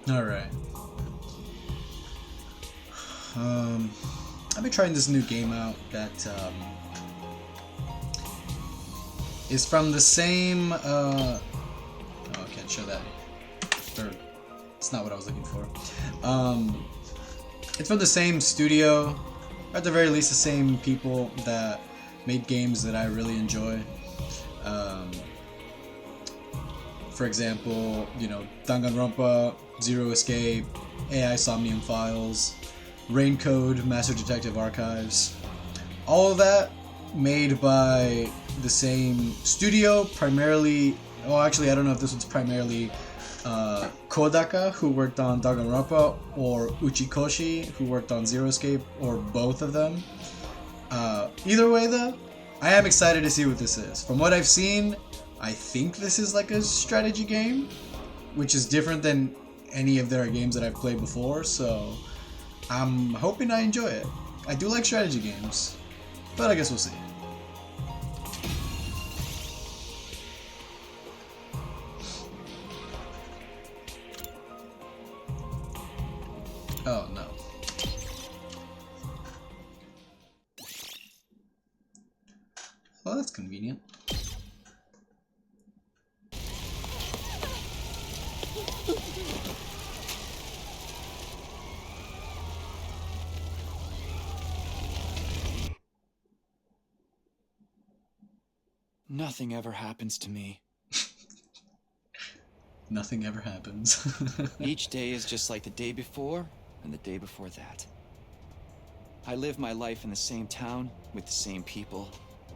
Alright. I've been trying this new game out that is from the same oh, I can't show that. Or, it's not what I was looking for. It's from the same studio, or at the very least the same people that made games that I really enjoy. For example, you know, Danganronpa, Zero Escape, AI Somnium Files, Raincode, Master Detective Archives. All of that made by the same studio, primarily. Well, actually, I don't know if this was primarily Kodaka, who worked on Danganronpa, or Uchikoshi, who worked on Zero Escape, or both of them. Either way, though, I am excited to see what this is. From what I've seen, I think this is like a strategy game, which is different than any of their games that I've played before, so I'm hoping I enjoy it. I do like strategy games, but I guess we'll see. Oh no. Well, that's convenient. Nothing ever happens to me. Nothing ever happens. Each day is just like the day before and the day before that. I live my life in the same town with the same people,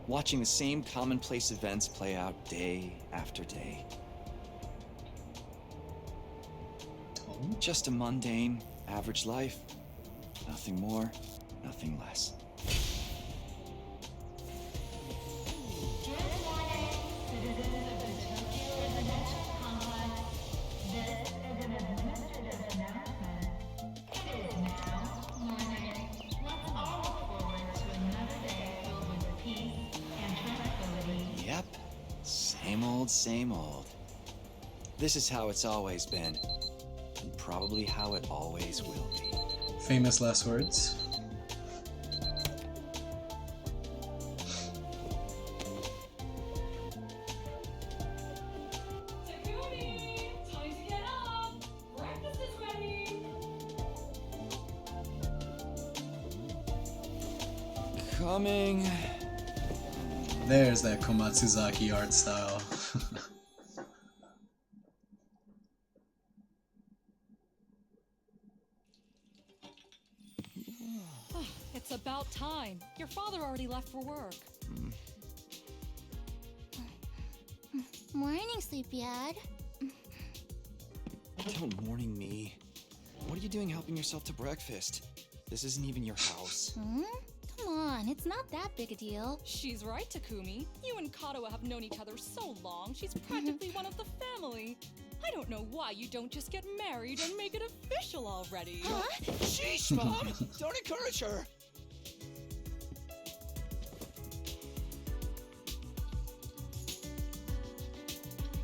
watching the same commonplace events play out day after day. Just a mundane, average life. Nothing more, nothing less. Yep, same old. This is how it's always been, and probably how it always will be. Famous last words. Takumi! Time to get up! Breakfast is ready! Coming. There's that Komatsuzaki art style. It's about time. Your father already left for work. Morning, Sleepyhead. Don't morning me. What are you doing helping yourself to breakfast? This isn't even your house. Come on, it's not that big a deal. She's right, Takumi. You and Kato have known each other so long, she's practically one of the family. I don't know why you don't just get married and make it official already. Huh? Sheesh, Mom! Don't encourage her!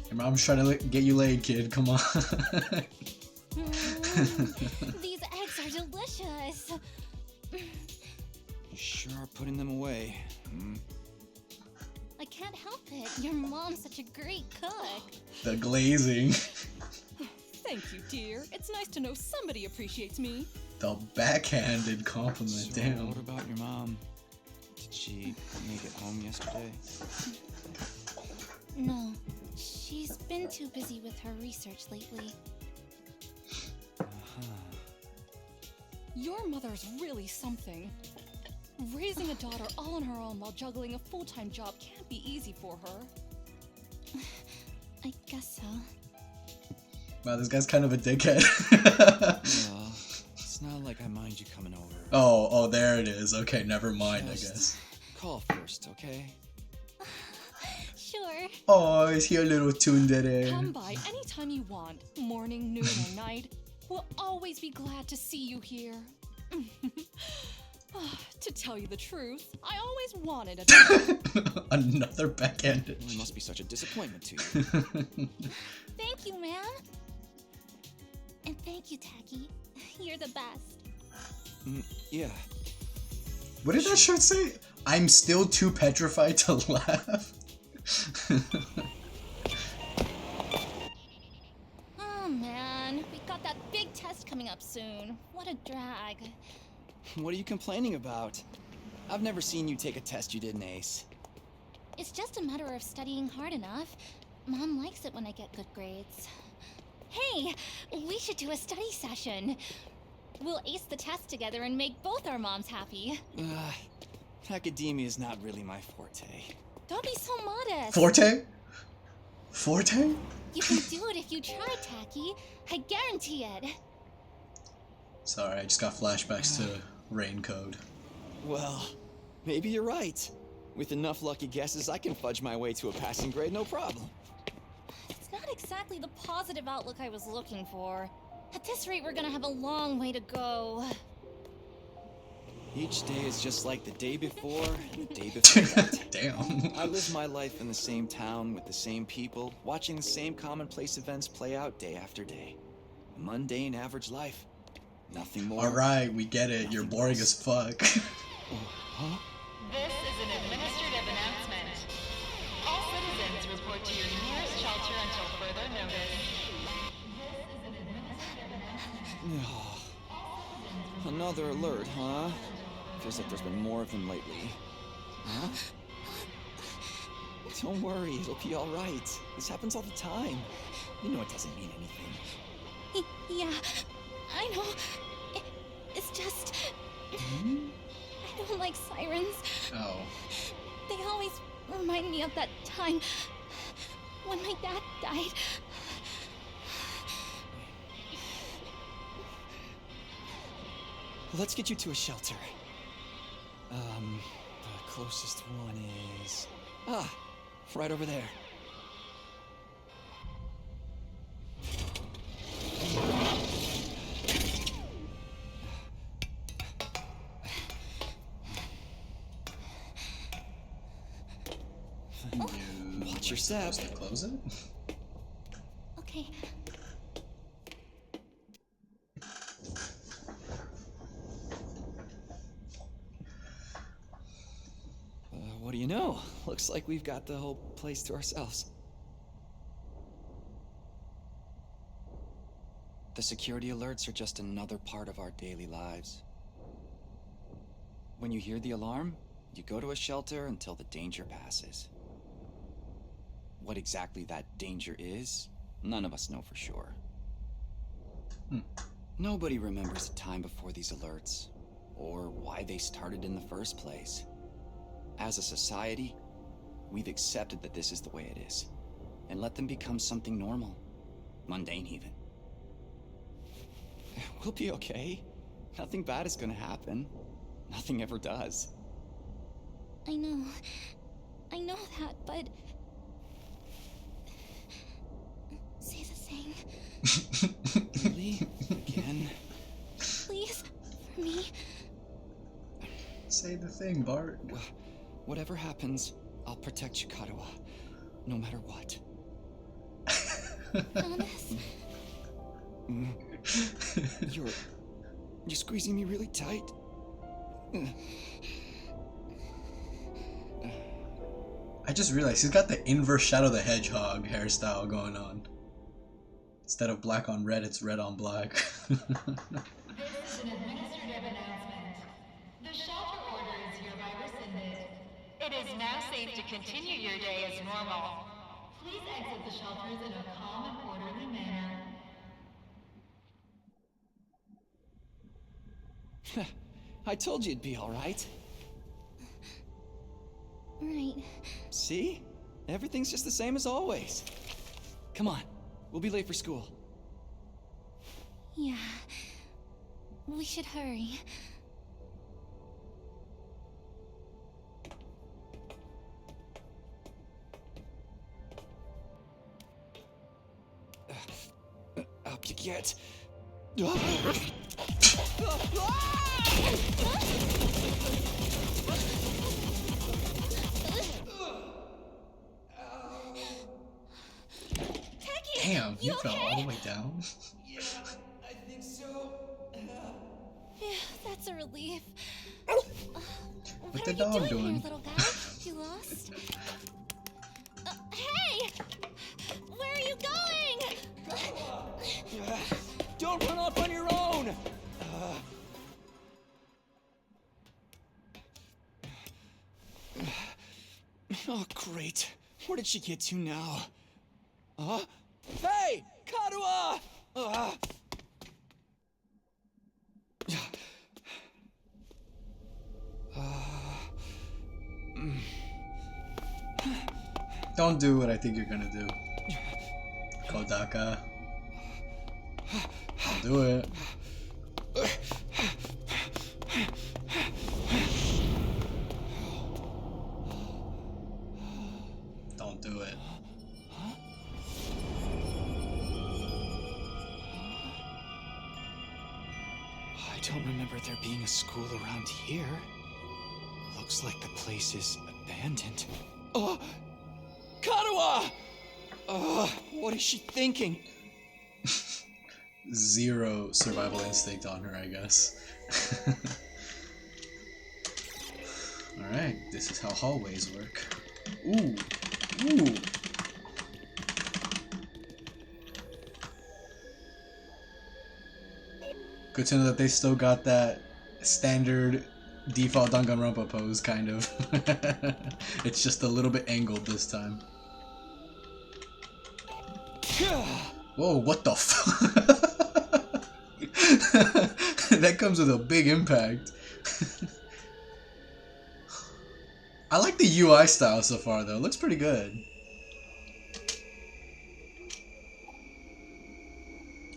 Your mom's trying to get you laid, kid. Come on. These eggs are delicious. You sure are putting them away. I can't help it. Your mom's such a great cook. The glazing. Thank you, dear. It's nice to know somebody appreciates me. The backhanded compliment. So, Damn. what about your mom? Did she make it home yesterday? No, she's been too busy with her research lately. Your mother's really something. Raising a daughter all on her own while juggling a full-time job can't be easy for her. I guess so. Wow, this guy's kind of a dickhead. Well, it's not like I mind you coming over. Oh, there it is. Okay, never mind, I Just guess. Call first, okay? Sure. Oh, is he a little tsundere? Come by anytime you want, morning, noon, or night. We'll always be glad to see you here. To tell you the truth, I always wanted a dog. Another backhanded. Well, it must be such a disappointment to you. Thank you, man. And thank you, Tacky. You're the best. Yeah. What did that shirt say? I'm still too petrified to laugh. Oh man, we got that big test coming up soon. What a drag. What are you complaining about? I've never seen you take a test you didn't ace. It's just a matter of studying hard enough. Mom likes it when I get good grades. Hey, we should do a study session. We'll ace the test together and make both our moms happy. Academia is not really my forte. Don't be so modest. Forte? Forte? You can do it if you try, Tacky. I guarantee it. Sorry, I just got flashbacks to Rain Code. Well, maybe you're right. With enough lucky guesses, I can fudge my way to a passing grade, no problem. It's not exactly the positive outlook I was looking for. At this rate, we're gonna have a long way to go. Each day is just like the day before and the day before that. Damn. I live my life in the same town with the same people, watching the same commonplace events play out day after day. A mundane, average life. Nothing more. Alright, we get it. You're boring as fuck. Huh? This is an administrative announcement. All citizens report to your nearest shelter until further notice. This is an administrative announcement. Another alert, huh? Feels like there's been more of them lately. Huh? Don't worry, it'll be alright. This happens all the time. You know it doesn't mean anything. Yeah, I know. It's just... I don't like sirens. Oh. They always remind me of that time when my dad died. Let's get you to a shelter. The closest one is... right over there. Watch your step. Supposed to close it? Okay. What do you know? Looks like we've got the whole place to ourselves. The security alerts are just another part of our daily lives. When you hear the alarm, you go to a shelter until the danger passes. What exactly that danger is, none of us know for sure. Nobody remembers the time before these alerts, or why they started in the first place. As a society, we've accepted that this is the way it is, and let them become something normal, mundane even. We'll be okay. Nothing bad is gonna happen. Nothing ever does. I know that, but... Say the thing. Really? Again? Please, for me. Say the thing, Bart. Whatever happens, I'll protect Chikarawa, no matter what. Promise. You're squeezing me really tight. I just realized he's got the inverse Shadow the Hedgehog hairstyle going on. Instead of black on red, it's red on black. This is an administrative announcement. The shelter order is hereby rescinded. It is now safe to continue your day as normal. Please exit the shelters in a calm and orderly manner. I told you it'd be alright. Right. See? Everything's just the same as always. Come on, we'll be late for school. Yeah. We should hurry. Up you get. Damn, you fell all the way down. Yeah, I That's a relief. What are the dog you doing doing? here, little guy? You lost? Hey! Where are you going? Don't run off on your own! Oh, great. Where did she get to now? Hey! Karuha! Don't do what I think you're gonna do. Kodaka. Don't do it. Don't do it. I don't remember there being a school around here. Looks like the place is abandoned. Karuha! What is she thinking? Zero survival instinct on her, I guess. Alright, this is how hallways work. Ooh. Ooh. Good to know that they still got that standard default Danganronpa pose, kind of. It's just a little bit angled this time. Whoa, what the fuck? That comes with a big impact. I like the UI style so far, though. It looks pretty good.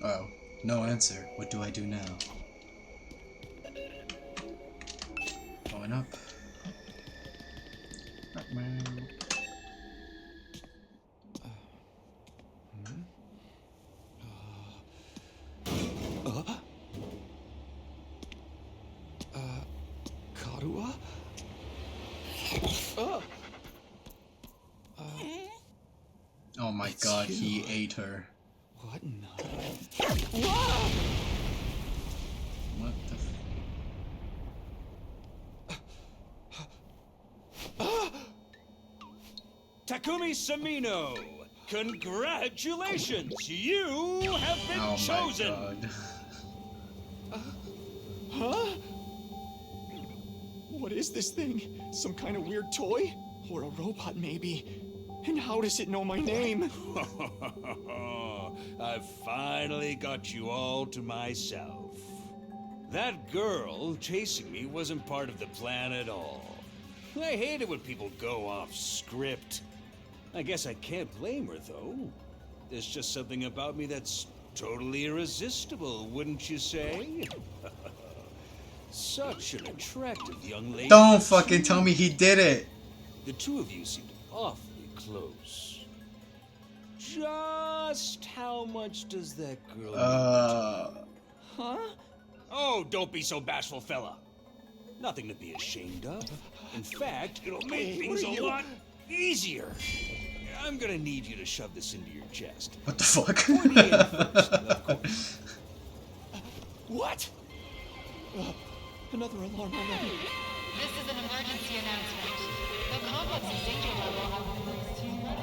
Oh, no answer. What do I do now? Going up. Karuha? Oh my god, he ate her. What in the... What the Takumi Samino, congratulations! You have been Oh chosen! my god. Huh? What is this thing? Some kind of weird toy? Or a robot, maybe? And how does it know my name? I've finally got you all to myself. That girl chasing me wasn't part of the plan at all. I hate it when people go off script. I guess I can't blame her, though. There's just something about me that's totally irresistible, wouldn't you say? Such an attractive young lady. Don't fucking tell me he did it! The two of you seemed awfully close. Just how much does that girl Huh? Oh, don't be so bashful, fella. Nothing to be ashamed of. In fact, it'll make Hey, things what are a you- lot easier. I'm gonna need you to shove this into your chest. What the fuck? Pointy end first, of course. What? Another alarm already. This is an emergency announcement. The complex's danger level has been raised to red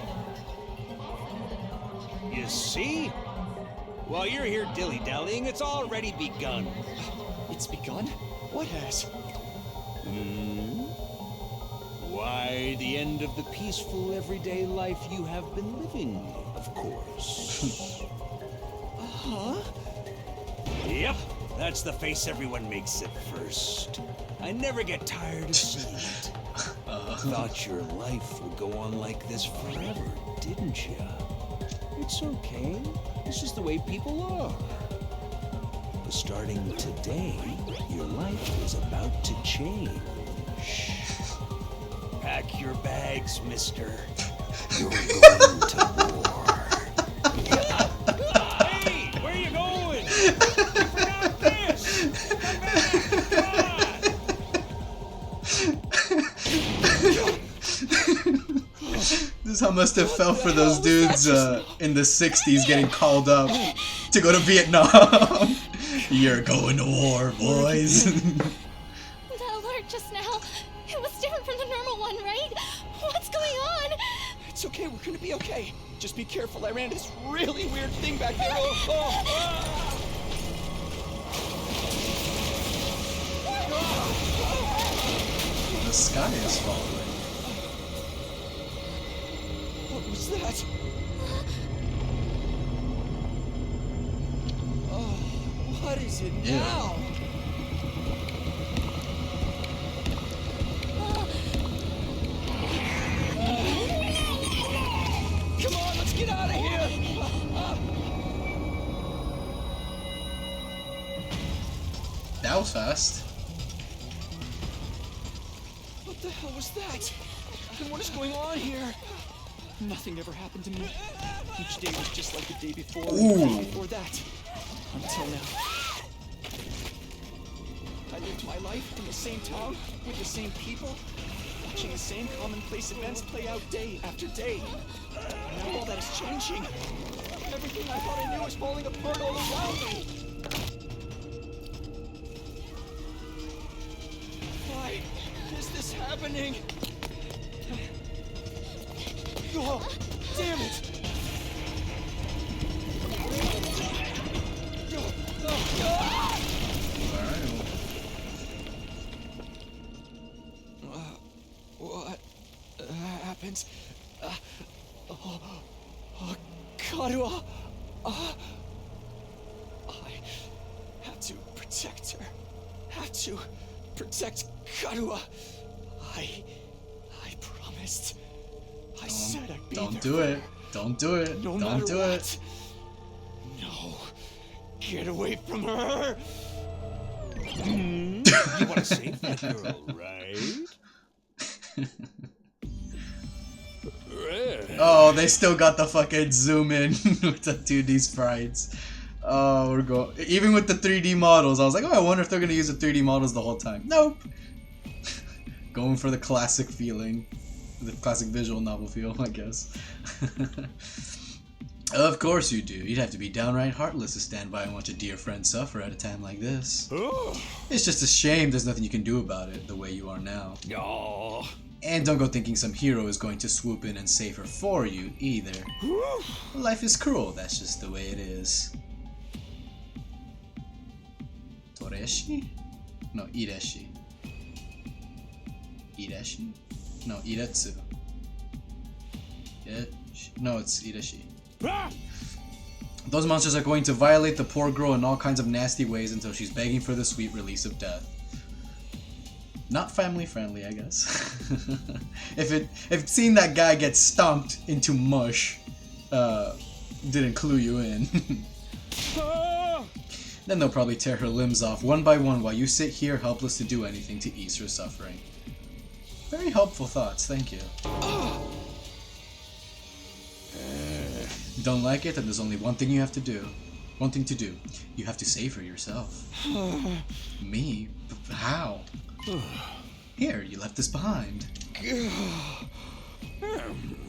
alert. You see? While you're here dilly-dallying, it's already begun. It's begun? What has? Why, the end of the peaceful, everyday life you have been living, of course. Huh? Yep, that's the face everyone makes at first. I never get tired of seeing it. Thought your life would go on like this forever, didn't you? It's okay. This is the way people are. But starting today, your life is about to change. Pack your bags, mister. You're going to war. Hey, where you going? You forgot this! Come This is how must have felt for those dudes in the 60s getting called up to go to Vietnam. You're going to war, boys. That alert just now, it was different from the normal one, right? What's going on? It's okay, we're gonna be okay. Just be careful, I ran into this really weird thing back there. Oh. The sky is falling. What was that? Oh, what is it Ew. now? Come on, let's get out of here! That was fast. What the hell was that? And what is going on here? Nothing ever happened to me. Each day was just like the day before, Ooh. before that. Until now. I lived my life in the same town, with the same people, watching the same commonplace events play out day after day. Now all that is changing. Everything I thought I knew is falling apart all around me. Why is this happening? Oh, damn it! What happened? Karua! I have to protect her. Have to protect Karua. I promised. I said I'd be Don't there do for it. her. Don't do it. No Don't matter do what. it. No. Get away from her. You want to save that girl, right? Oh, they still got the fucking zoom in with the 2D sprites. Oh, we're going. Even with the 3D models, I was like, oh, I wonder if they're gonna use the 3D models the whole time. Nope. Going for the classic feeling, the classic visual novel feel, I guess. Of course you do. You'd have to be downright heartless to stand by and watch a dear friend suffer at a time like this. Oh. It's just a shame there's nothing you can do about it the way you are now. Oh. And don't go thinking some hero is going to swoop in and save her for you, either. Life is cruel, that's just the way it is. Toreshi? No, Ireshi. Ireshi? No, Iretsu. No, it's Ireshi. Those monsters are going to violate the poor girl in all kinds of nasty ways until she's begging for the sweet release of death. Not family friendly, I guess. if seeing that guy get stomped into mush didn't clue you in, then they'll probably tear her limbs off one by one while you sit here helpless to do anything to ease her suffering. Very helpful thoughts, thank you. Don't like it, then there's only one thing you have to do. One thing to do. You have to save her yourself. Me? How? Here, you left this behind.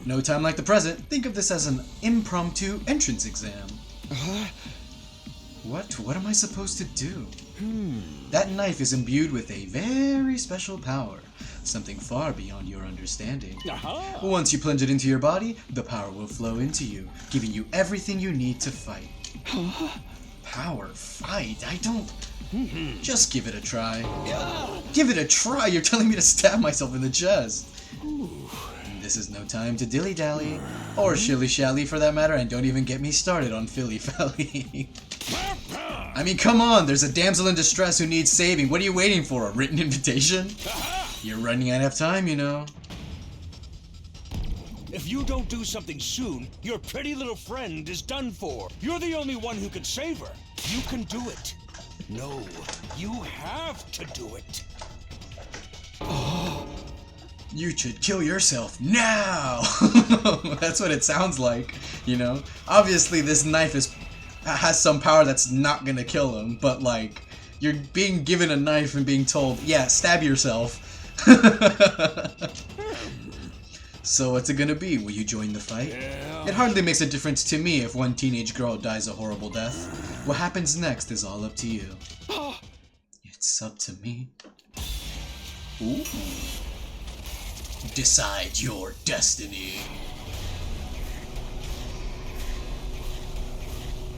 No time like the present. Think of this as an impromptu entrance exam. What am I supposed to do? That knife is imbued with a very special power. Something far beyond your understanding. Once you plunge it into your body, the power will flow into you, giving you everything you need to fight. Power? Fight? I don't... Just give it a try. Give it a try? You're telling me to stab myself in the chest. This is no time to dilly-dally. Or shilly-shally for that matter, and don't even get me started on filly-fally. I mean, come on, there's a damsel in distress who needs saving. What are you waiting for, a written invitation? You're running out of time, you know. If you don't do something soon, your pretty little friend is done for. You're the only one who can save her. You can do it. No, you have to do it. You should kill yourself now! That's what it sounds like, you know? Obviously, this knife has some power that's not gonna kill him, but like, you're being given a knife and being told, yeah, stab yourself. So what's it gonna be? Will you join the fight? Yeah. It hardly makes a difference to me if one teenage girl dies a horrible death. What happens next is all up to you. It's up to me. Ooh. Decide your destiny.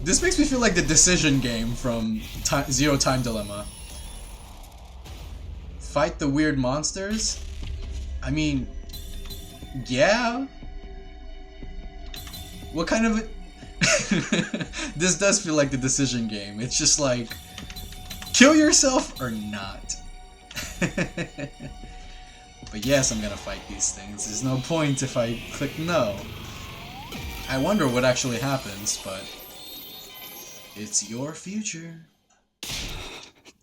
This makes me feel like the decision game from Zero Time Dilemma. Fight the weird monsters? I mean, yeah. What kind of... This does feel like the decision game. It's just like, kill yourself or not. But yes, I'm gonna fight these things. There's no point if I click no. I wonder what actually happens, but it's your future.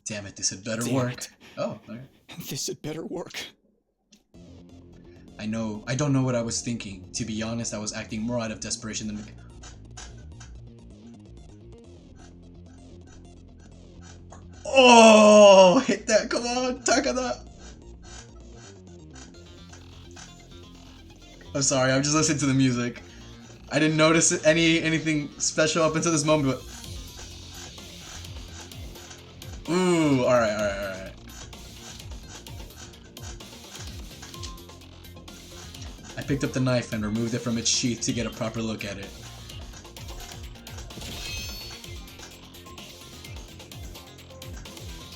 Damn it, this had better work. Oh, alright. This had better work. I don't know what I was thinking. To be honest, I was acting more out of desperation than... Oh, hit that, come on, Takada! I'm sorry, I'm just listening to the music. I didn't notice anything special up until this moment, but... Ooh, alright. I picked up the knife and removed it from its sheath to get a proper look at it.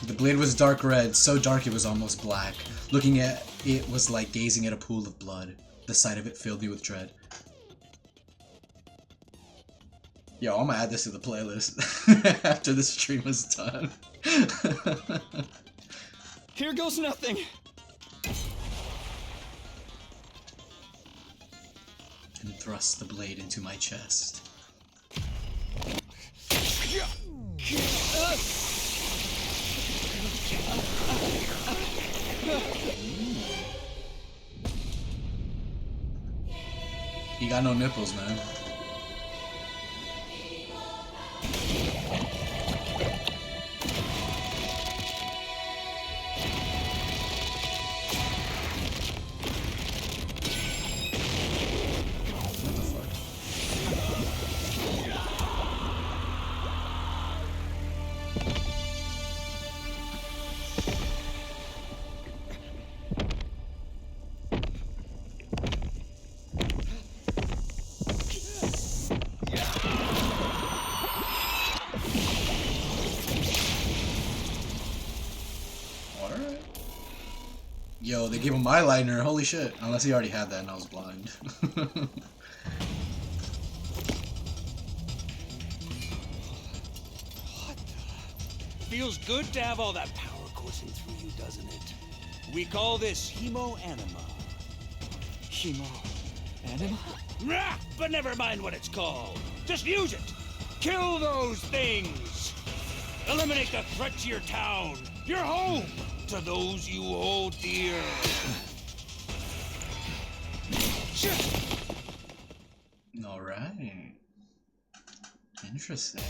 The blade was dark red, so dark it was almost black. Looking at it was like gazing at a pool of blood. The sight of it filled me with dread. Yo, I'm gonna add this to the playlist after the stream is done. Here goes nothing. And thrust the blade into my chest. You got no nipples, man. What the fuck? Alright. Yo, they gave him eyeliner, holy shit. Unless he already had that and I was blind. Feels good to have all that power coursing through you, doesn't it? We call this hemo-anima. Hemo-anima? Rah! But never mind what it's called. Just use it. Kill those things. Eliminate the threat to your town, your home, to those you hold dear. Alright. Interesting.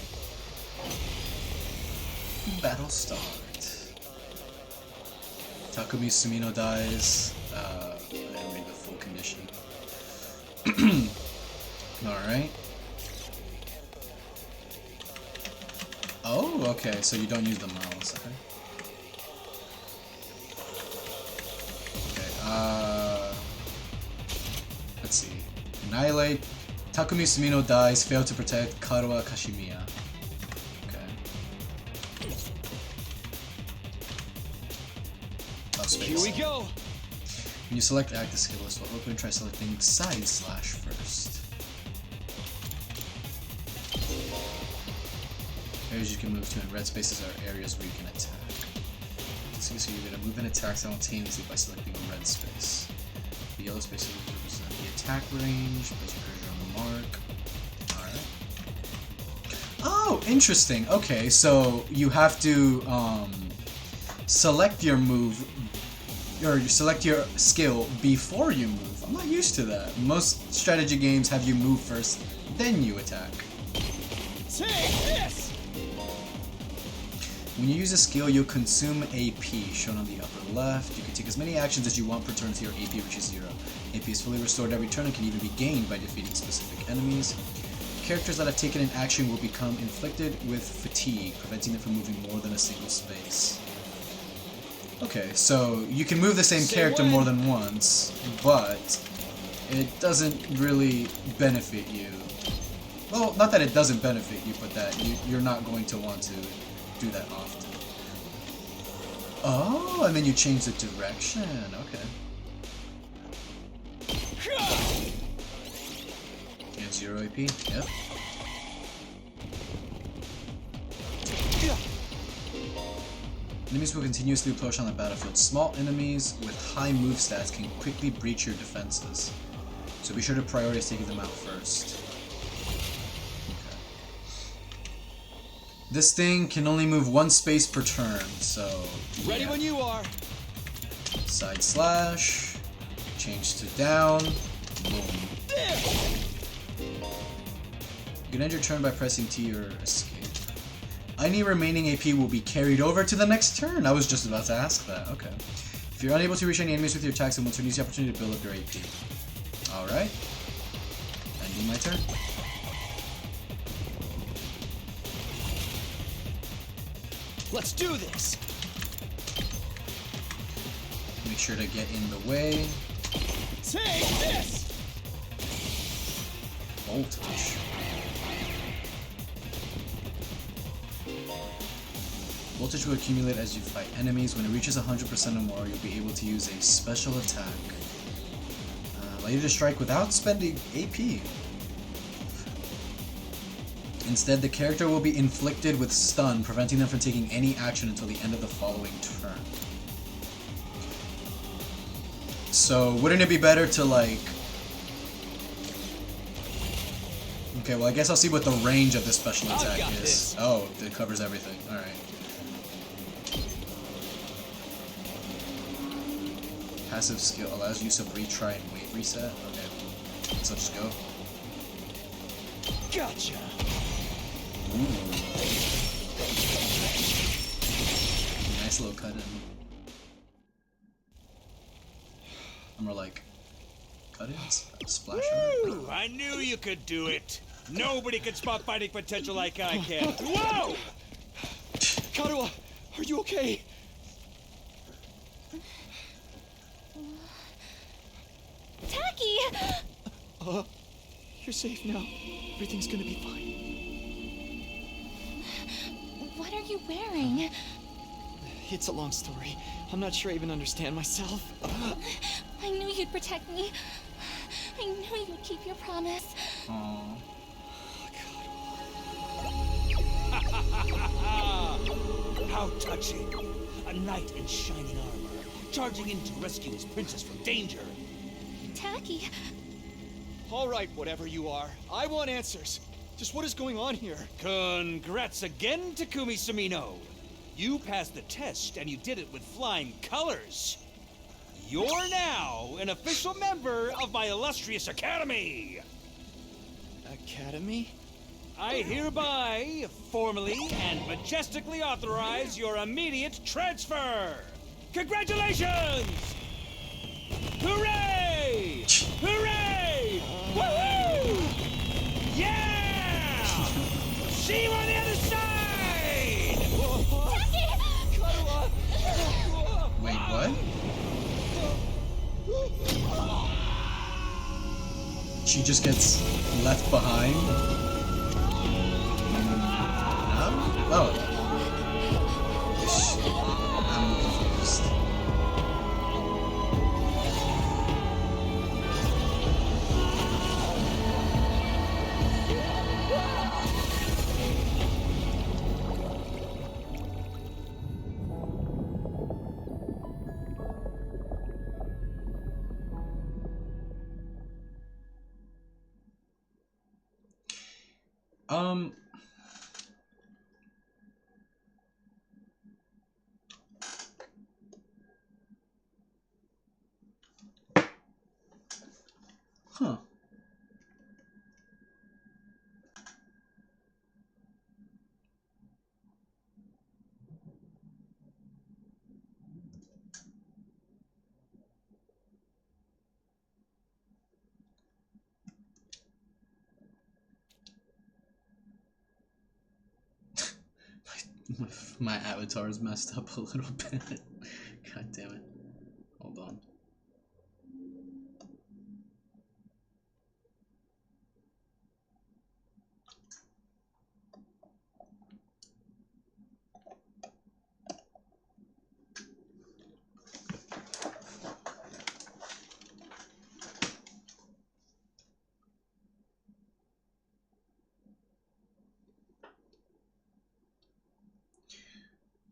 Battle start. Takumi Sumino dies. I don't read the full condition. Alright. Oh, okay, so you don't use the mouse, okay. Okay, let's see. Annihilate. Takumi Sumino dies, fail to protect Karuwa Kashimiya. Here we go. When you select active skill list, we'll open and try selecting side slash first. Areas you can move to in red spaces are areas where you can attack. So you're going to move and attack simultaneously by selecting a red space. The yellow spaces represent the attack range, place your cursor on the mark. Alright. Oh, interesting. Okay, so you have to select your move, or you select your skill before you move. I'm not used to that. Most strategy games have you move first, then you attack. Take this! When you use a skill, you'll consume AP, shown on the upper left. You can take as many actions as you want per turn until your AP reaches 0. AP is fully restored every turn and can even be gained by defeating specific enemies. characters that have taken an action will become inflicted with fatigue, preventing them from moving more than a single space. Okay, so you can move the same character more than once, but it doesn't really benefit you. Well, not that it doesn't benefit you, but that you're not going to want to do that often. Oh, and then you change the direction. Okay. You have 0 AP? Yep. Enemies will continuously approach on the battlefield. Small enemies with high move stats can quickly breach your defenses, so be sure to prioritize taking them out first. Okay. This thing can only move 1 space per turn, so... Ready yeah. when you are. Side slash, change to down, boom. You can end your turn by pressing T or escape. Any remaining AP will be carried over to the next turn. I was just about to ask that. Okay. If you're unable to reach any enemies with your attacks, then we'll use the opportunity to build up your AP. Alright. Ending my turn. Let's do this. Make sure to get in the way. Take this. Voltage. Voltage will accumulate as you fight enemies. When it reaches 100% or more, you'll be able to use a special attack. Allow you to strike without spending AP. Instead, the character will be inflicted with stun, preventing them from taking any action until the end of the following turn. So, wouldn't it be better to, like... Okay, well, I guess I'll see what the range of this special attack is. This. Oh, it covers everything. Alright. Passive skill allows use of retry and wave reset. Okay. So just go. Gotcha. Ooh. Nice little cut in. I'm more like cut-ins? Splasher? Woo! I knew you could do it. Nobody can spot fighting potential like I can. Whoa! Karuha, are you okay? Tacky! You're safe now. Everything's gonna be fine. What are you wearing? It's a long story. I'm not sure I even understand myself. I knew you'd protect me. I knew you'd keep your promise. Aww. How touching. A knight in shining armor, charging in to rescue his princess from danger. Tacky, All right, whatever you are. I want answers. Just what is going on here? Congrats again, Takumi Sumino. You passed the test, and you did it with flying colors. You're now an official member of my illustrious academy. Academy? I hereby, formally and majestically authorize your immediate transfer. Congratulations! Hooray! Hooray! Woohoo! Yeah! See you on the other side! Wait, what? She just gets left behind? No? Oh. I'm confused. Um... Huh. My avatar is messed up a little bit. God damn it. Hold on.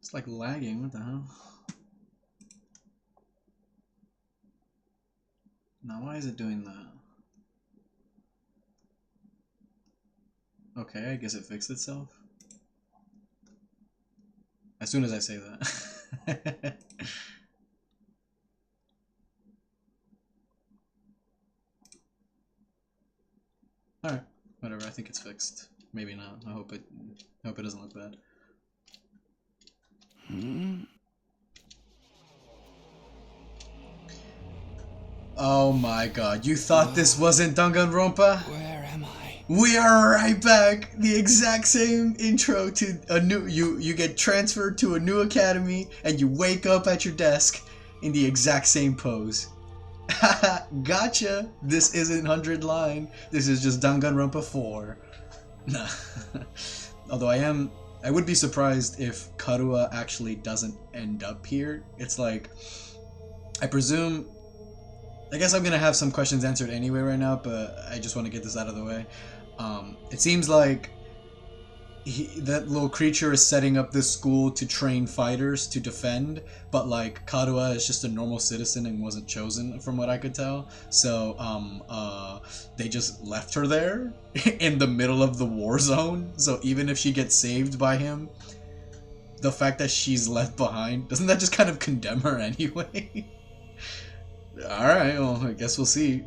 It's like lagging, what the hell? Now why is it doing that? Okay, I guess it fixed itself. As soon as I say that. Alright, whatever, I think it's fixed. Maybe not. I hope it doesn't look bad. Oh my god, you thought this wasn't Danganronpa? Where am I? We are right back! The exact same intro to a new you get transferred to a new academy and you wake up at your desk in the exact same pose. Haha, gotcha! This isn't 100 line, this is just Danganronpa 4. Nah. Although I would be surprised if Karua actually doesn't end up here. It's like, I guess I'm gonna have some questions answered anyway right now, but I just want to get this out of the way. It seems like that little creature is setting up this school to train fighters to defend, but like Karua is just a normal citizen and wasn't chosen from what I could tell. So they just left her there in the middle of the war zone. So even if she gets saved by him, the fact that she's left behind, doesn't that just kind of condemn her anyway? Alright, well, I guess we'll see.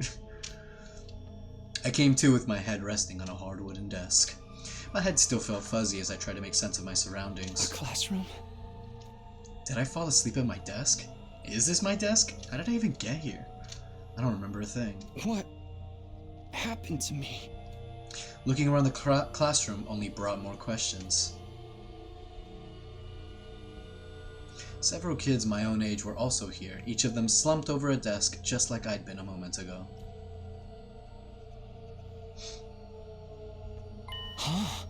I came to with my head resting on a hard wooden desk. My head still felt fuzzy as I tried to make sense of my surroundings. A classroom? Did I fall asleep at my desk? Is this my desk? How did I even get here? I don't remember a thing. What happened to me? Looking around the classroom only brought more questions. Several kids my own age were also here, each of them slumped over a desk just like I'd been a moment ago. Huh?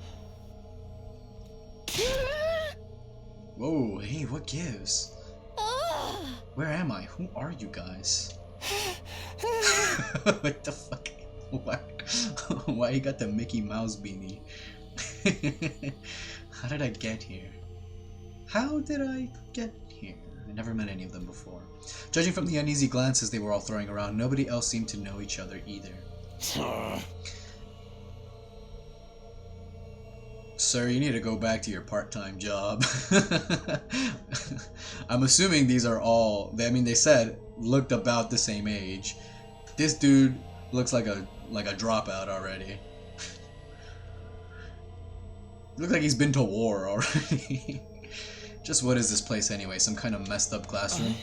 Whoa, hey, what gives? Where am I? Who are you guys? What the fuck? Why you got the Mickey Mouse beanie? How did I get here? How did I get here? I never met any of them before. Judging from the uneasy glances they were all throwing around, nobody else seemed to know each other either. Sir, you need to go back to your part-time job. I'm assuming these are all, they said, looked about the same age. This dude looks like a dropout already. Looks like he's been to war already. Just what is this place anyway? Some kind of messed up classroom?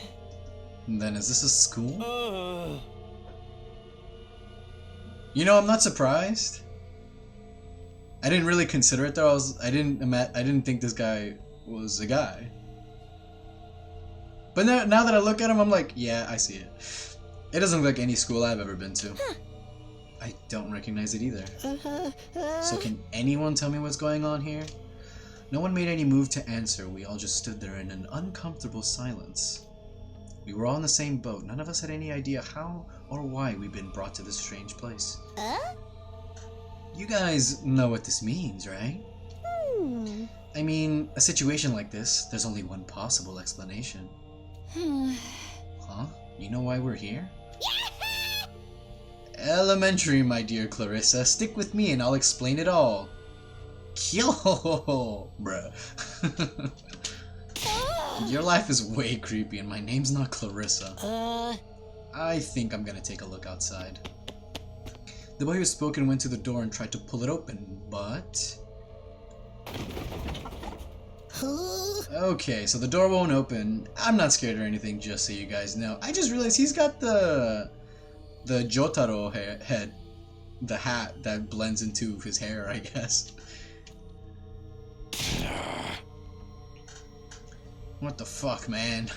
And then is this a school? You know, I'm not surprised. I didn't really consider it though. I didn't think this guy was a guy. But now that I look at him, I'm like, yeah, I see it. It doesn't look like any school I've ever been to. I don't recognize it either. So can anyone tell me what's going on here? No one made any move to answer. We all just stood there in an uncomfortable silence. We were all in the same boat. None of us had any idea how or why we'd been brought to this strange place. You guys know what this means, right? I mean, a situation like this, there's only one possible explanation. Huh? You know why we're here? Elementary, my dear Clarissa. Stick with me and I'll explain it all. Yo, bruh. Your life is way creepy and my name's not Clarissa. I think I'm gonna take a look outside. The boy who spoke went to the door and tried to pull it open, but... Okay, so the door won't open. I'm not scared or anything, just so you guys know. I just realized he's got the Jotaro head. The hat that blends into his hair, I guess. What the fuck, man?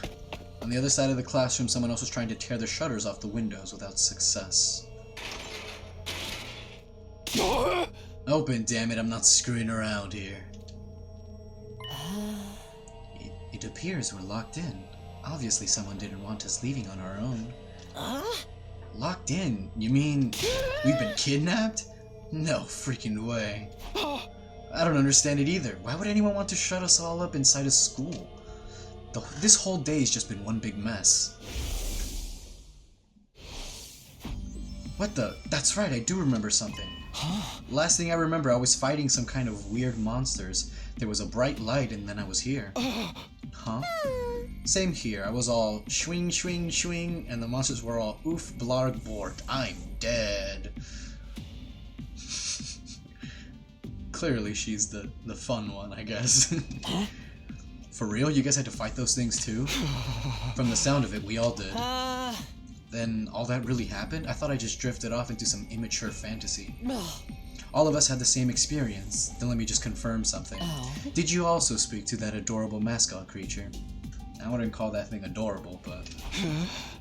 On the other side of the classroom, someone else was trying to tear the shutters off the windows without success. Open, damn it, I'm not screwing around here. It appears we're locked in. Obviously someone didn't want us leaving on our own. Locked in? You mean we've been kidnapped? No freaking way. I don't understand it either. Why would anyone want to shut us all up inside a school? This whole day's just been one big mess. What the? That's right, I do remember something. Last thing I remember, I was fighting some kind of weird monsters. There was a bright light and then I was here. Huh? Same here. I was all swing, swing, swing, and the monsters were all oof, blarg, bork. I'm dead. Clearly she's the fun one, I guess. For real? You guys had to fight those things too? From the sound of it, we all did. Then all that really happened? I thought I just drifted off into some immature fantasy. All of us had the same experience. Then let me just confirm something. Did you also speak to that adorable mascot creature? I wouldn't call that thing adorable, but...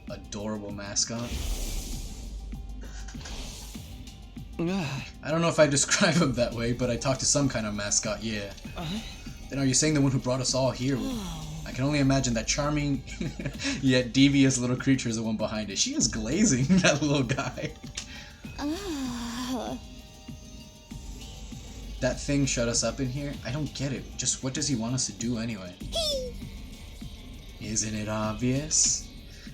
Adorable mascot? I don't know if I describe him that way, but I talked to some kind of mascot, yeah. Then are you saying the one who brought us all here? I can only imagine that charming, yet devious little creature is the one behind it. She is glazing, that little guy. That thing shut us up in here? I don't get it. Just what does he want us to do anyway? Isn't it obvious?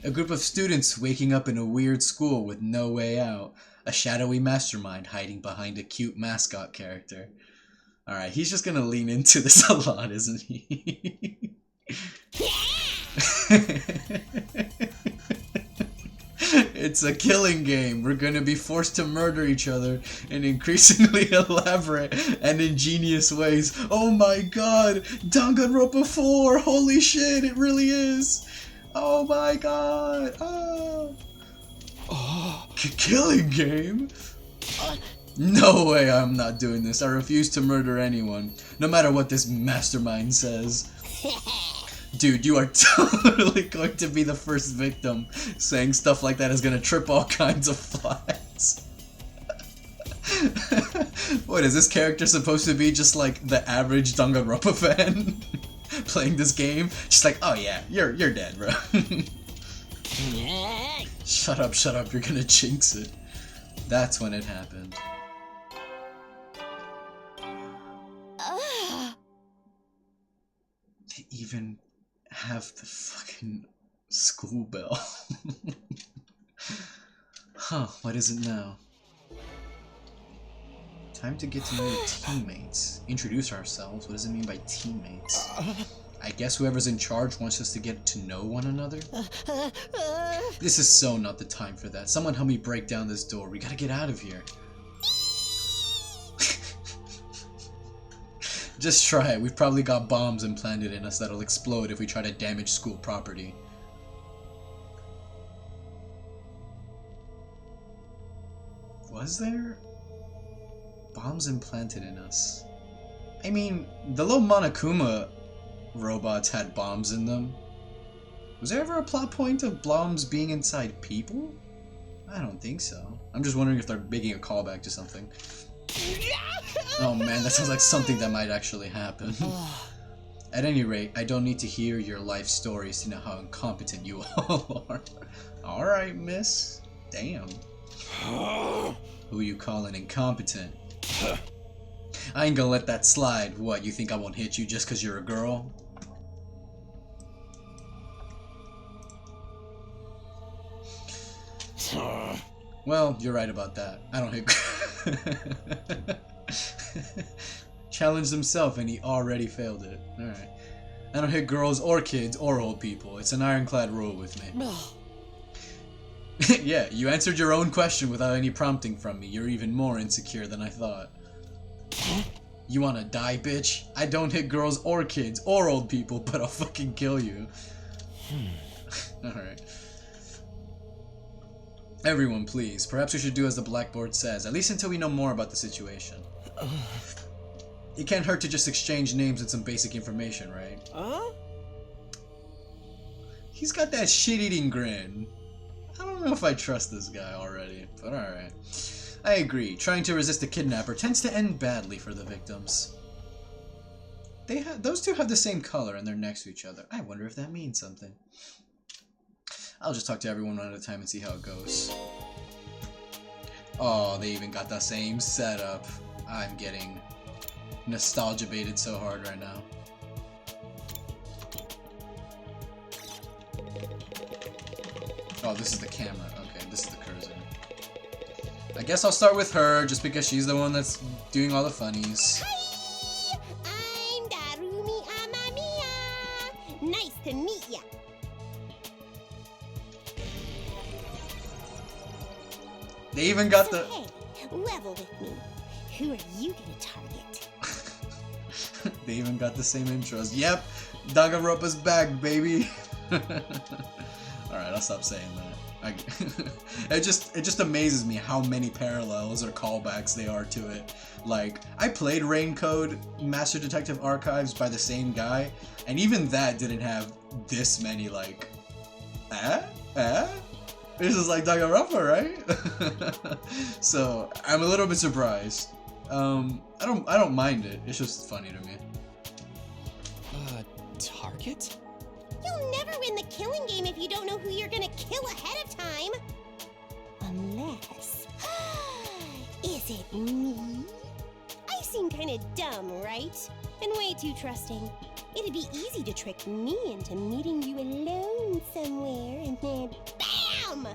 A group of students waking up in a weird school with no way out. A shadowy mastermind hiding behind a cute mascot character. Alright, he's just gonna lean into this a lot, isn't he? It's a killing game. We're gonna be forced to murder each other in increasingly elaborate and ingenious ways. Oh my god! Danganronpa 4! Holy shit, it really is! Oh my god! Oh! Killing game? No way I'm not doing this. I refuse to murder anyone, no matter what this mastermind says. Dude, you are totally going to be the first victim. Saying stuff like that is gonna trip all kinds of flies. What, is this character supposed to be just like the average Danganronpa fan? Playing this game? Just like, oh yeah, you're dead, bro. Shut up, you're gonna jinx it. That's when it happened. They even have the fucking school bell. Huh, what is it now? Time to get to know your teammates. Introduce ourselves. What does it mean by teammates? I guess whoever's in charge wants us to get to know one another? This is so not the time for that. Someone help me break down this door. We gotta get out of here. Just try it. We've probably got bombs implanted in us that'll explode if we try to damage school property. Was there? Bombs implanted in us. I mean, the little Monokuma robots had bombs in them. Was there ever a plot point of bombs being inside people? I don't think so. I'm just wondering if they're making a callback to something. Oh man, that sounds like something that might actually happen. At any rate, I don't need to hear your life stories to know how incompetent you all are. Alright, miss. Damn. Who you calling incompetent? I ain't gonna let that slide. What, you think I won't hit you just cause you're a girl? Well, you're right about that. I don't hit... Challenged himself and he already failed it. Alright. I don't hit girls or kids or old people. It's an ironclad rule with me. Yeah, you answered your own question without any prompting from me. You're even more insecure than I thought. You wanna die, bitch? I don't hit girls or kids or old people, but I'll fucking kill you. Alright. Everyone, please. Perhaps we should do as the blackboard says, at least until we know more about the situation. It can't hurt to just exchange names and some basic information, right? he's got that shit-eating grin. I don't know if I trust this guy already, but alright. I agree. Trying to resist a kidnapper tends to end badly for the victims. Those two have the same color and they're next to each other. I wonder if that means something. I'll just talk to everyone one at a time and see how it goes. Oh, they even got the same setup. I'm getting nostalgia baited so hard right now. Oh, this is the camera. Okay, this is the cursor. I guess I'll start with her, just because she's the one that's doing all the funnies. Hi! I'm Darumi Amamiya! Nice to meet ya! They even got So the... hey, level with me. Who are you gonna target? They even got the same intros. Yep, Danganronpa's back, baby. Alright, I'll stop saying that. It just amazes me how many parallels or callbacks they are to it. Like, I played Rain Code Master Detective Archives by the same guy, and even that didn't have this many, like, This is like Danganronpa, right? So I'm a little bit surprised. I don't mind it. It's just funny to me. Target? You'll never win the killing game if you don't know who you're gonna kill ahead of time. Unless... Is it me? I seem kinda dumb, right? And way too trusting. It'd be easy to trick me into meeting you alone somewhere and then BAM!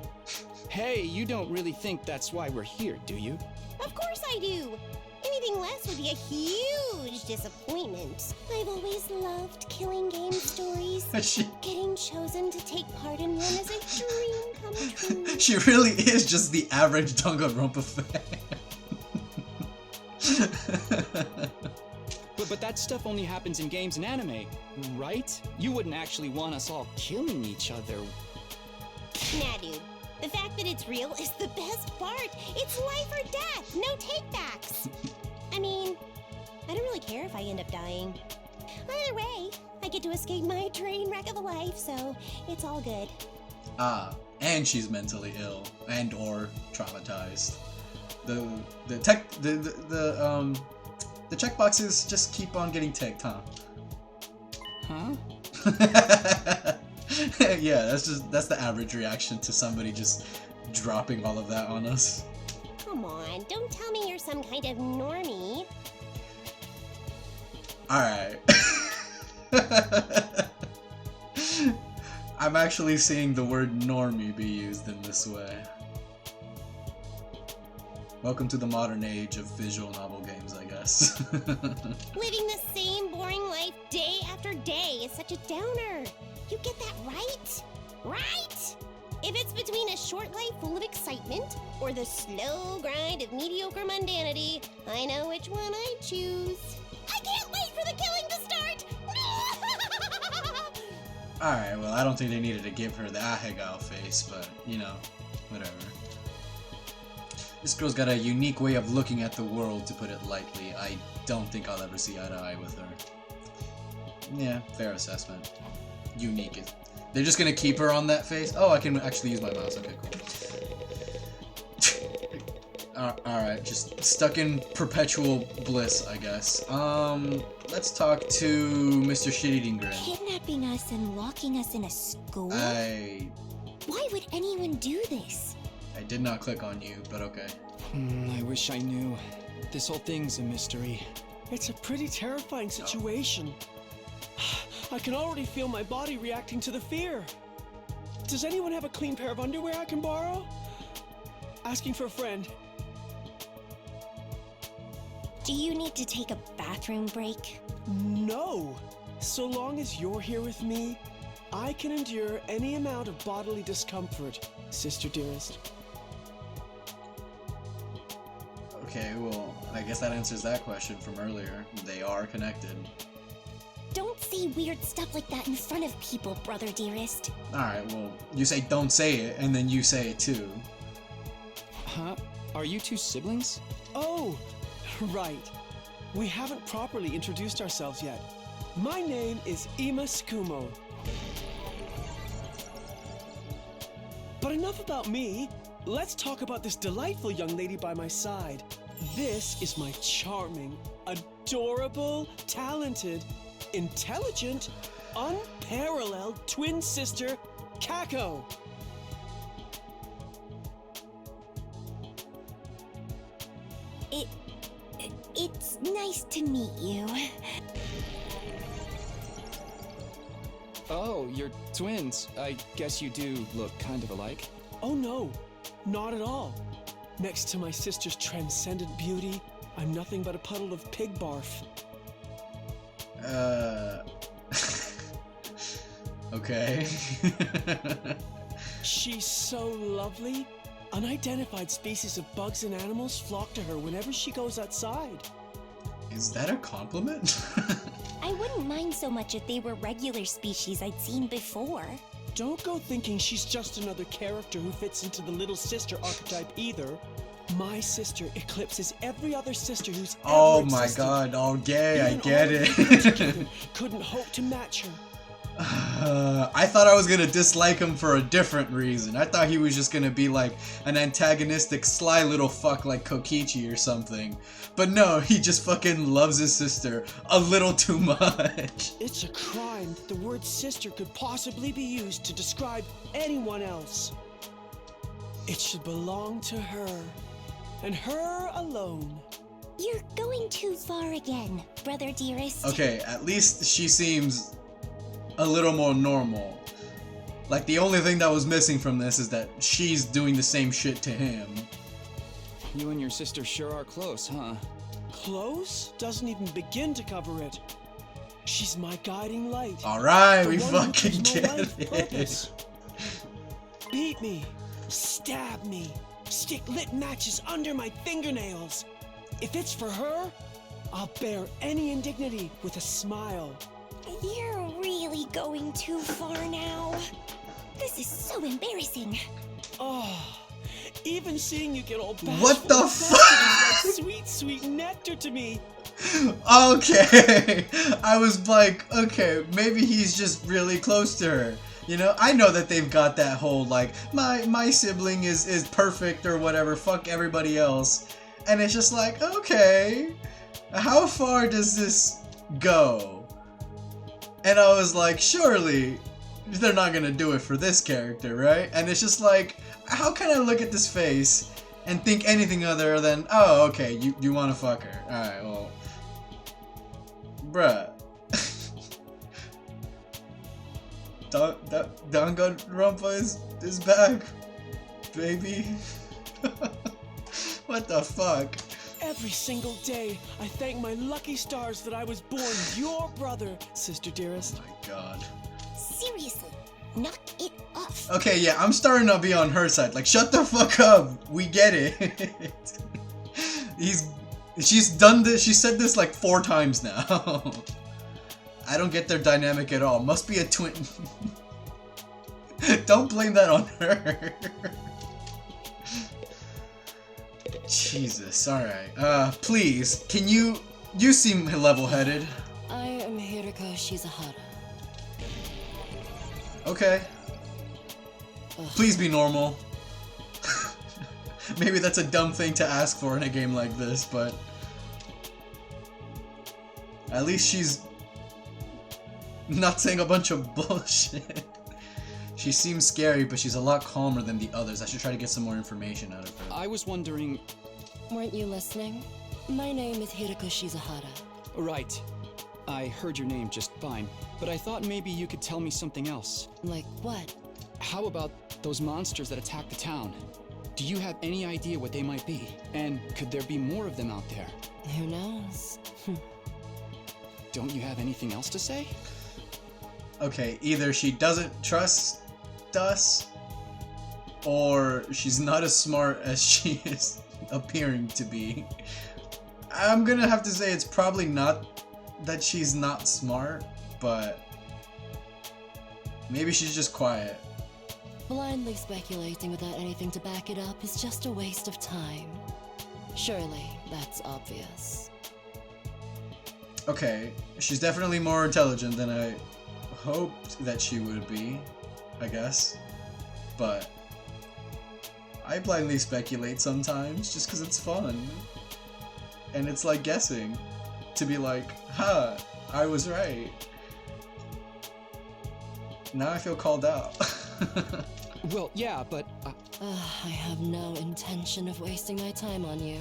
Hey, you don't really think that's why we're here, do you? Of course I do! Anything less would be a huge disappointment. I've always loved killing game stories. Getting chosen to take part in one is a dream come true. She really is just the average Danganronpa fan. But that stuff only happens in games and anime, right? You wouldn't actually want us all killing each other. Nah, dude. The fact that it's real is the best part. It's life or death, no takebacks. I mean, I don't really care if I end up dying. Either way, I get to escape my train wreck of a life, so it's all good. Ah, and she's mentally ill and or traumatized. The checkboxes just keep on getting ticked, huh? Huh? Yeah, that's the average reaction to somebody just dropping all of that on us. Come on, don't tell me you're some kind of normie. Alright. I'm actually seeing the word normie be used in this way. Welcome to the modern age of visual novel games, I guess. Living the same boring life day after day is such a downer. You get that right? Right? If it's between a short life full of excitement or the slow grind of mediocre mundanity, I know which one I choose. I can't wait for the killing to start! Alright, well, I don't think they needed to give her the Ahegao face, but, you know, whatever. This girl's got a unique way of looking at the world, to put it lightly. I don't think I'll ever see eye to eye with her. Yeah, fair assessment. Unique. They're just gonna keep her on that face? Oh, I can actually use my mouse. Okay, cool. Alright, just stuck in perpetual bliss, I guess. Let's talk to Mr. Shit-Eating Grin. Kidnapping us and locking us in a school? Why would anyone do this? I did not click on you, but okay. I wish I knew. This whole thing's a mystery. It's a pretty terrifying situation. I can already feel my body reacting to the fear. Does anyone have a clean pair of underwear I can borrow? Asking for a friend. Do you need to take a bathroom break? No! So long as you're here with me, I can endure any amount of bodily discomfort, sister dearest. Okay, well, I guess that answers that question from earlier. They are connected. Don't say weird stuff like that in front of people, brother dearest. Alright, well, you say don't say it, and then you say it too. Huh? Are you two siblings? Oh, right. We haven't properly introduced ourselves yet. My name is Ima Tsukumo. But enough about me. Let's talk about this delightful young lady by my side. This is my charming, adorable, talented, intelligent, unparalleled twin sister, Kako. It's nice to meet you. Oh, you're twins. I guess you do look kind of alike. Oh no, not at all. Next to my sister's transcendent beauty, I'm nothing but a puddle of pig barf. Okay. She's so lovely. Unidentified species of bugs and animals flock to her whenever she goes outside. Is that a compliment? I wouldn't mind so much if they were regular species I'd seen before. Don't go thinking she's just another character who fits into the little sister archetype either. My sister eclipses every other sister who's Oh ever my existed. god, oh gay, I Even get all of it. you together couldn't hope to match her. I thought I was gonna dislike him for a different reason. I thought he was just gonna be like an antagonistic, sly little fuck like Kokichi or something. But no, he just fucking loves his sister a little too much. It's a crime that the word sister could possibly be used to describe anyone else. It should belong to her, and her alone. You're going too far again, brother dearest. Okay, at least she seems a little more normal. Like, the only thing that was missing from this is that she's doing the same shit to him. You and your sister sure are close, huh? Close doesn't even begin to cover it. She's my guiding light. Alright, The we one who fucking gives my get life it. purpose. Beat me, stab me, stick lit matches under my fingernails. If it's for her, I'll bear any indignity with a smile. You're really going too far now. This is so embarrassing. Oh, even seeing you get all bashful What the and fuck? frustrated is like sweet, sweet nectar to me. Okay, I was like, okay, maybe he's just really close to her. You know, I know that they've got that whole like, my sibling is perfect or whatever, fuck everybody else. And it's just like, okay, how far does this go? And I was like, surely they're not gonna do it for this character, right? And it's just like, how can I look at this face and think anything other than, oh, okay, you wanna fuck her. Alright, well, bruh. Danganronpa is back, baby. What the fuck? Every single day, I thank my lucky stars that I was born your brother, sister dearest. Oh my god. Seriously, knock it off. Okay, yeah, I'm starting to be on her side. Like, shut the fuck up. We get it. She's done this. She said this like 4 times now. I don't get their dynamic at all. Must be a twin. Don't blame that on her. Jesus, alright. Please, can you seem level-headed. I am Hiriko Shizahara. Okay. Please be normal. Maybe that's a dumb thing to ask for in a game like this, but at least she's not saying a bunch of bullshit. She seems scary, but she's a lot calmer than the others. I should try to get some more information out of her. I was wondering... Weren't you listening? My name is Hiriko Shizahara. Right. I heard your name just fine, but I thought maybe you could tell me something else. Like what? How about those monsters that attacked the town? Do you have any idea what they might be? And could there be more of them out there? Who knows? Don't you have anything else to say? Okay, either she doesn't trust us, or she's not as smart as she is appearing to be. I'm gonna have to say it's probably not that she's not smart, but maybe she's just quiet. Blindly speculating without anything to back it up is just a waste of time. Surely, that's obvious. Okay, she's definitely more intelligent than I hoped that she would be, I guess. But I blindly speculate sometimes just because it's fun. And it's like guessing. To be like, huh, I was right. Now I feel called out. Well, yeah, but I have no intention of wasting my time on you.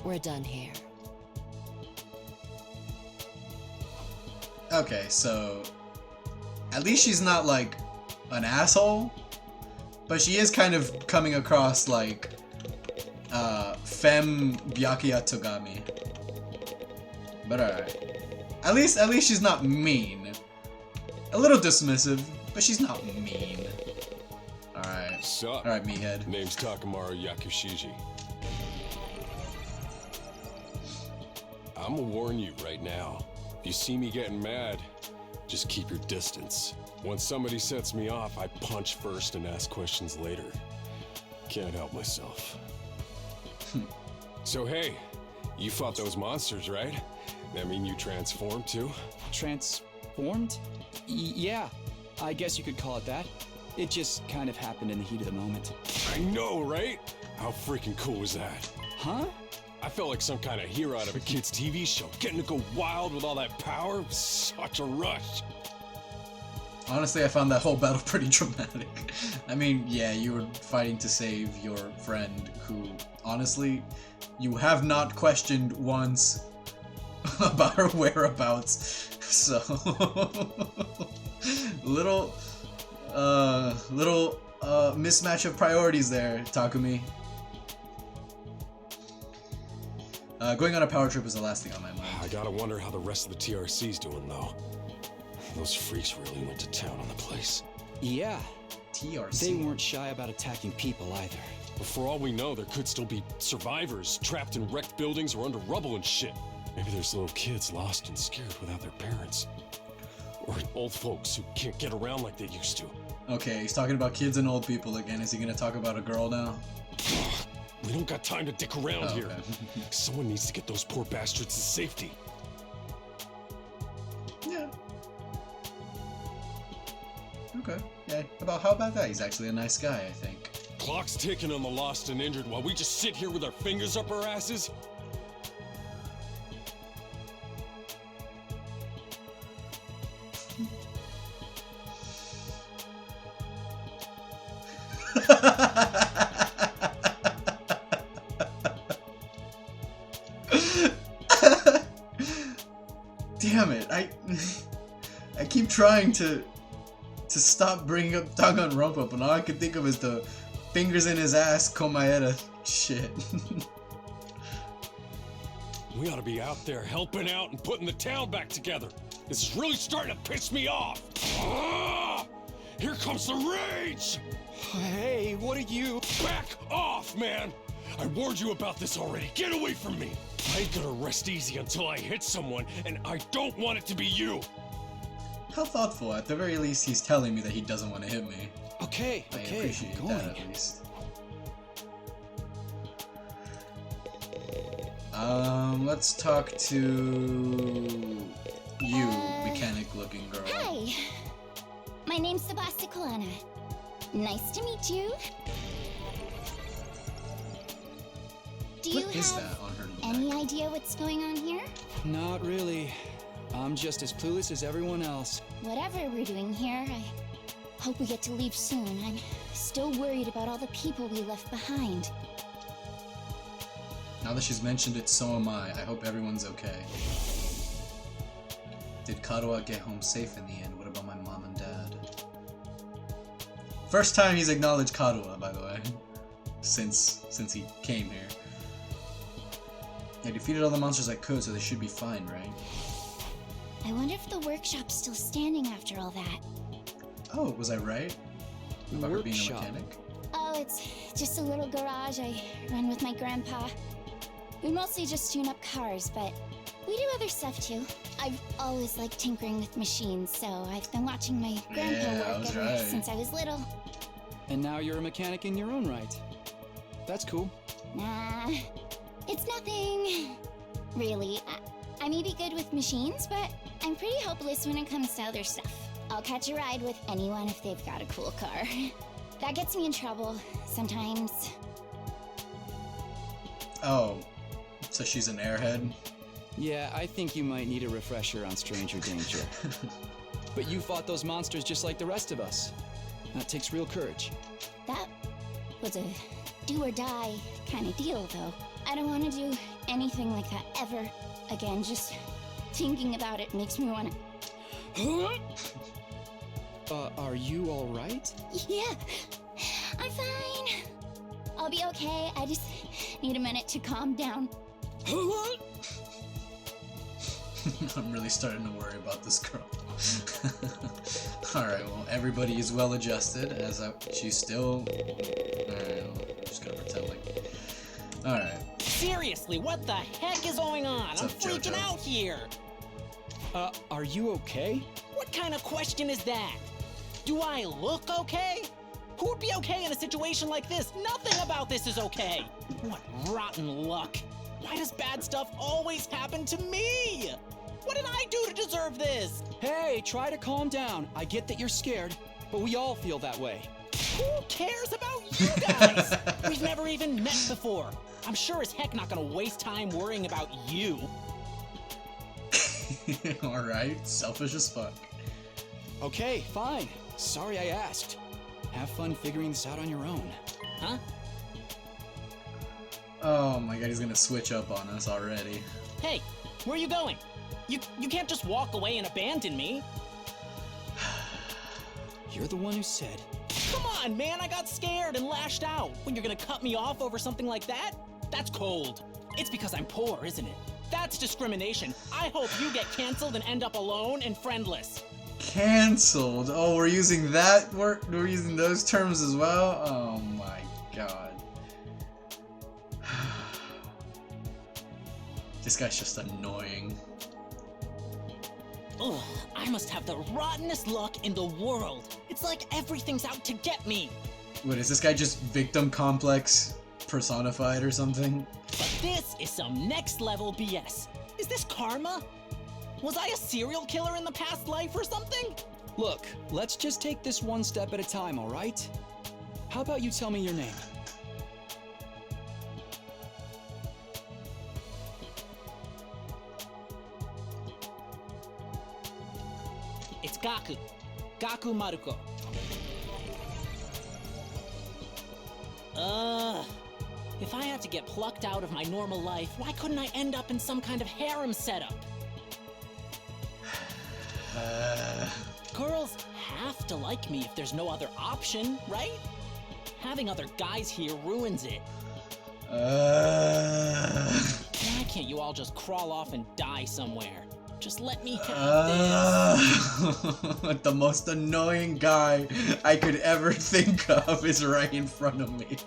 We're done here. Okay, so at least she's not like an asshole, but she is kind of coming across like femme Byakuya Togami. But alright. At least she's not mean. A little dismissive, but she's not mean. Alright. Sup? Alright, meathead. Name's Takamaru Yakushiji. I'ma warn you right now. If you see me getting mad, just keep your distance. When somebody sets me off, I punch first and ask questions later. Can't help myself. So hey, you fought those monsters, right? That mean you transformed too? transformed? Yeah, I guess you could call it that. It just kind of happened in the heat of the moment. I know, right? How freaking cool was that? Huh? I felt like some kind of hero out of a kid's TV show. Getting to go wild with all that power was such a rush. Honestly, I found that whole battle pretty dramatic. I mean, yeah, you were fighting to save your friend who, honestly, you have not questioned once about her whereabouts. So, little mismatch of priorities there, Takumi. Going on a power trip is the last thing on my mind. I gotta wonder how the rest of the TRC's doing, though. Those freaks really went to town on the place. Yeah, TRC. they weren't shy about attacking people either. But for all we know, there could still be survivors trapped in wrecked buildings or under rubble and shit. Maybe there's little kids lost and scared without their parents. Or old folks who can't get around like they used to. Okay, he's talking about kids and old people again. Is he gonna talk about a girl now? We don't got time to dick around Oh, here. okay. Someone needs to get those poor bastards to safety. Yeah. Okay. Yeah. How about that? He's actually a nice guy, I think. Clock's ticking on the lost and injured while we just sit here with our fingers up our asses. Damn it! I keep trying to stop bringing up Danganronpa, but all I can think of is the fingers in his ass Komaeda shit. We ought to be out there helping out and putting the town back together. This is really starting to piss me off. Ah! Here comes the rage! Hey, what are you? Back off, man! I warned you about this already. Get away from me! I ain't gonna rest easy until I hit someone, and I don't want it to be you! How thoughtful. At the very least, he's telling me that he doesn't want to hit me. Okay, I okay, appreciate I'm that going. at least. Let's talk to you, mechanic-looking girl. Hi! My name's Sebastikolana. Nice to meet you. Do you What is have that on her neck? any idea what's going on here? Not really. I'm just as clueless as everyone else. Whatever we're doing here, I hope we get to leave soon. I'm still worried about all the people we left behind. Now that she's mentioned it, so am I. I hope everyone's okay. Did Kadoa get home safe in the end? What about my mom and dad? First time he's acknowledged Kadoa, by the way, since he came here. I defeated all the monsters I could, so they should be fine, right? I wonder if the workshop's still standing after all that. Oh, was I right? About her being a Workshop. mechanic? Oh, it's just a little garage I run with my grandpa. We mostly just tune up cars, but we do other stuff too. I've always liked tinkering with machines, so I've been watching my grandpa Yeah, I work was ever right. since I was little. And now you're a mechanic in your own right. That's cool. Nah, it's nothing. Really, I may be good with machines, but I'm pretty hopeless when it comes to other stuff. I'll catch a ride with anyone if they've got a cool car. That gets me in trouble sometimes. Oh, so she's an airhead? Yeah, I think you might need a refresher on stranger danger. But you fought those monsters just like the rest of us. That takes real courage. That was a do or die kind of deal, though. I don't want to do anything like that ever again. Just thinking about it makes me want to... Are you alright? Yeah, I'm fine. I'll be okay. I just need a minute to calm down. I'm really starting to worry about this girl. Alright, well, everybody is well adjusted, as she's still... Alright, I'm just gonna pretend like... Alright. Seriously, what the heck is going on? What's I'm up, freaking Jojo? out here. Are you okay? What kind of question is that? Do I look okay? Who would be okay in a situation like this? Nothing about this is okay. What rotten luck. Why does bad stuff always happen to me? What did I do to deserve this? Hey, try to calm down. I get that you're scared, but we all feel that way. Who cares about you guys? We've never even met before. I'm sure as heck not gonna waste time worrying about you. Alright, selfish as fuck. Okay, fine. Sorry I asked. Have fun figuring this out on your own. Huh? Oh my god, he's gonna switch up on us already. Hey, where are you going? You can't just walk away and abandon me. You're the one who said. Come on, man, I got scared and lashed out. When you're gonna cut me off over something like that? That's cold. It's because I'm poor, isn't it? That's discrimination. I hope you get canceled and end up alone and friendless. Cancelled? Oh, we're using that word? We're using those terms as well? Oh my god. This guy's just annoying. Ugh, I must have the rottenest luck in the world. It's like everything's out to get me. What, is this guy just victim complex personified or something? But this is some next level BS. Is this karma? Was I a serial killer in the past life or something? Look, let's just take this one step at a time, alright? How about you tell me your name? It's Gaku. Gaku Maruko. If I had to get plucked out of my normal life, why couldn't I end up in some kind of harem setup? Girls have to like me if there's no other option, right? Having other guys here ruins it. Why can't you all just crawl off and die somewhere? Just let me have this. The most annoying guy I could ever think of is right in front of me.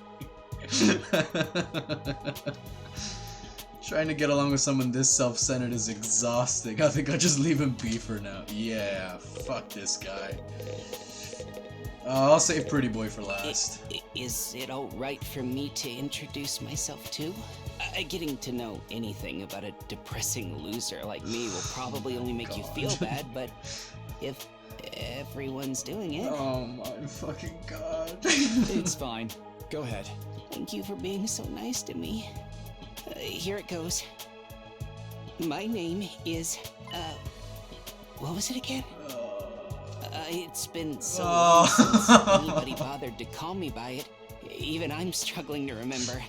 Trying to get along with someone this self-centered is exhausting. I think I'll just leave him be for now. Yeah, fuck this guy. I'll save Pretty Boy for last. Is it alright for me to introduce myself too? Getting to know anything about a depressing loser like me will probably only make you feel bad, but if everyone's doing it... Oh my fucking god. It's fine. Go ahead. Thank you for being so nice to me. Here it goes. My name is, what was it again? It's been so long since anybody bothered to call me by it. Even I'm struggling to remember.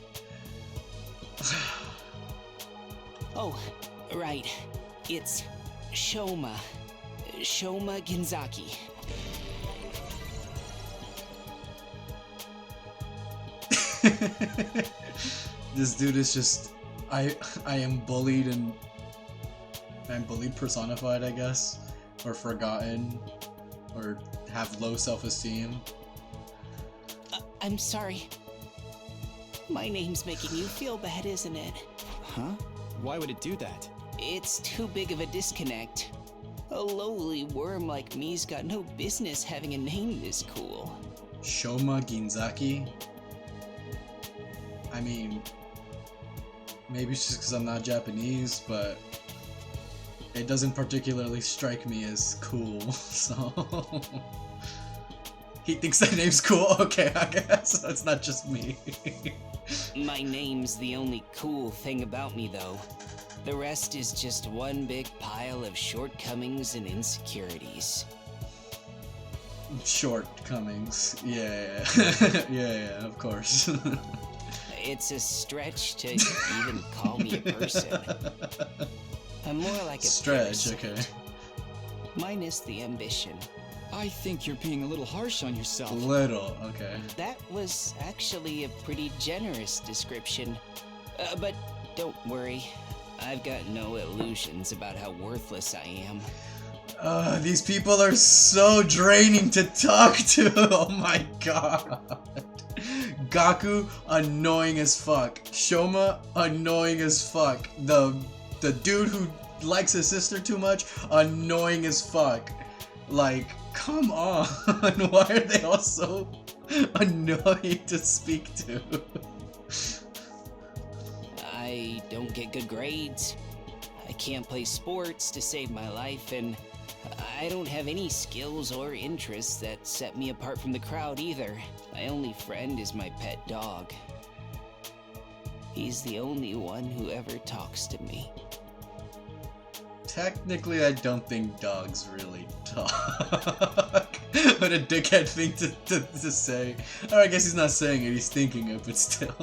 Oh, right. It's Shoma. Shoma Genzaki. This dude is just... I am bullied and... I'm bullied personified, I guess. Or forgotten. Or have low self-esteem. I'm sorry. My name's making you feel bad, isn't it? Huh? Why would it do that? It's too big of a disconnect. A lowly worm like me's got no business having a name this cool. Shoma Genzaki? I mean, maybe it's just because I'm not Japanese, but it doesn't particularly strike me as cool, so... He thinks that name's cool? Okay, I guess. It's not just me. My name's the only cool thing about me, though. The rest is just one big pile of shortcomings and insecurities. Shortcomings. Yeah, yeah, of course. It's a stretch to even call me a person. I'm more like a stretch, parasite. okay. Minus the ambition. I think you're being a little harsh on yourself. Little, okay. That was actually a pretty generous description. But don't worry, I've got no illusions about how worthless I am. These people are so draining to talk to. Oh my god. Gaku, annoying as fuck. Shoma, annoying as fuck. The dude who likes his sister too much, annoying as fuck. Like, come on. Why are they all so annoying to speak to? I don't get good grades. I can't play sports to save my life, and I don't have any skills or interests that set me apart from the crowd either. My only friend is my pet dog. He's the only one who ever talks to me. Technically, I don't think dogs really talk. What a dickhead thing to say. Or I guess he's not saying it, he's thinking it, but still.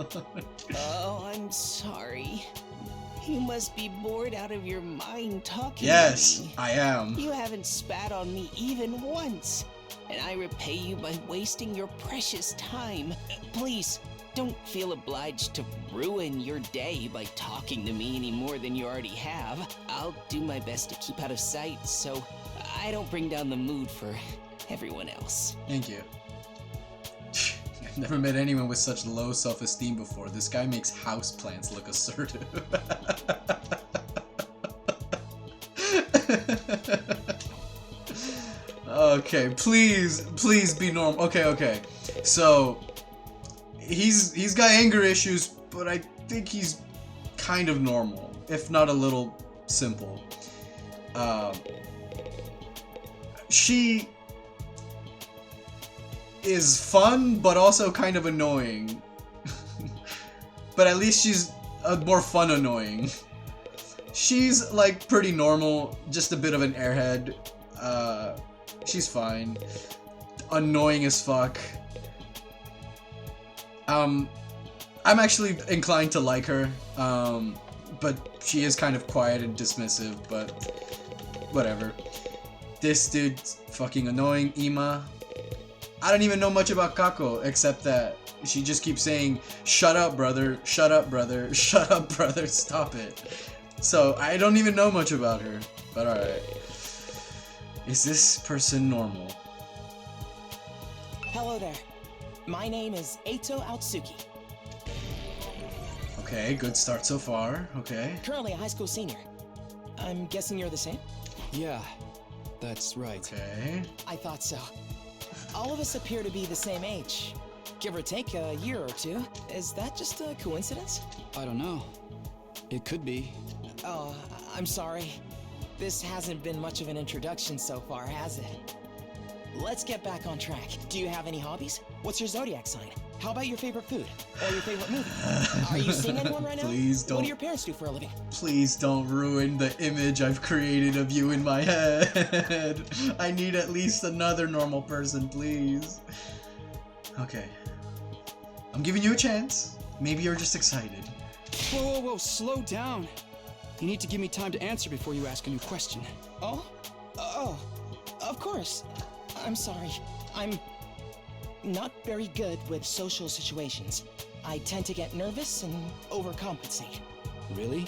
Oh, I'm sorry. You must be bored out of your mind talking Yes, to me. I am. You haven't spat on me even once, and I repay you by wasting your precious time. Please, don't feel obliged to ruin your day by talking to me any more than you already have. I'll do my best to keep out of sight so I don't bring down the mood for everyone else. Thank you. I've never met anyone with such low self-esteem before. This guy makes houseplants look assertive. Okay, please be normal. Okay. So he's got anger issues, but I think he's kind of normal, if not a little simple. She is fun, but also kind of annoying. But at least she's more fun annoying. She's like pretty normal, just a bit of an airhead. She's fine. Annoying as fuck. I'm actually inclined to like her, but she is kind of quiet and dismissive, but whatever. This dude's fucking annoying, Ima. I don't even know much about Kako, except that she just keeps saying, "Shut up, brother, shut up, brother, shut up, brother, stop it." So I don't even know much about her, but alright. Is this person normal? Hello there. My name is Eito Aotsuki. Okay, good start so far, okay. Currently a high school senior. I'm guessing you're the same? Yeah, that's right. Okay. I thought so. All of us appear to be the same age. Give or take a year or two. Is that just a coincidence? I don't know. It could be. Oh, I'm sorry. This hasn't been much of an introduction so far, has it? Let's get back on track. Do you have any hobbies? What's your zodiac sign? How about your favorite food? Or your favorite movie? Are you seeing anyone right now? Please don't. What do your parents do for a living? Please don't ruin the image I've created of you in my head. I need at least another normal person, please. Okay. I'm giving you a chance. Maybe you're just excited. Whoa, slow down. You need to give me time to answer before you ask a new question. Oh, of course. I'm sorry. I'm not very good with social situations. I tend to get nervous and overcompensate. Really?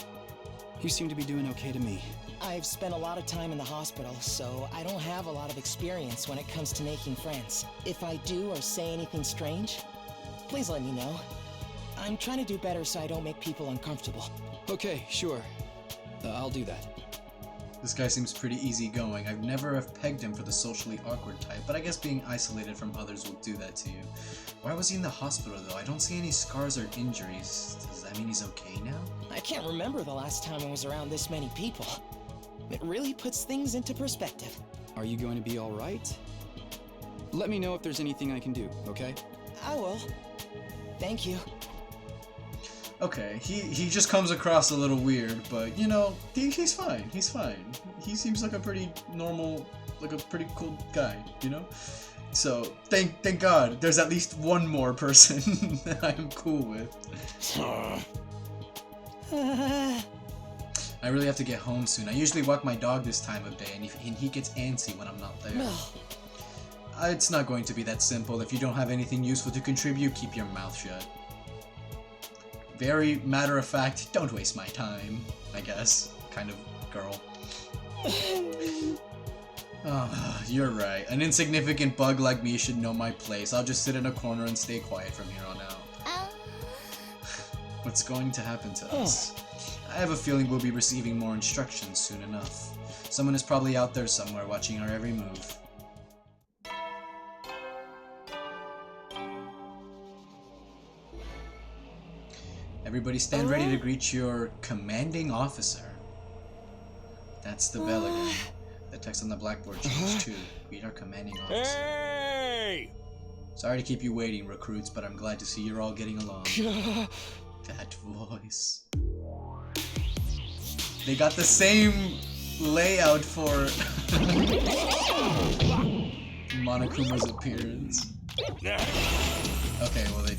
You seem to be doing okay to me. I've spent a lot of time in the hospital, so I don't have a lot of experience when it comes to making friends. If I do or say anything strange, please let me know. I'm trying to do better so I don't make people uncomfortable. Okay, sure. I'll do that. This guy seems pretty easygoing. I've never have pegged him for the socially awkward type, but I guess being isolated from others will do that to you. Why was he in the hospital though? I don't see any scars or injuries. Does that mean he's okay now? I can't remember the last time I was around this many people. It really puts things into perspective. Are you going to be alright? Let me know if there's anything I can do, okay? I will. Thank you. Okay, he just comes across a little weird, but you know, he's fine. He's fine. He seems like a pretty normal, like a pretty cool guy, you know? So, thank God, there's at least one more person that I am cool with. I really have to get home soon. I usually walk my dog this time of day, and he gets antsy when I'm not there. It's not going to be that simple. If you don't have anything useful to contribute, keep your mouth shut. Very matter of fact, don't waste my time, I guess. Kind of girl. Oh, you're right. An insignificant bug like me should know my place. I'll just sit in a corner and stay quiet from here on out. What's going to happen to us? I have a feeling we'll be receiving more instructions soon enough. Someone is probably out there somewhere watching our every move. Everybody stand ready to greet your commanding officer. That's the bell again. The text on the blackboard changed too. Greet our commanding officer. Hey! Sorry to keep you waiting, recruits, but I'm glad to see you're all getting along. That voice. They got the same layout for Monokuma's appearance. Okay, well they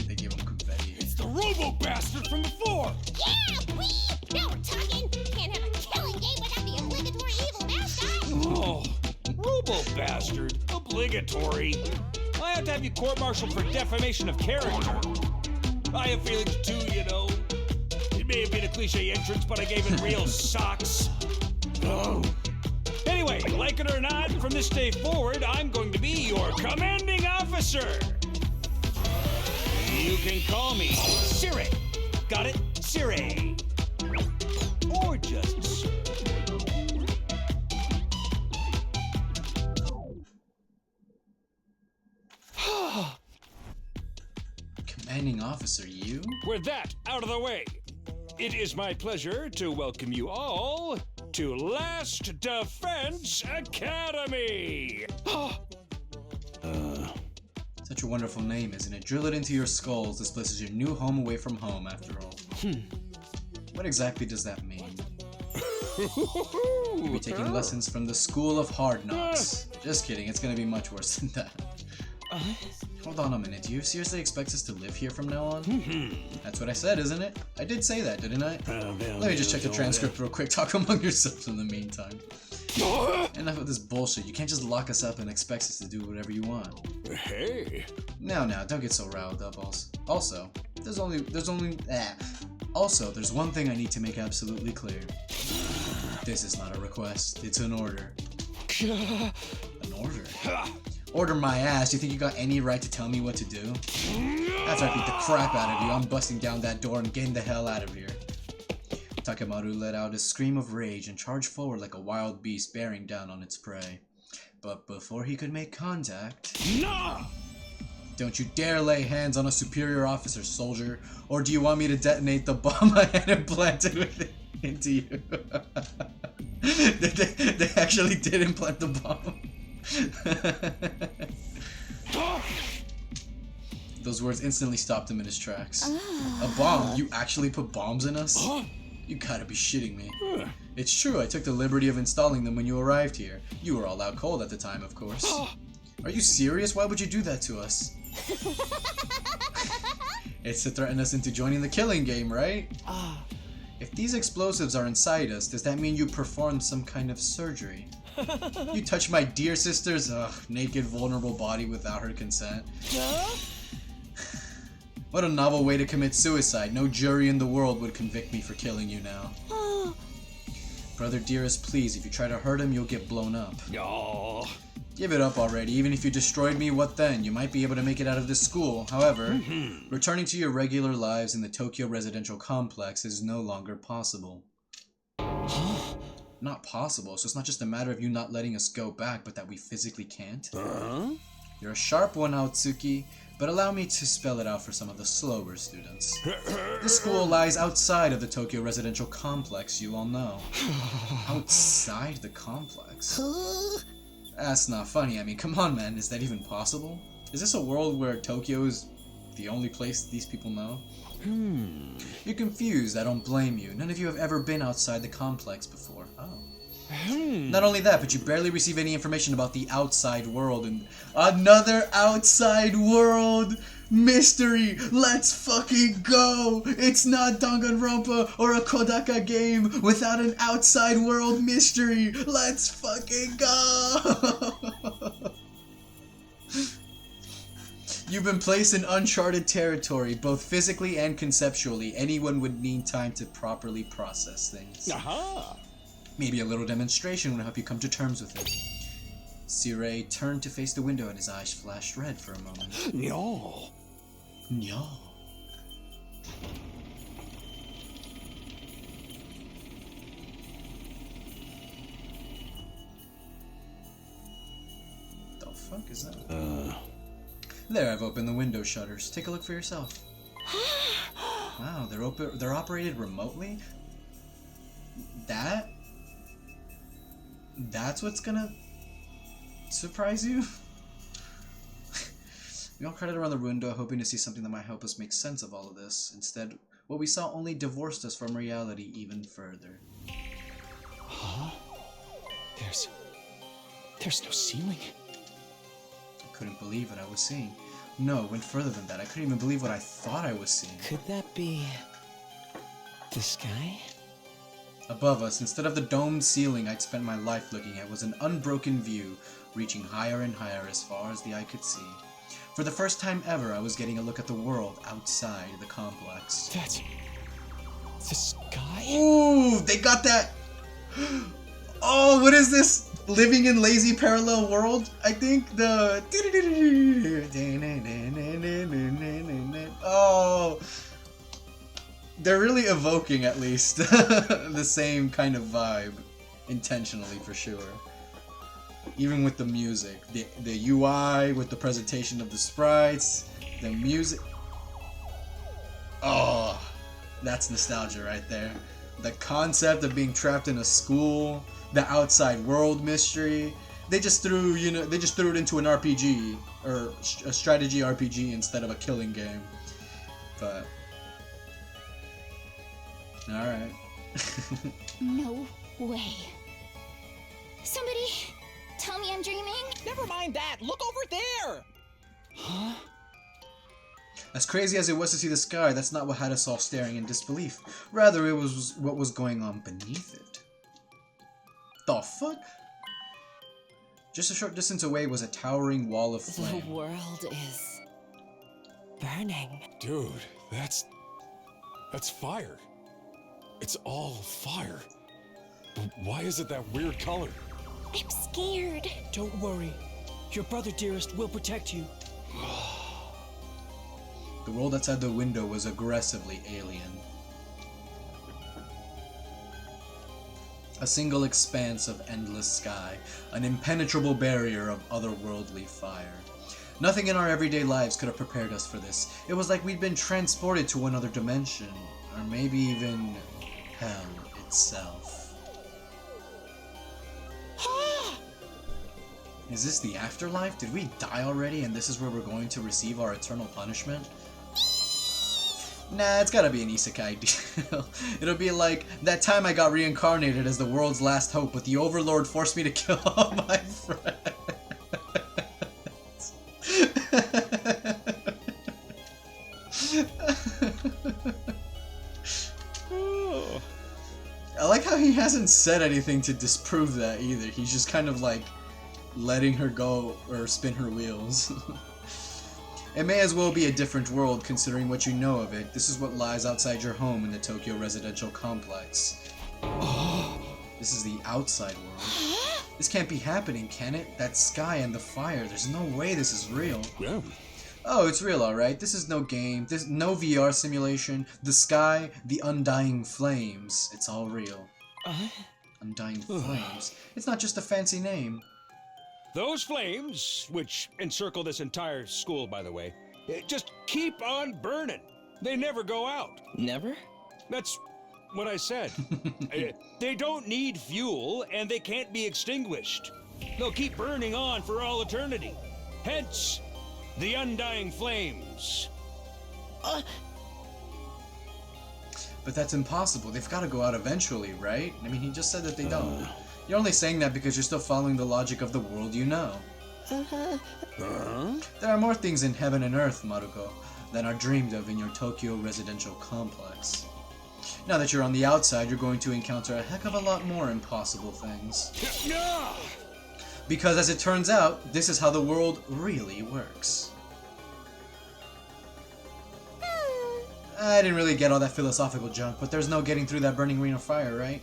they gave him confetti. It's the Robo Bastard from the floor! Yeah, wee! Now we're talking! Can't have a killing game without the obligatory evil mascot! Oh, Robo Bastard? Obligatory? I have to have you court-martialed for defamation of character. I have feelings too, you know. It may have been a cliche entrance, but I gave it real socks. Oh. Anyway, like it or not, from this day forward, I'm going to be your commanding officer. You can call me Siri. Got it? Siri. Or just Sir. Commanding officer, you? With that out of the way, it is my pleasure to welcome you all to Last Defense Academy. Such a wonderful name, isn't it? Drill it into your skulls. This place is your new home away from home, after all. What exactly does that mean? You'll be taking lessons from the School of Hard Knocks. Just kidding, it's gonna be much worse than that. Hold on a minute, do you seriously expect us to live here from now on? That's what I said, isn't it? I did say that, didn't I? Let me just check the transcript real quick. Talk among yourselves in the meantime. Enough of this bullshit. You can't just lock us up and expect us to do whatever you want. Hey. Now, don't get so riled up. Also, there's one thing I need to make absolutely clear. This is not a request. It's an order. An order? Order my ass. Do you think you got any right to tell me what to do? After I beat the crap out of you, I'm busting down that door and getting the hell out of here. Takemaru let out a scream of rage and charged forward like a wild beast bearing down on its prey. But before he could make contact... No! Don't you dare lay hands on a superior officer, soldier, or do you want me to detonate the bomb I had implanted into you? They actually did implant the bomb. Those words instantly stopped him in his tracks. A bomb? You actually put bombs in us? You gotta be shitting me. It's true, I took the liberty of installing them when you arrived here. You were all out cold at the time, of course. Are you serious? Why would you do that to us? It's to threaten us into joining the killing game, right? If these explosives are inside us, does that mean you performed some kind of surgery? You touched my dear sister's naked, vulnerable body without her consent. What a novel way to commit suicide. No jury in the world would convict me for killing you now. Brother dearest, please, if you try to hurt him, you'll get blown up. Give it up already. Even if you destroyed me, what then? You might be able to make it out of this school. However, returning to your regular lives in the Tokyo residential complex is no longer possible. Not possible, so it's not just a matter of you not letting us go back, but that we physically can't? You're a sharp one, Aotsuki, but allow me to spell it out for some of the slower students. This school lies outside of the Tokyo residential complex, you all know. Outside the complex? That's not funny. I mean, come on, man. Is that even possible? Is this a world where Tokyo is the only place these people know? You're confused. I don't blame you. None of you have ever been outside the complex before. Oh. Not only that, but you barely receive any information about the outside world. And another outside world mystery. Let's fucking go. It's not Danganronpa or a Kodaka game without an outside world mystery. Let's fucking go. You've been placed in uncharted territory, both physically and conceptually. Anyone would need time to properly process things. Aha! Maybe a little demonstration would help you come to terms with it. Sirei turned to face the window and his eyes flashed red for a moment. No. No. The fuck is that? There, I've opened the window shutters. Take a look for yourself. Wow, they're operated remotely? That's what's gonna surprise you? We all crowded around the window hoping to see something that might help us make sense of all of this. Instead, what we saw only divorced us from reality even further. Huh? There's no ceiling. I couldn't believe what I was seeing. No, it went further than that. I couldn't even believe what I thought I was seeing. Could that be the sky? Above us, instead of the domed ceiling I'd spent my life looking at, was an unbroken view, reaching higher and higher as far as the eye could see. For the first time ever, I was getting a look at the world outside the complex. That's the sky? Ooh, they got that. Oh, what is this? Living in Lazy Parallel World? I think the... Oh... They're really evoking, at least, the same kind of vibe. Intentionally, for sure. Even with the music. The UI, with the presentation of the sprites, the music... Oh, that's nostalgia right there. The concept of being trapped in a school, the outside world mystery. They just threw, they just threw it into an RPG, or a strategy RPG instead of a killing game. But... Alright. No way. Somebody tell me I'm dreaming? Never mind that! Look over there! Huh? As crazy as it was to see the sky, that's not what had us all staring in disbelief. Rather, it was what was going on beneath it. The fuck? Just a short distance away was a towering wall of flame. The world is burning. Dude, that's fire. It's all fire. But why is it that weird color? I'm scared. Don't worry. Your brother, dearest, will protect you. The world outside the window was aggressively alien. A single expanse of endless sky, an impenetrable barrier of otherworldly fire. Nothing in our everyday lives could have prepared us for this. It was like we'd been transported to another dimension, or maybe even hell itself. Is this the afterlife? Did we die already and this is where we're going to receive our eternal punishment? Nah, it's gotta be an isekai deal. It'll be like that time I got reincarnated as the world's last hope, but the Overlord forced me to kill all my friends. I like how he hasn't said anything to disprove that either. He's just kind of like letting her go or spin her wheels. It may as well be a different world considering what you know of it. This is what lies outside your home in the Tokyo residential complex. This is the outside world. This can't be happening, can it? That sky and the fire, there's no way this is real. Yeah. Oh, it's real, alright. This is no game. This no VR simulation. The sky, the undying flames. It's all real. Undying flames. It's not just a fancy name. Those flames, which encircle this entire school, by the way, just keep on burning. They never go out. Never? That's what I said. They don't need fuel, and they can't be extinguished. they'll keep burning on for all eternity. Hence, the undying flames. But that's impossible. They've got to go out eventually, right? I mean, he just said that they don't. You're only saying that because you're still following the logic of the world you know. There are more things in heaven and earth, Maruko, than are dreamed of in your Tokyo residential complex. Now that you're on the outside, you're going to encounter a heck of a lot more impossible things. Because as it turns out, this is how the world really works. I didn't really get all that philosophical junk, but there's no getting through that burning ring of fire, right?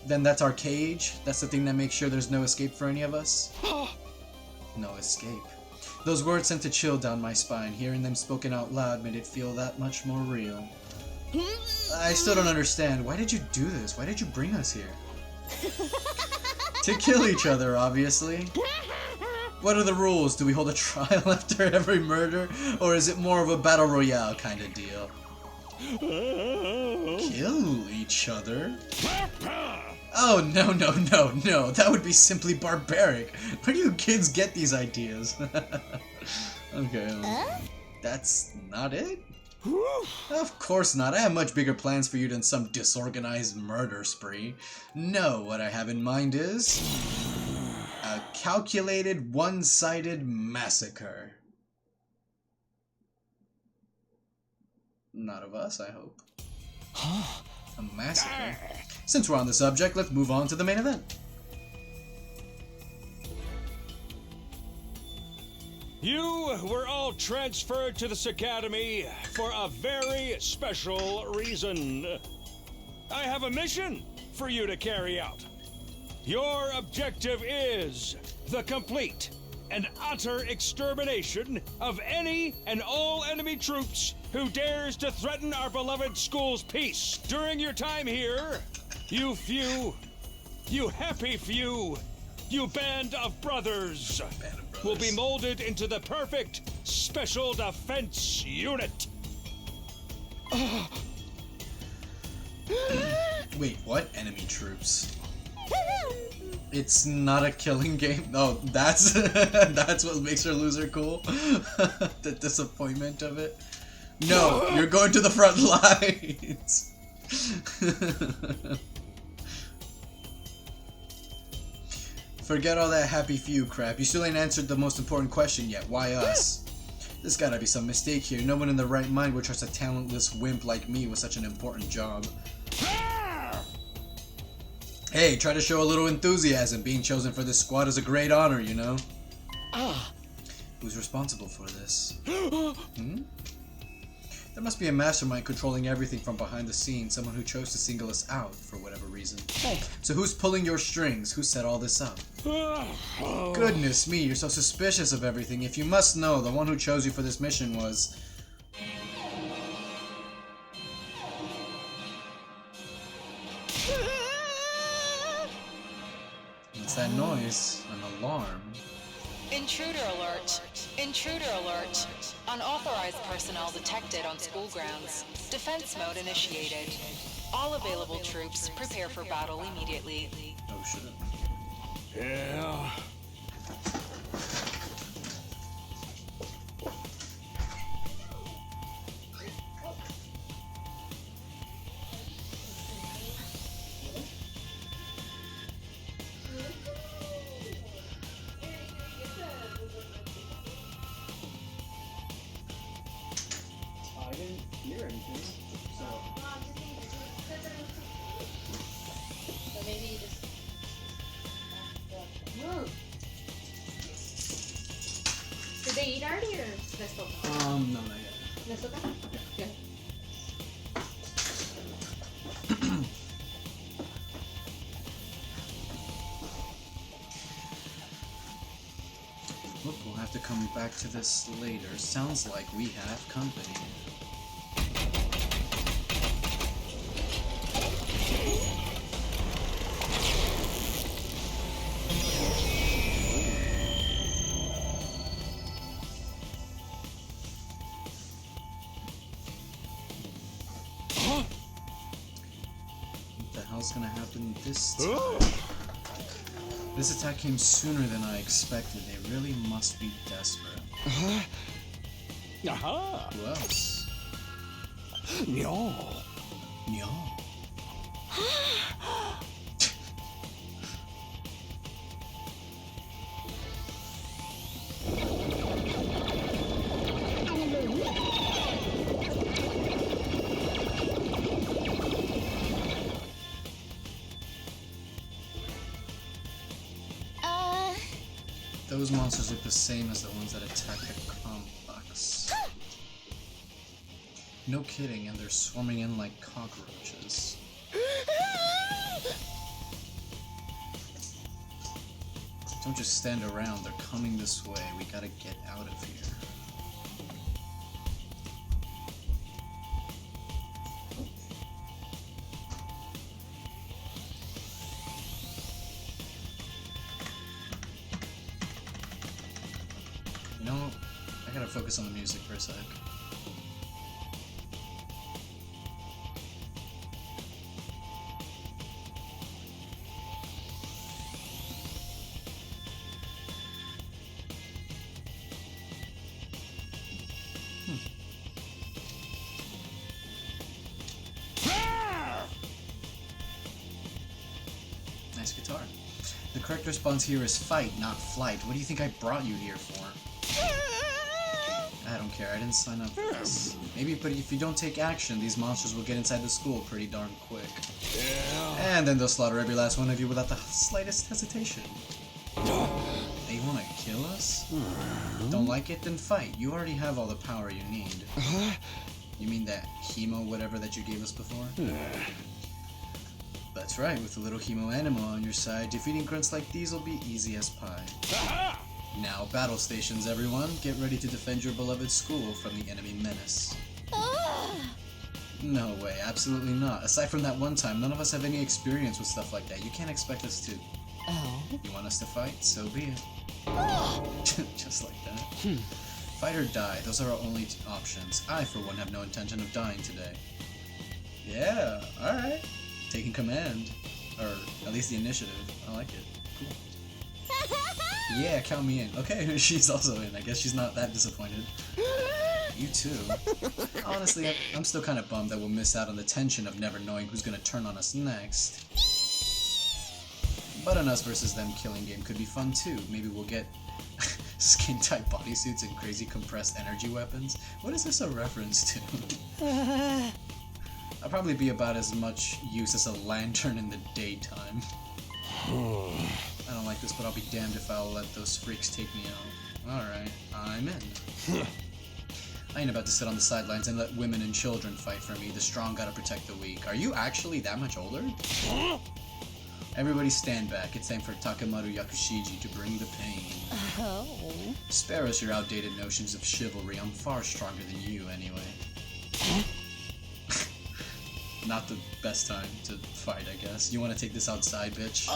Then that's our cage? That's the thing that makes sure there's no escape for any of us? No escape. Those words sent a chill down my spine. Hearing them spoken out loud made it feel that much more real. I still don't understand. Why did you do this? Why did you bring us here? To kill each other, obviously. What are the rules? Do we hold a trial after every murder? Or is it more of a battle royale kind of deal? Kill each other? Oh, no, no, no, no. That would be simply barbaric. Where do you kids get these ideas? Okay, that's not it? Of course not. I have much bigger plans for you than some disorganized murder spree. No, what I have in mind is a calculated, one-sided massacre. Not of us, I hope. A massacre? Since we're on the subject, let's move on to the main event. You were all transferred to this academy for a very special reason. I have a mission for you to carry out. Your objective is the complete and utter extermination of any and all enemy troops who dares to threaten our beloved school's peace. During your time here, you happy few, you band of brothers, will be molded into the perfect special defense unit. Wait, what? Enemy troops? It's not a killing game? No, that's that's what makes her loser cool? The disappointment of it? No, you're going to the front lines! Forget all that happy few crap. You still ain't answered the most important question yet. Why us? There's gotta be some mistake here. No one in their right mind would trust a talentless wimp like me with such an important job. Hey, try to show a little enthusiasm. Being chosen for this squad is a great honor, you know? Who's responsible for this? There must be a mastermind controlling everything from behind the scenes, someone who chose to single us out for whatever reason. So who's pulling your strings? Who set all this up? Goodness me, you're so suspicious of everything. If you must know, the one who chose you for this mission was... What's that noise? An alarm. Intruder alert! Intruder alert! Unauthorized personnel detected on school grounds. Defense mode initiated. All available troops prepare for battle immediately. Oh shit. Yeah. I didn't hear anything, so... So maybe you just... Did they eat already or they still? No, not yet. They still got? Yeah. Look, we'll have to come back to this later. Sounds like we have company. What the hell's gonna happen this time? This attack came sooner than I expected. They really must be desperate. Aha! Who else? No. Nyo. Those monsters look the same as the ones that attack the complex. No kidding, and they're swarming in like cockroaches. Don't just stand around, they're coming this way. We gotta get out of here. You know, I gotta focus on the music for a sec. Nice guitar. The correct response here is fight, not flight. What do you think I brought you here for? I don't care, I didn't sign up for this. Maybe, but if you don't take action, these monsters will get inside the school pretty darn quick. Yeah. And then they'll slaughter every last one of you without the slightest hesitation. They wanna kill us? Don't like it? Then fight. You already have all the power you need. You mean that hemo whatever that you gave us before? That's right, with a little hemo animal on your side, defeating grunts like these will be easy as pie. Now, battle stations, everyone. Get ready to defend your beloved school from the enemy menace. No way, absolutely not. Aside from that one time, none of us have any experience with stuff like that. You can't expect us to. Oh? You want us to fight? So be it. Just like that. Fight or die, those are our only options. I, for one, have no intention of dying today. Yeah, alright. Taking command. Or at least the initiative. I like it. Cool. Yeah, count me in. Okay, she's also in. I guess she's not that disappointed. You too. Honestly, I'm still kind of bummed that we'll miss out on the tension of never knowing who's gonna turn on us next. But an us versus them killing game could be fun too. Maybe we'll get skin-tight bodysuits and crazy compressed energy weapons. What is this a reference to? I'll probably be about as much use as a lantern in the daytime. I don't like this, but I'll be damned if I'll let those freaks take me out. Alright, I'm in. I ain't about to sit on the sidelines and let women and children fight for me. The strong gotta protect the weak. Are you actually that much older? Everybody stand back. It's time for Takemaru Yakushiji to bring the pain. Oh. Spare us your outdated notions of chivalry. I'm far stronger than you, anyway. Not the best time to fight, I guess. You want to take this outside, bitch?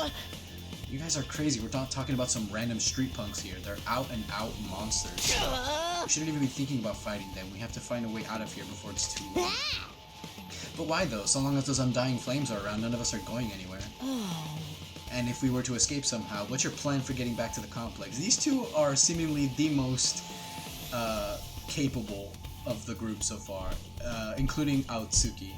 You guys are crazy. We're not talking about some random street punks here. They're out-and-out monsters. We shouldn't even be thinking about fighting them. We have to find a way out of here before it's too late. But why, though? So long as those undying flames are around, none of us are going anywhere. And if we were to escape somehow, what's your plan for getting back to the complex? These two are seemingly the most capable of the group so far, including Aotsuki.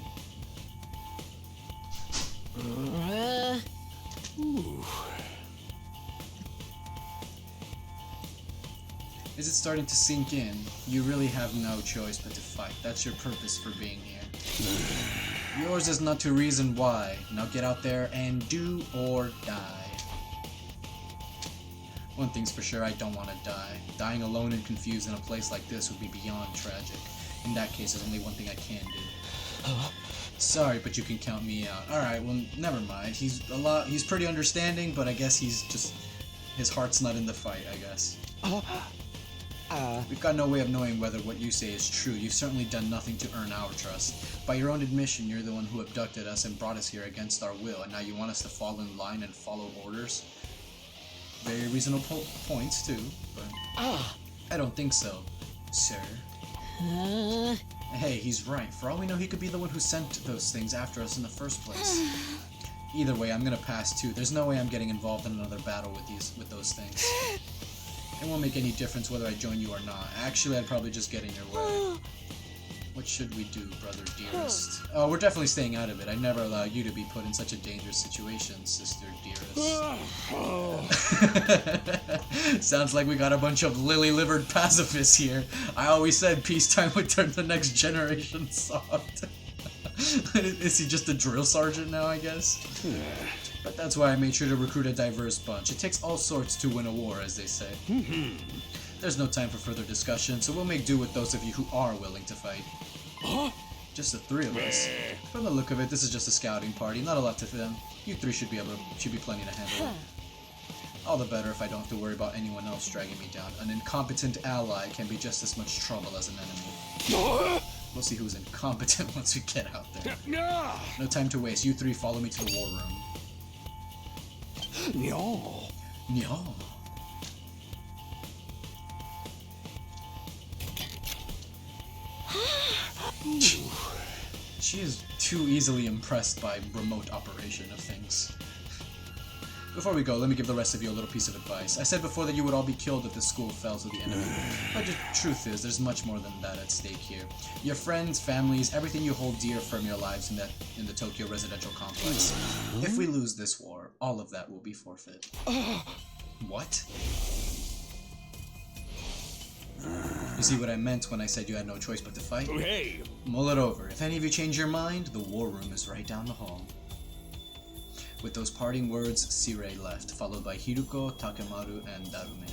Is it starting to sink in? You really have no choice but to fight. That's your purpose for being here. Yours is not to reason why. Now get out there and do or die. One thing's for sure, I don't want to die. Dying alone and confused in a place like this would be beyond tragic. In that case, there's only one thing I can do. Sorry, but you can count me out. Alright, well, never mind. He's pretty understanding, but I guess his heart's not in the fight, I guess. We've got no way of knowing whether what you say is true. You've certainly done nothing to earn our trust. By your own admission, you're the one who abducted us and brought us here against our will, and now you want us to fall in line and follow orders? Very reasonable points, too, but I don't think so, sir. Hey, he's right. For all we know, he could be the one who sent those things after us in the first place. Either way, I'm gonna pass too. There's no way I'm getting involved in another battle with those things. It won't make any difference whether I join you or not. Actually, I'd probably just get in your way. What should we do, brother dearest? Oh, we're definitely staying out of it. I never allow you to be put in such a dangerous situation, sister dearest. Sounds like we got a bunch of lily-livered pacifists here. I always said peacetime would turn the next generation soft. Is he just a drill sergeant now, I guess? But that's why I made sure to recruit a diverse bunch. It takes all sorts to win a war, as they say. There's no time for further discussion, so we'll make do with those of you who are willing to fight. Just the three of us. From the look of it, this is just a scouting party, not a lot to them. You three should be plenty to handle it. All the better if I don't have to worry about anyone else dragging me down. An incompetent ally can be just as much trouble as an enemy. We'll see who's incompetent once we get out there. No time to waste. You three follow me to the war room. No. No. She is too easily impressed by remote operation of things. Before we go, let me give the rest of you a little piece of advice. I said before that you would all be killed if the school fell to the enemy. But the truth is, there's much more than that at stake here. Your friends, families, everything you hold dear from your lives in the Tokyo residential complex. If we lose this war, all of that will be forfeit. What? You see what I meant when I said you had no choice but to fight? Hey! Mull it over. If any of you change your mind, the war room is right down the hall. With those parting words, Sirei left, followed by Hiruko, Takemaru, and Darume.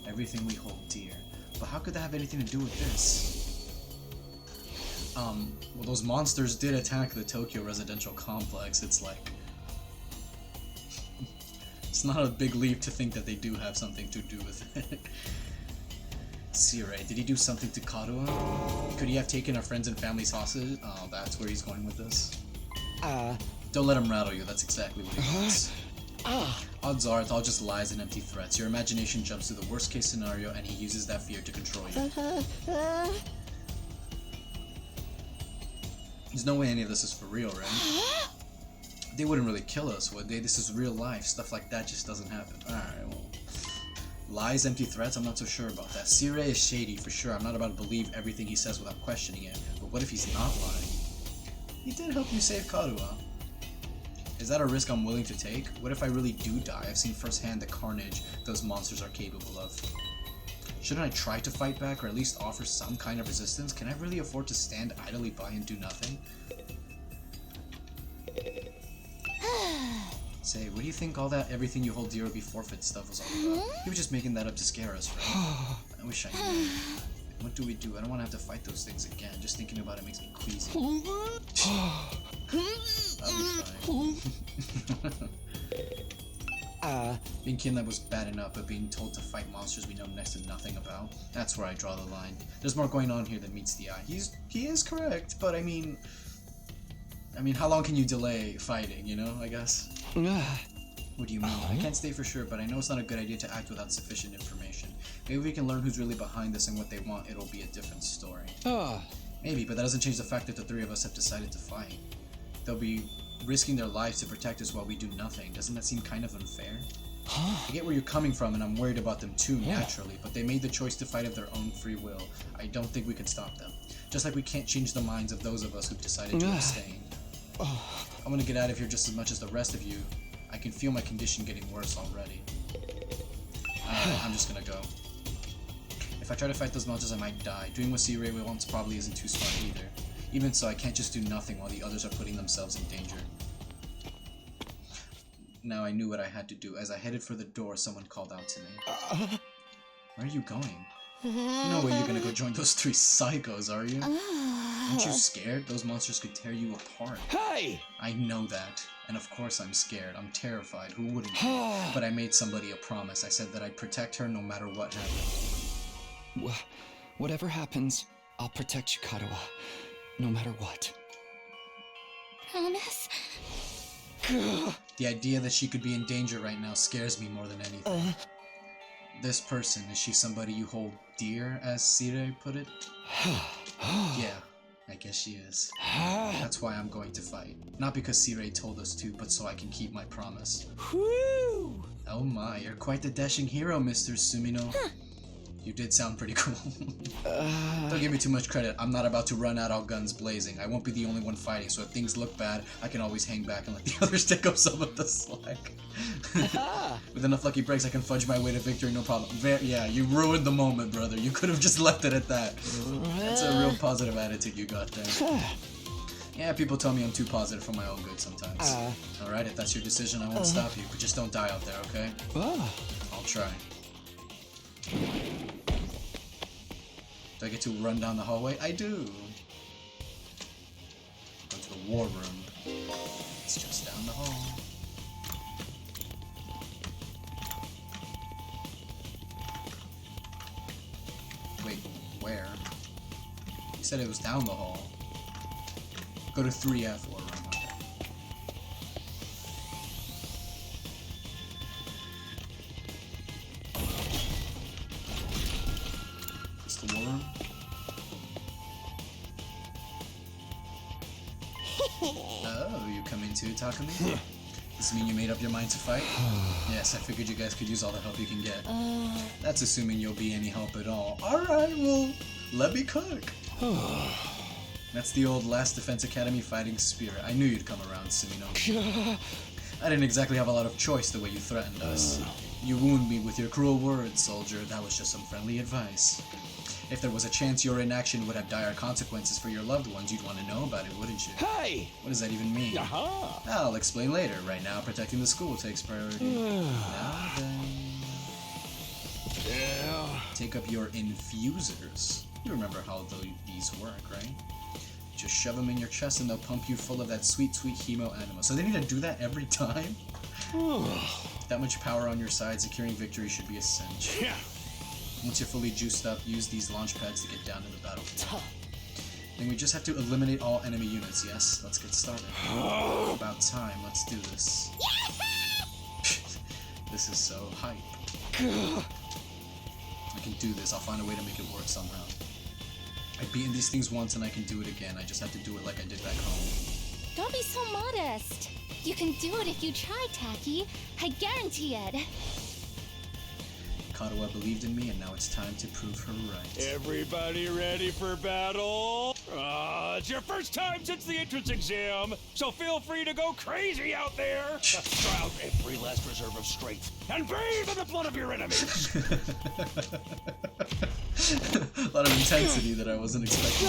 Everything we hold dear. But how could that have anything to do with this? Well, those monsters did attack the Tokyo residential complex. It's like... it's not a big leap to think that they do have something to do with it. Sirei, did he do something to Karuha? Could he have taken our friends and family's hostage? Oh, that's where he's going with this. Don't let him rattle you, that's exactly what he wants. Odds are, it's all just lies and empty threats. Your imagination jumps to the worst case scenario and he uses that fear to control you. There's no way any of this is for real, right? They wouldn't really kill us, would they? This is real life. Stuff like that just doesn't happen. Alright, well... lies, empty threats? I'm not so sure about that. Sirei is shady for sure. I'm not about to believe everything he says without questioning it. But what if he's not lying? He did help you save Karuha. Is that a risk I'm willing to take? What if I really do die? I've seen firsthand the carnage those monsters are capable of. Shouldn't I try to fight back or at least offer some kind of resistance? Can I really afford to stand idly by and do nothing? Say, what do you think all that everything you hold dear will be forfeit stuff was all about? He was just making that up to scare us, right? I wish I knew. What do we do? I don't want to have to fight those things again. Just thinking about it makes me queasy. I'll be fine. Being kidnapped was bad enough, but being told to fight monsters we know next to nothing about, that's where I draw the line. There's more going on here than meets the eye. He is correct, but I mean, how long can you delay fighting, you know, I guess? What do you mean? I can't say for sure, but I know it's not a good idea to act without sufficient information. Maybe we can learn who's really behind this and what they want. It'll be a different story. Maybe, but that doesn't change the fact that the three of us have decided to fight. They'll be risking their lives to protect us while we do nothing. Doesn't that seem kind of unfair? I get where you're coming from, and I'm worried about them too, naturally, but they made the choice to fight of their own free will. I don't think we can stop them. Just like we can't change the minds of those of us who've decided to abstain. I want to get out of here just as much as the rest of you. I can feel my condition getting worse already. I'm just gonna go. If I try to fight those monsters, I might die. Doing what Sirei wants probably isn't too smart either. Even so, I can't just do nothing while the others are putting themselves in danger. Now I knew what I had to do. As I headed for the door, someone called out to me. Where are you going? No way you're gonna go join those three psychos, are you? Aren't you scared? Those monsters could tear you apart. Hey! I know that. And of course I'm scared. I'm terrified. Who wouldn't be? But I made somebody a promise. I said that I'd protect her no matter what happened. Whatever happens, I'll protect you, Karuha. No matter what. Promise? The idea that she could be in danger right now scares me more than anything. This person, is she somebody you hold dear, as Sirei put it? Yeah. I guess she is. That's why I'm going to fight. Not because C-Ray told us to, but so I can keep my promise. Whew! Oh my, you're quite the dashing hero, Mr. Sumino. You did sound pretty cool. Don't give me too much credit. I'm not about to run out all guns blazing. I won't be the only one fighting, so if things look bad, I can always hang back and let the others take up some of the slack. With enough lucky breaks, I can fudge my way to victory, no problem. Yeah, you ruined the moment, brother. You could have just left it at that. That's a real positive attitude you got there. Yeah, people tell me I'm too positive for my own good sometimes. Alright, if that's your decision, I won't stop you, but just don't die out there, okay? I'll try. Do I get to run down the hallway? I do! Go to the war room. It's just down the hall. Wait, where? You said it was down the hall. Go to 3F war room. Okay. It's the war room? Oh, you come in too, Takumi? Does this mean you made up your mind to fight? Yes, I figured you guys could use all the help you can get. That's assuming you'll be any help at all. Alright, well, let me cook. That's the old Last Defense Academy fighting spirit. I knew you'd come around, Sumino. I didn't exactly have a lot of choice the way you threatened us. You wound me with your cruel words, soldier. That was just some friendly advice. If there was a chance your inaction would have dire consequences for your loved ones, you'd want to know about it, wouldn't you? Hey! What does that even mean? I'll explain later. Right now, protecting the school takes priority. Now then... Take up your infusers. You remember how these work, right? Just shove them in your chest and they'll pump you full of that sweet, sweet hemo anima. So they need to do that every time? That much power on your side, securing victory should be a cinch. Yeah. Once you're fully juiced up, use these launch pads to get down to the battlefield. Then we just have to eliminate all enemy units, yes? Let's get started. About time, let's do this. This is so hype. I can do this, I'll find a way to make it work somehow. I've beaten these things once and I can do it again, I just have to do it like I did back home. Don't be so modest. You can do it if you try, Taki. I guarantee it. Katawa believed in me, and now it's time to prove her right. Everybody ready for battle? It's your first time since the entrance exam, so feel free to go crazy out there. Try out every last reserve of strength and bathe in the blood of your enemies. A lot of intensity that I wasn't expecting.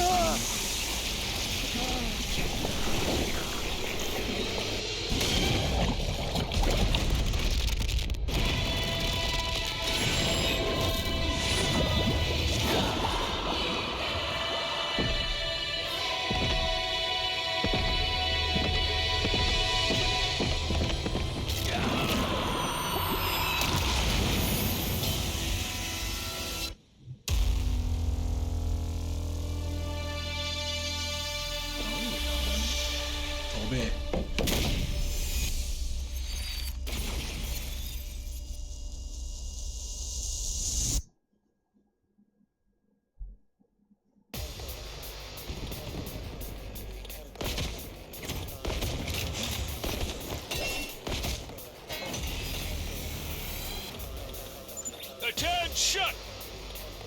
Attention!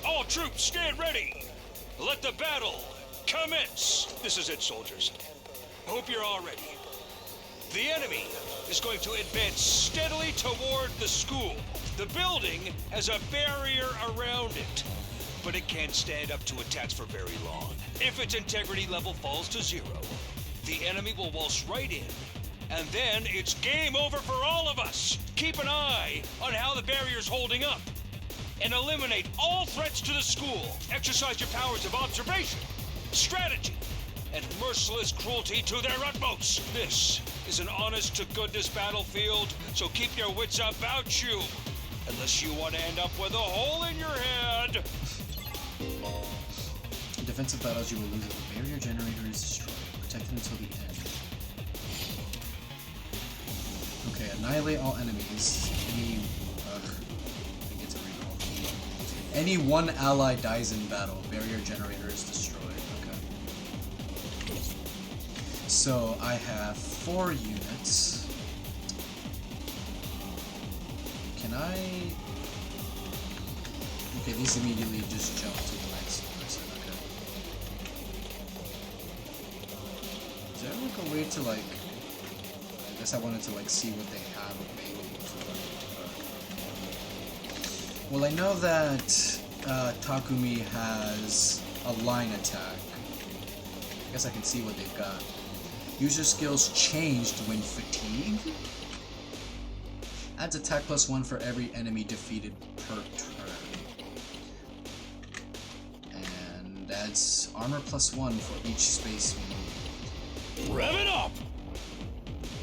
All troops stand ready. Let the battle commence. This is it, soldiers. I hope you're all ready. The enemy is going to advance steadily toward the school. The building has a barrier around it, but it can't stand up to attacks for very long. If its integrity level falls to 0, the enemy will waltz right in, and then it's game over for all of us. Keep an eye on how the barrier's holding up, and eliminate all threats to the school. Exercise your powers of observation, strategy, and merciless cruelty to their utmost. This is an honest-to-goodness battlefield, so keep your wits about you, unless you want to end up with a hole in your head. In defensive battles, you will lose if the barrier generator is destroyed. Protect it until the end. Okay, annihilate all enemies. Any one ally dies in battle. Barrier generator is destroyed. Okay. So I have 4 units. Can I... Okay, these immediately just jump to the next person, okay. Is there like a way to like... I guess I wanted to like see what they have available to them. Well, I know that Takumi has a line attack. I guess I can see what they've got. User skills changed when fatigued. Adds attack +1 for every enemy defeated per turn. And adds armor +1 for each space moved. Rev it up!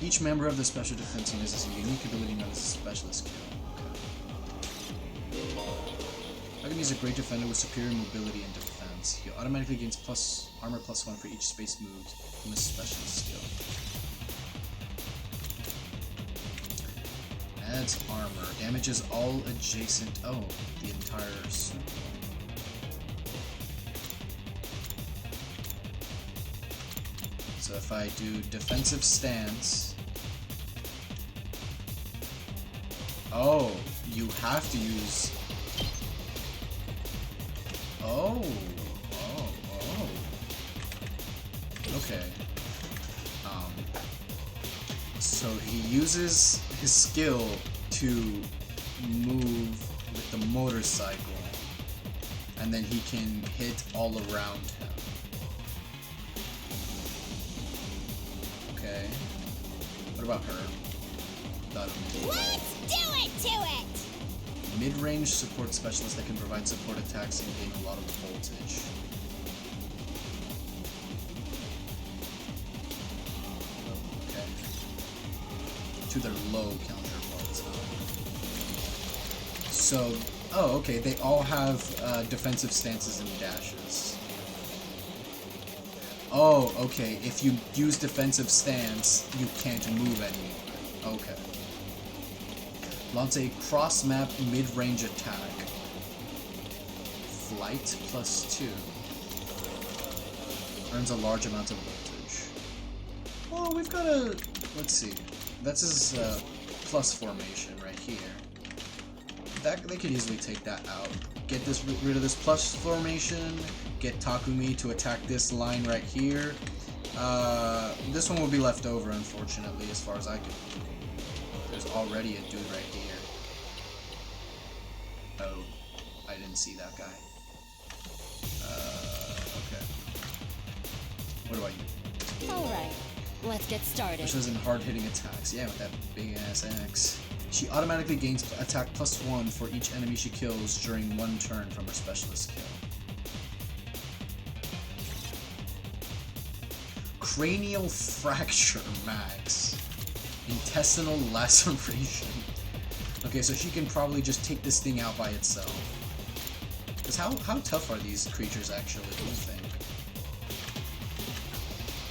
Each member of the special defense unit has a unique ability known as a specialist skill. Takumi is a great defender with superior mobility and defense. He automatically gains armor +1 for each space moved from his specialist skill. Adds armor. Damages all adjacent... Oh, the entire suit. So if I do defensive stance... Oh, you have to use... Oh. Okay. So he uses his skill to move with the motorcycle, and then he can hit all around him. Okay. What about her? Let's do it to it! Mid-range support specialist that can provide support attacks and gain a lot of voltage. Okay. To their low counterparts. So, oh, okay, they all have defensive stances and dashes. Oh, okay, if you use defensive stance, you can't move anymore. Okay. Launch a cross-map mid-range attack. Flight +2. Earns a large amount of voltage. Well, we've got a... Let's see. That's his plus formation right here. They could easily take that out. Get rid of this plus formation. Get Takumi to attack this line right here. This one will be left over, unfortunately, as far as I can. There's already a dude right here. Oh, I didn't see that guy. Okay. What do I do? Alright, let's get started. Pushes in hard-hitting attacks. Yeah, with that big-ass axe. She automatically gains attack +1 for each enemy she kills during one turn from her specialist skill. Cranial fracture max. Intestinal laceration. Okay, so she can probably just take this thing out by itself. Because how tough are these creatures actually, do you think?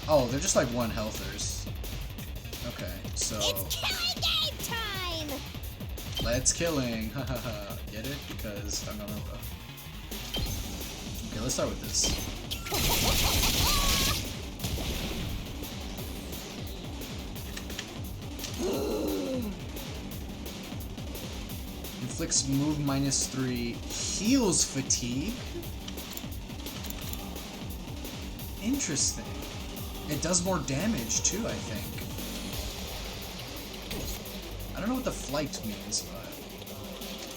Oh, they're just like 1 healthers. Okay, so... It's killing game time! Let's killing! Hahaha. Get it? Because Danganronpa. Okay, let's start with this. Inflicts move -3, heals fatigue. Interesting. It does more damage too, I think. I don't know what the flight means, but...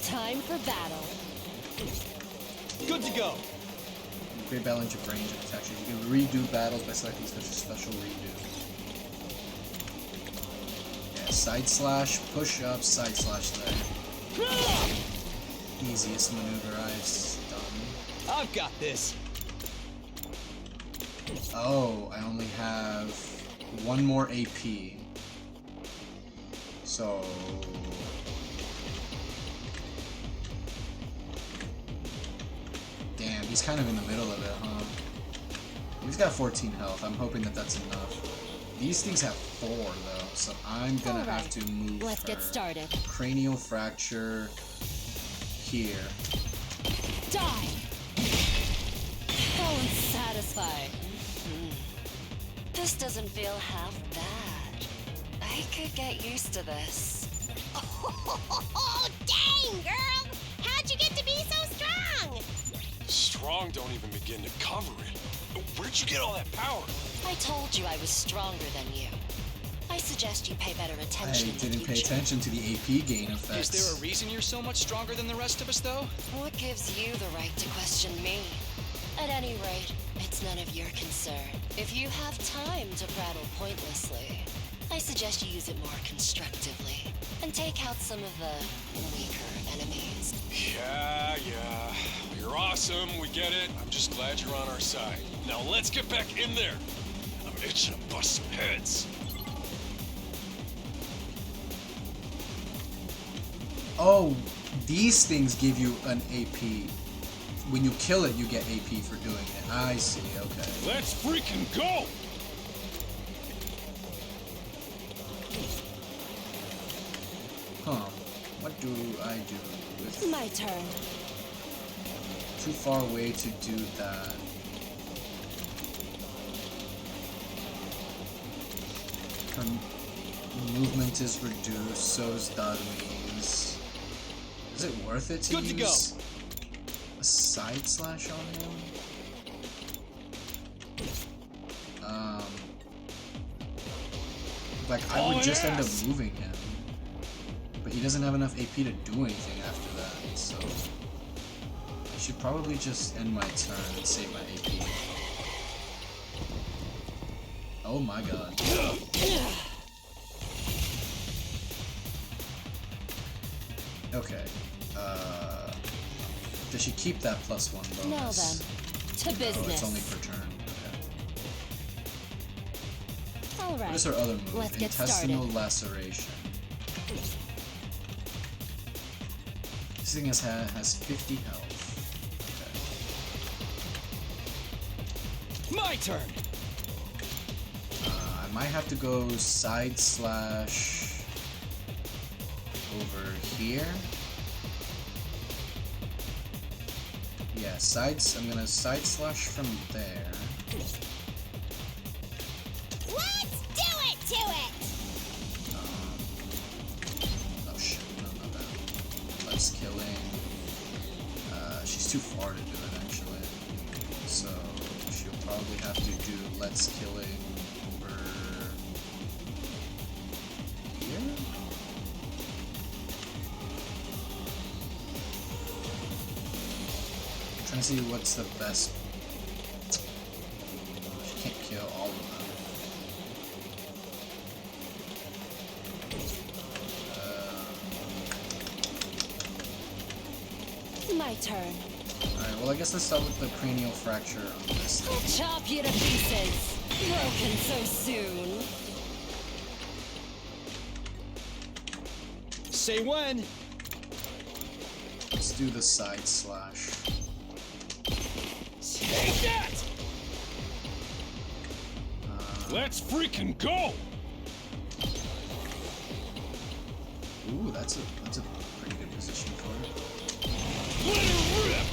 Time for battle. Good to go. Great balance of range and protection. You can redo battles by selecting such a special redo. Yeah, side slash, push up, side slash there. Easiest maneuver I've done. I've got this. Oh, I only have 1 more AP. So... Damn, he's kind of in the middle of it, huh? He's got 14 health. I'm hoping that that's enough. These things have 4, though, so I'm gonna have to move Let's her. get started. Cranial fracture... here. Die! Oh, I'm satisfied. This doesn't feel half bad. I could get used to this. Oh, dang, girl! How'd you get to be so strong? Strong don't even begin to cover it. Where'd you get all that power? I told you I was stronger than you. I suggest you pay better I attention. didn't pay attention to the AP gain effects. Is there a reason you're so much stronger than the rest of us, though? What gives you the right to question me? At any rate, it's none of your concern. If you have time to prattle pointlessly, I suggest you use it more constructively and take out some of the weaker enemies. Yeah. You're awesome, we get it. I'm just glad you're on our side. Now let's get back in there. I'm itching to bust some heads. Oh, these things give you an AP. When you kill it, you get AP for doing it. I see, okay. Let's freaking go! Huh. What do I do with... My turn. Too far away to do that. Her movement is reduced, so is Darwin's. Is it worth it to use a side slash on him? Like, I would just end up moving him. But he doesn't have enough AP to do anything after that, so... I should probably just end my turn and save my AP. Oh my god. Okay. Does she keep that +1 bonus? Now then, to business. Oh, it's only per turn. Okay. All right. What is her other move? Let's get Intestinal started. laceration. This thing has 50 health. My turn. I might have to go side slash over here. Yeah, I'm gonna side slash from there. Let's do it to it! Oh shit, no, not that. Let's killing. She's too far to do it actually. So she'll probably have to do let's killing over here. Trying to see what's the best. She can't kill all of them. My turn. Alright, well I guess let's start with the cranial fracture on this thing. I'll chop you to pieces. Broken so soon. Say when. Let's do the side slash. Take that! Let's freaking go! Ooh, that's a pretty good position for it. Let her rip!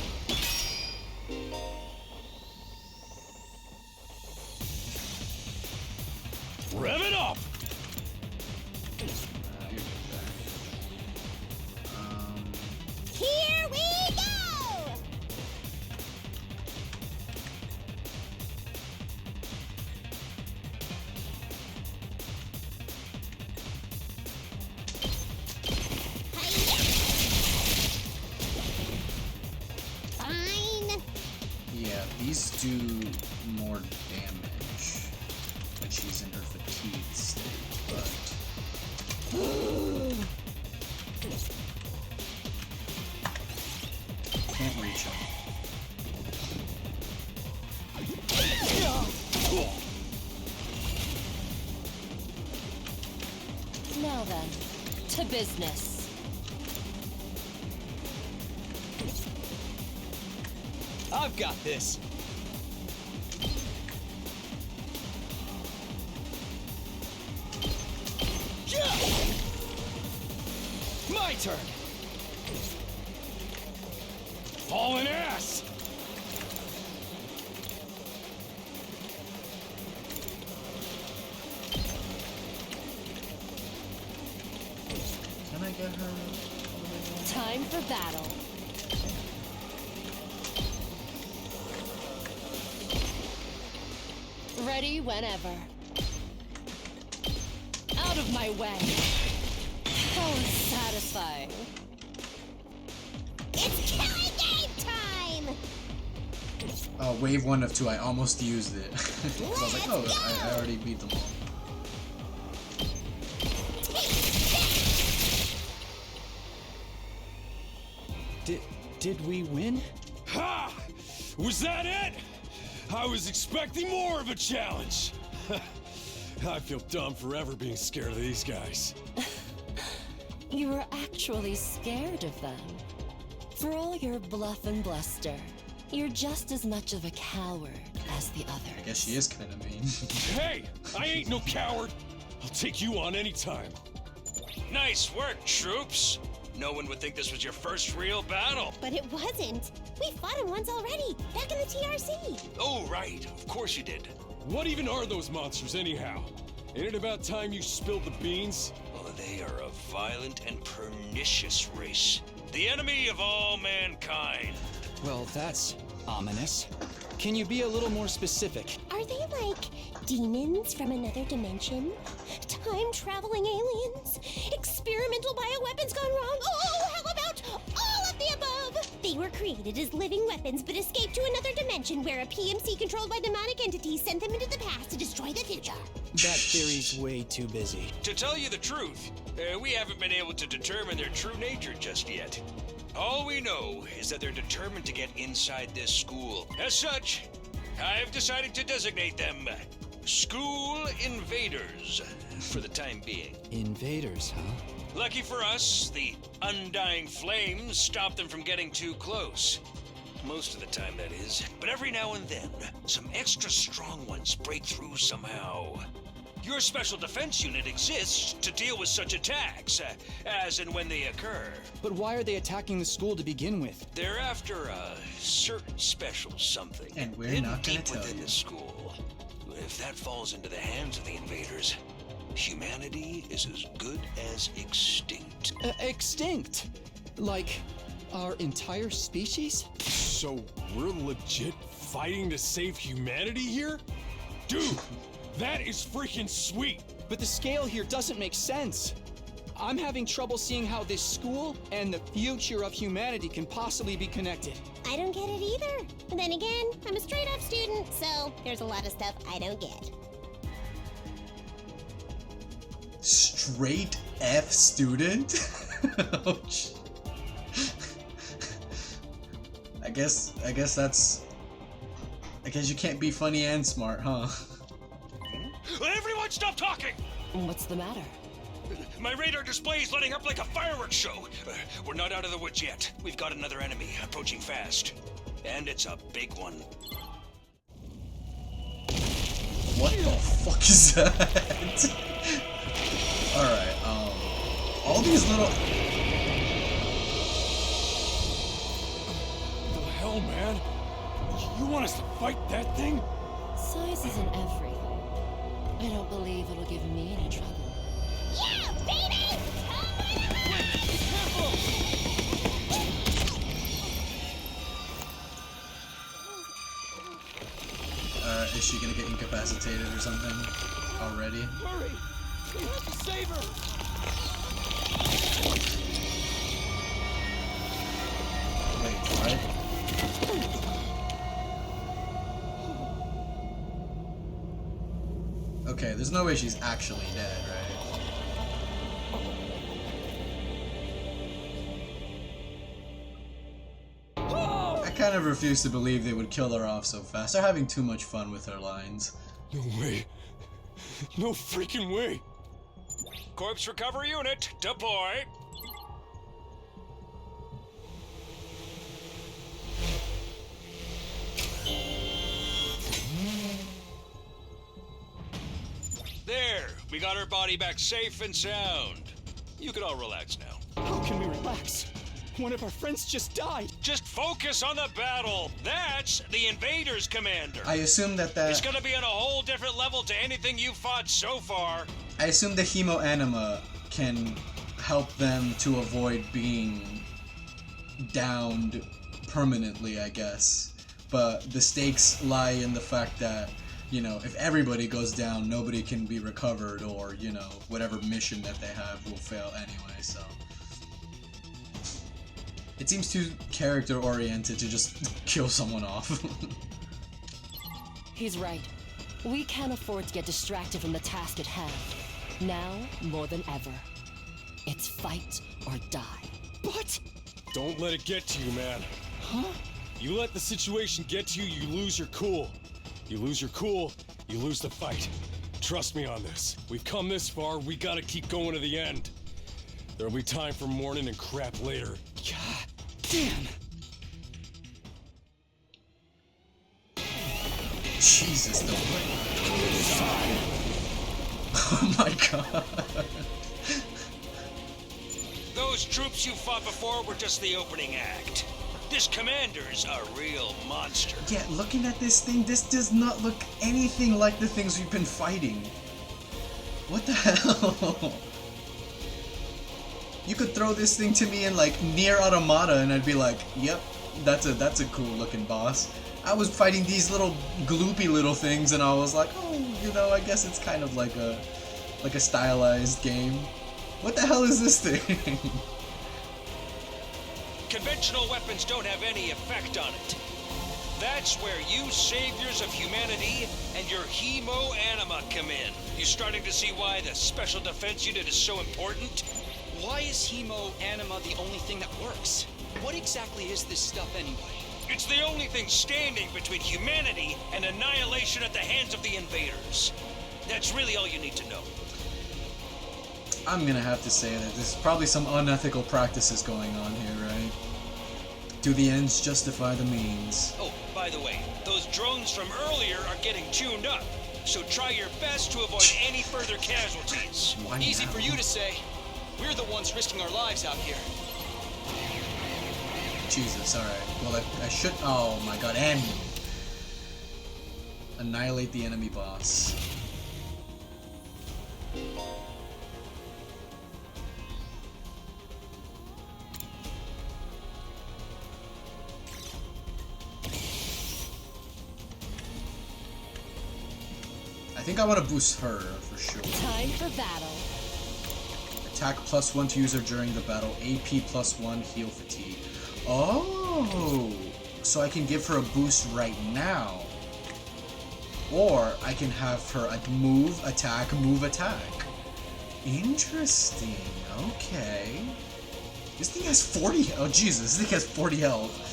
Rev it up! You're good there. Here we go! Fine. Yeah, these do more damage when she's in her fatigue state, but can't reach him. Now then, to business. I've got this. My turn. Hauling ass! get her? Time for battle. Ready whenever. Out of my way. Oh, satisfying. It's killing game time! Wave 1 of 2, I almost used it. I was like, oh, I already beat them all. Did we win? Ha! Was that it? I was expecting more of a challenge. I feel dumb forever being scared of these guys. You were actually scared of them. For all your bluff and bluster, you're just as much of a coward as the others. I guess she is kind of mean. Hey, I ain't no coward. I'll take you on anytime. Nice work, troops. No one would think this was your first real battle. But it wasn't. We fought him once already, back in the TRC. Oh, right. Of course you did. What even are those monsters anyhow? Ain't it about time you spilled the beans? Well, they are a violent and pernicious race. The enemy of all mankind. Well, that's ominous. Can you be a little more specific? Are they like demons from another dimension? Time-traveling aliens? Experimental bioweapons gone wrong? Oh, how about all of the above? They were created as living weapons but escaped to another dimension where a PMC controlled by demonic entities sent them into the past to destroy the future. That theory's way too busy. To tell you the truth, we haven't been able to determine their true nature just yet. All we know is that they're determined to get inside this school. As such, I've decided to designate them School Invaders for the time being. Invaders, huh? Lucky for us, the undying flames stop them from getting too close. Most of the time, that is. But every now and then, some extra strong ones break through somehow. Your special defense unit exists to deal with such attacks, as and when they occur. But why are they attacking the school to begin with? They're after a certain special something. And we're hidden not gonna deep tell within you. the school. If that falls into the hands of the invaders, humanity is as good as extinct. Extinct? Like our entire species? So we're legit fighting to save humanity here? Dude, that is freaking sweet. But the scale here doesn't make sense. I'm having trouble seeing how this school and the future of humanity can possibly be connected. I don't get it either. And then again, I'm a straight up student, so there's a lot of stuff I don't get. Straight F student? Ouch. I guess you can't be funny and smart, huh? Everyone stop talking! What's the matter? My radar display is lighting up like a fireworks show. We're not out of the woods yet. We've got another enemy approaching fast. And it's a big one. What the fuck is that? Alright, all these little... What the hell, man? You want us to fight that thing? Size isn't everything. I don't believe it'll give me any trouble. Yeah, baby! Is she gonna get incapacitated or something already? Hurry! We have to save her! Wait, what? Okay, there's no way she's actually dead, right? I kind of refuse to believe they would kill her off so fast. They're having too much fun with her lines. No way. No freaking way. Corpse recovery unit, deploy. There, we got her body back safe and sound. You can all relax now. How can we relax? One of our friends just died. Just focus on the battle. That's the Invaders, Commander. I assume that It's gonna be on a whole different level to anything you've fought so far. I assume the Hemo Anima can help them to avoid being downed permanently, I guess. But the stakes lie in the fact that, you know, if everybody goes down, nobody can be recovered, or, you know, whatever mission that they have will fail anyway, so. It seems too character-oriented to just kill someone off. He's right. We can't afford to get distracted from the task at hand. Now, more than ever. It's fight or die. But... Don't let it get to you, man. Huh? You let the situation get to you, you lose your cool. You lose your cool, you lose the fight. Trust me on this. We've come this far, we gotta keep going to the end. There'll be time for mourning and crap later. God damn! Jesus, the oh my god. Those troops you fought before were just the opening act. This commander's a real monster. Yeah, looking at this thing, this does not look anything like the things we've been fighting. What the hell? You could throw this thing to me in like Nier Automata and I'd be like, yep, that's a cool looking boss. I was fighting these little gloopy little things and I was like, oh, you know, I guess it's kind of like a stylized game. What the hell is this thing? Conventional weapons don't have any effect on it. That's where you saviors of humanity and your hemo-anima come in. You starting to see why the Special Defense Unit is so important? Why is hemo-anima the only thing that works? What exactly is this stuff anyway? It's the only thing standing between humanity and annihilation at the hands of the invaders. That's really all you need to know. I'm gonna have to say that there's probably some unethical practices going on here, right? Do the ends justify the means? Oh, by the way, those drones from earlier are getting tuned up, so try your best to avoid any further casualties. Easy for you to say. We're the ones risking our lives out here. Jesus, alright. Well, I should... Oh my god, and... Annihilate the enemy boss. I think I want to boost her for sure. Time for battle. Attack +1 to user during the battle. AP +1, heal fatigue. Oh! So I can give her a boost right now. Or I can have her move, attack, move, attack. Interesting. Okay. This thing has 40... Oh, Jesus. This thing has 40 health.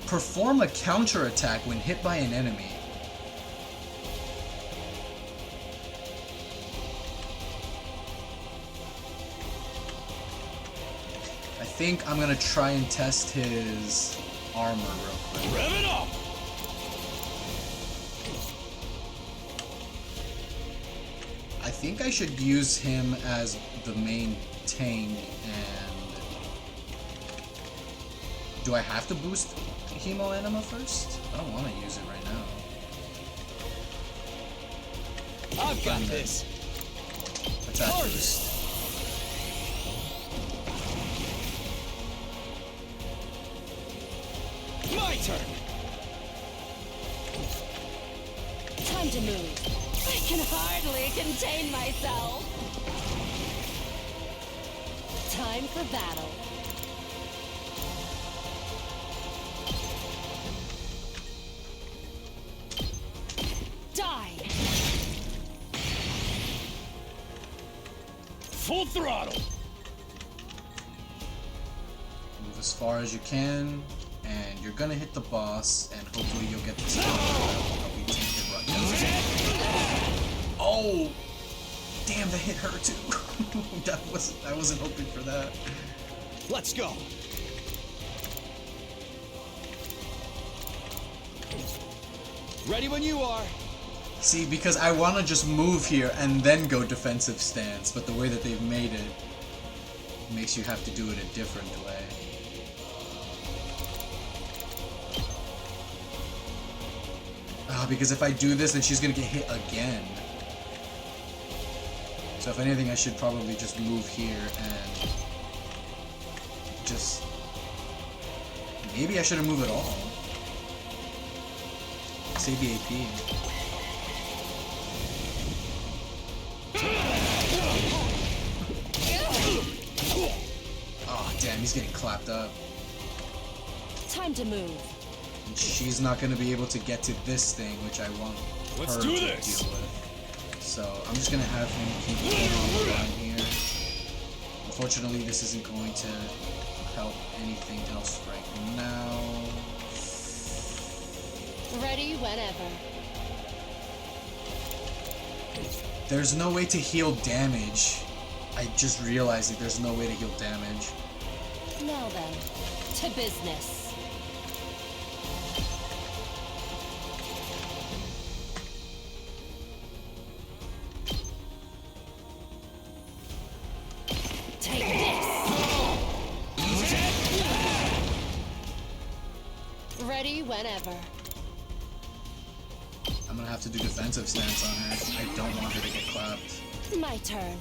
Perform a counter-attack when hit by an enemy. I think I'm gonna try and test his armor real quick. Rev it up! I think I should use him as the main tank, and... Do I have to boost Hemo Anima first? I don't want to use it right now. I've got this. Attack boost. My turn! Time to move. I can hardly contain myself. Time for battle. Die! Full throttle! Move as far as you can, and you're gonna hit the boss, and hopefully you'll get this that'll be tainted right now. Oh! Damn, that hit her too. I wasn't hoping for that. Let's go! Ready when you are! See, because I want to just move here and then go defensive stance, but the way that they've made it makes you have to do it a different way. Because if I do this, then she's gonna get hit again. So if anything, I should probably just move here and just... Maybe I shouldn't move at all. Save the AP. Oh, damn, he's getting clapped up. Time to move. And she's not going to be able to get to this thing, which I want Let's her do to this. deal with. So I'm just going to have him keep going on the line here. Unfortunately, this isn't going to help anything else right now. Ready whenever. There's no way to heal damage. I just realized that there's no way to heal damage. Now then, to business. Take this. Ready whenever. I'm gonna have to do defensive stance on her. I don't want her to get clapped. My turn.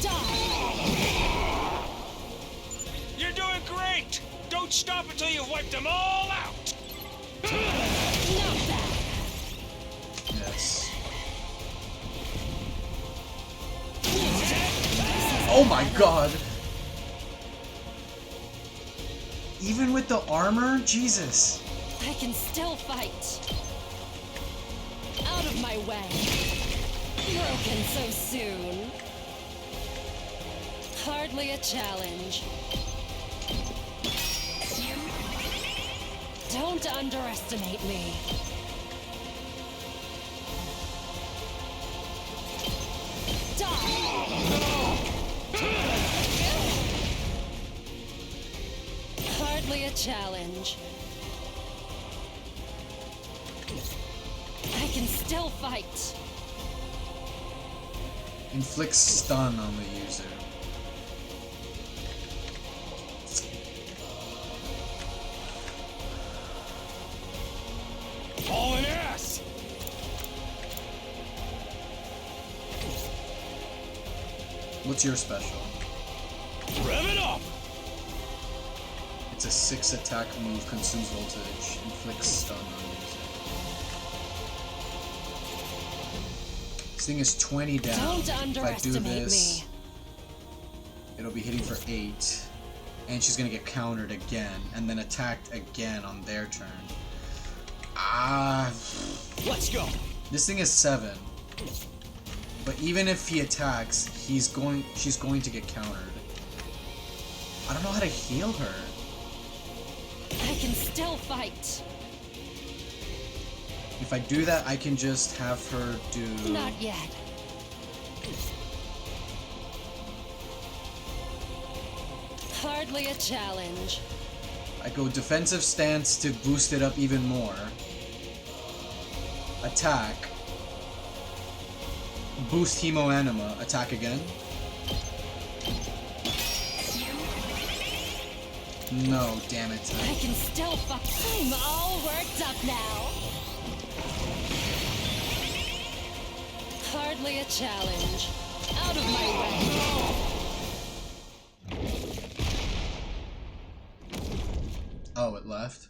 Die. You're doing great! Don't stop until you've wiped them all out! Not bad. Yes. Oh my god! Even with the armor? Jesus. I can still fight. Out of my way. Broken so soon. Hardly a challenge. Don't underestimate me. Hardly a challenge. I can still fight. Inflicts stun on the user. Hauling ass! What's your special? Rev it up! It's a 6 attack move, consumes voltage, inflicts stun on user. This thing is 20 down. Don't If I do underestimate this, me. it'll be hitting for 8. And she's gonna get countered again, and then attacked again on their turn. Ah. Let's go! This thing is 7. But even if he attacks, she's going to get countered. I don't know how to heal her. I can still fight. If I do that, I can just have her do... Not yet. Hardly a challenge. I go defensive stance to boost it up even more. Attack. Boost Hemo Anima. Attack again. No, damn it. I can still fuck. I'm all worked up now. Hardly a challenge. Out of my way. Oh, it left?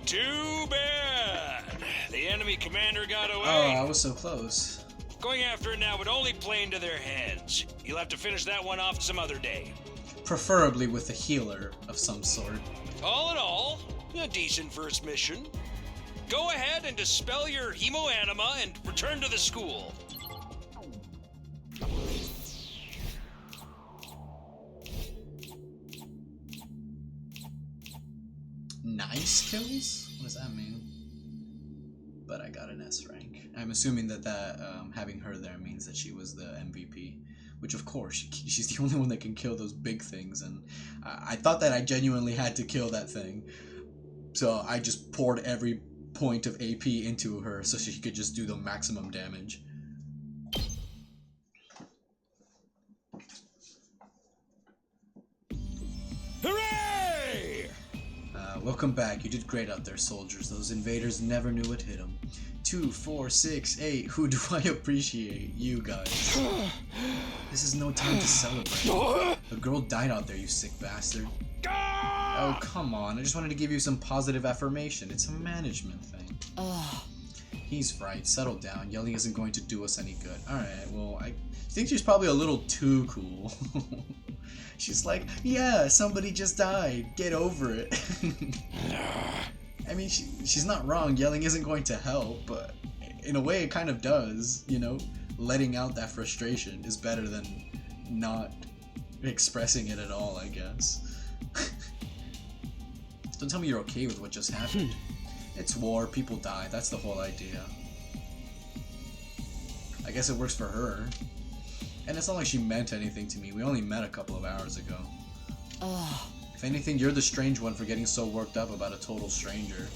Too bad! The enemy commander got away. Oh, I was so close. Going after it now would only play into their heads. You'll have to finish that one off some other day. Preferably with a healer of some sort. All in all, a decent first mission. Go ahead and dispel your hemo anima and return to the school. Nice kills? What does that mean? But I got an S rank. I'm assuming that having her there means that she was the MVP. Which of course, she's the only one that can kill those big things, and I thought that I genuinely had to kill that thing. So I just poured every point of AP into her so she could just do the maximum damage. Hooray! Welcome back. You did great out there, soldiers. Those invaders never knew what hit them. 2, 4, 6, 8. Who do I appreciate? You guys. This is no time to celebrate. A girl died out there, you sick bastard. Oh, come on. I just wanted to give you some positive affirmation. It's a management thing. He's right. Settle down. Yelling isn't going to do us any good. Alright, well, I think she's probably a little too cool. She's like, yeah, somebody just died. Get over it. I mean, she's not wrong. Yelling isn't going to help, but in a way it kind of does, you know? Letting out that frustration is better than not expressing it at all, I guess. Don't tell me you're okay with what just happened. It's war, people die, that's the whole idea. I guess it works for her. And it's not like she meant anything to me. We only met a couple of hours ago. If anything, you're the strange one for getting so worked up about a total stranger.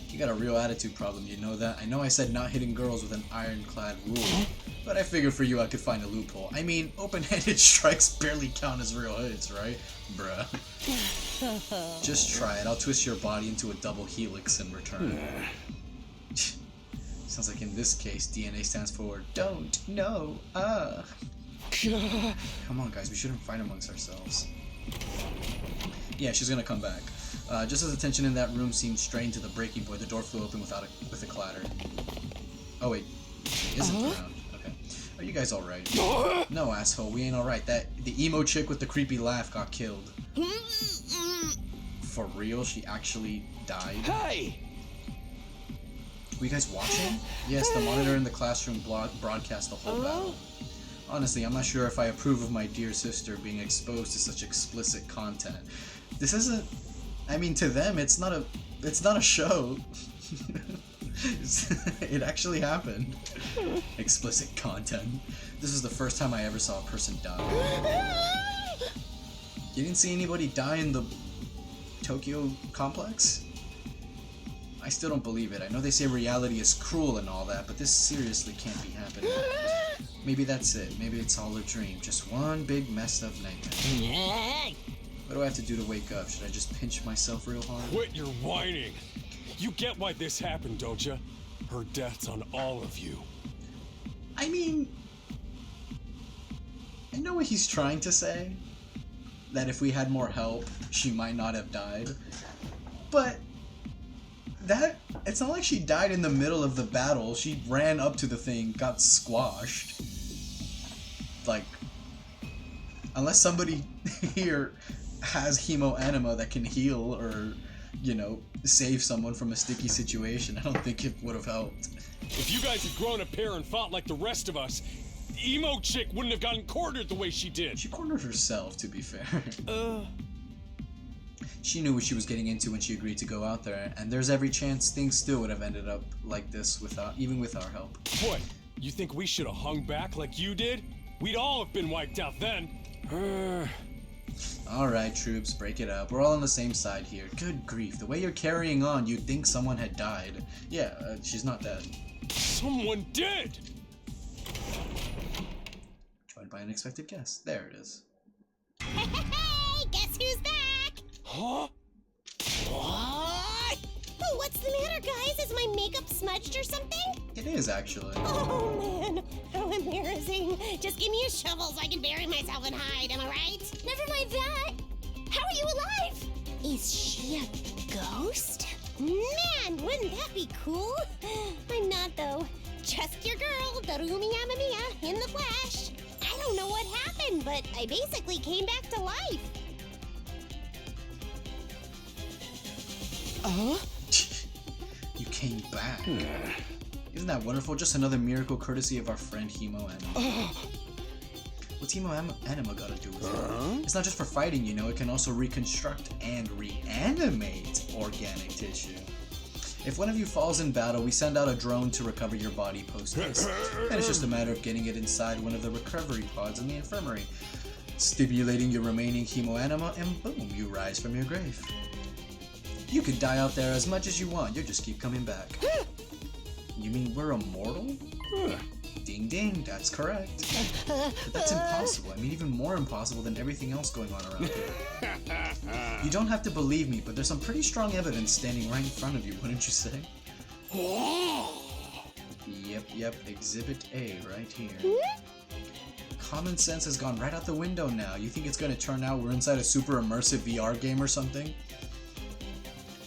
You got a real attitude problem, you know that? I know I said not hitting girls with an ironclad rule, but I figured for you I could find a loophole. I mean, open-handed strikes barely count as real hits, right? Bruh. Just try it. I'll twist your body into a double helix in return. Sounds like in this case, DNA stands for don't, no, Come on, guys, we shouldn't fight amongst ourselves. Yeah, she's gonna come back. Just as the tension in that room seemed strained to the breaking point, the door flew open with a clatter. Oh wait, she isn't around. Okay. Are you guys alright? No, asshole, we ain't alright. The emo chick with the creepy laugh got killed. For real? She actually died? Hey! Were you guys watching? Yes, the monitor in the classroom broadcast the whole battle. Honestly, I'm not sure if I approve of my dear sister being exposed to such explicit content. This isn't... I mean, to them, it's not a show. It actually happened. Explicit content. This is the first time I ever saw a person die. You didn't see anybody die in the Tokyo complex? I still don't believe it. I know they say reality is cruel and all that, but this seriously can't be happening. Maybe that's it. Maybe it's all a dream. Just one big messed up nightmare. What do I have to do to wake up? Should I just pinch myself real hard? Quit your whining! You get why this happened, don't you? Her death's on all of you. I mean... I know what he's trying to say. That if we had more help, she might not have died. But... it's not like she died in the middle of the battle. She ran up to the thing, got squashed. Like, unless somebody here has hemo anima that can heal or, you know, save someone from a sticky situation, I don't think it would have helped. If you guys had grown a pair and fought like the rest of us, emo chick wouldn't have gotten cornered the way she did. She cornered herself, to be fair. She knew what she was getting into when she agreed to go out there, and there's every chance things still would have ended up like this even with our help. What? You think we should have hung back like you did? We'd all have been wiped out then. Alright, troops, break it up. We're all on the same side here. Good grief, the way you're carrying on, you'd think someone had died. Yeah, she's not dead. Someone did! Joined by an unexpected guest. There it is. Hey, guess who's back? Huh? What? Oh, what's the matter, guys? Is my makeup smudged or something? It is, actually. Oh, man. How embarrassing. Just give me a shovel so I can bury myself and hide, am I right? Never mind that. How are you alive? Is she a ghost? Man, wouldn't that be cool? I'm not, though. Just your girl, Darumi Yamamiya, in the flesh. I don't know what happened, but I basically came back to life. You came back. Isn't that wonderful? Just another miracle courtesy of our friend Hemo Anima. What's Hemo Anima got to do with it? It's not just for fighting, you know. It can also reconstruct and reanimate organic tissue. If one of you falls in battle, we send out a drone to recover your body post-haste. And it's just a matter of getting it inside one of the recovery pods in the infirmary, stimulating your remaining Hemo Anima, and boom, you rise from your grave. You could die out there as much as you want, you'll just keep coming back. You mean we're immortal? Ding ding, that's correct. But that's impossible. I mean, even more impossible than everything else going on around here. You don't have to believe me, but there's some pretty strong evidence standing right in front of you, wouldn't you say? Yep, Exhibit A right here. Common sense has gone right out the window now. You think it's gonna turn out we're inside a super immersive VR game or something?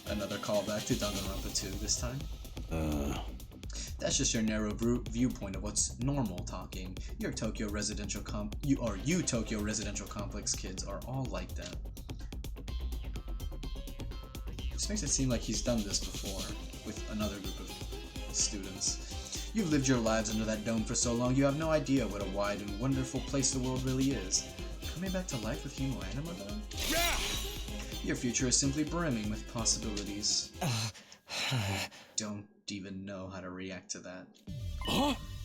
Another callback to Danganronpa 2 this time. That's just your narrow viewpoint of what's normal talking. You Tokyo Residential Complex kids are all like that. This makes it seem like he's done this before with another group of students. You've lived your lives under that dome for so long, you have no idea what a wide and wonderful place the world really is. Coming back to life with Himo Anima, though? Your future is simply brimming with possibilities. Don't even know how to react to that.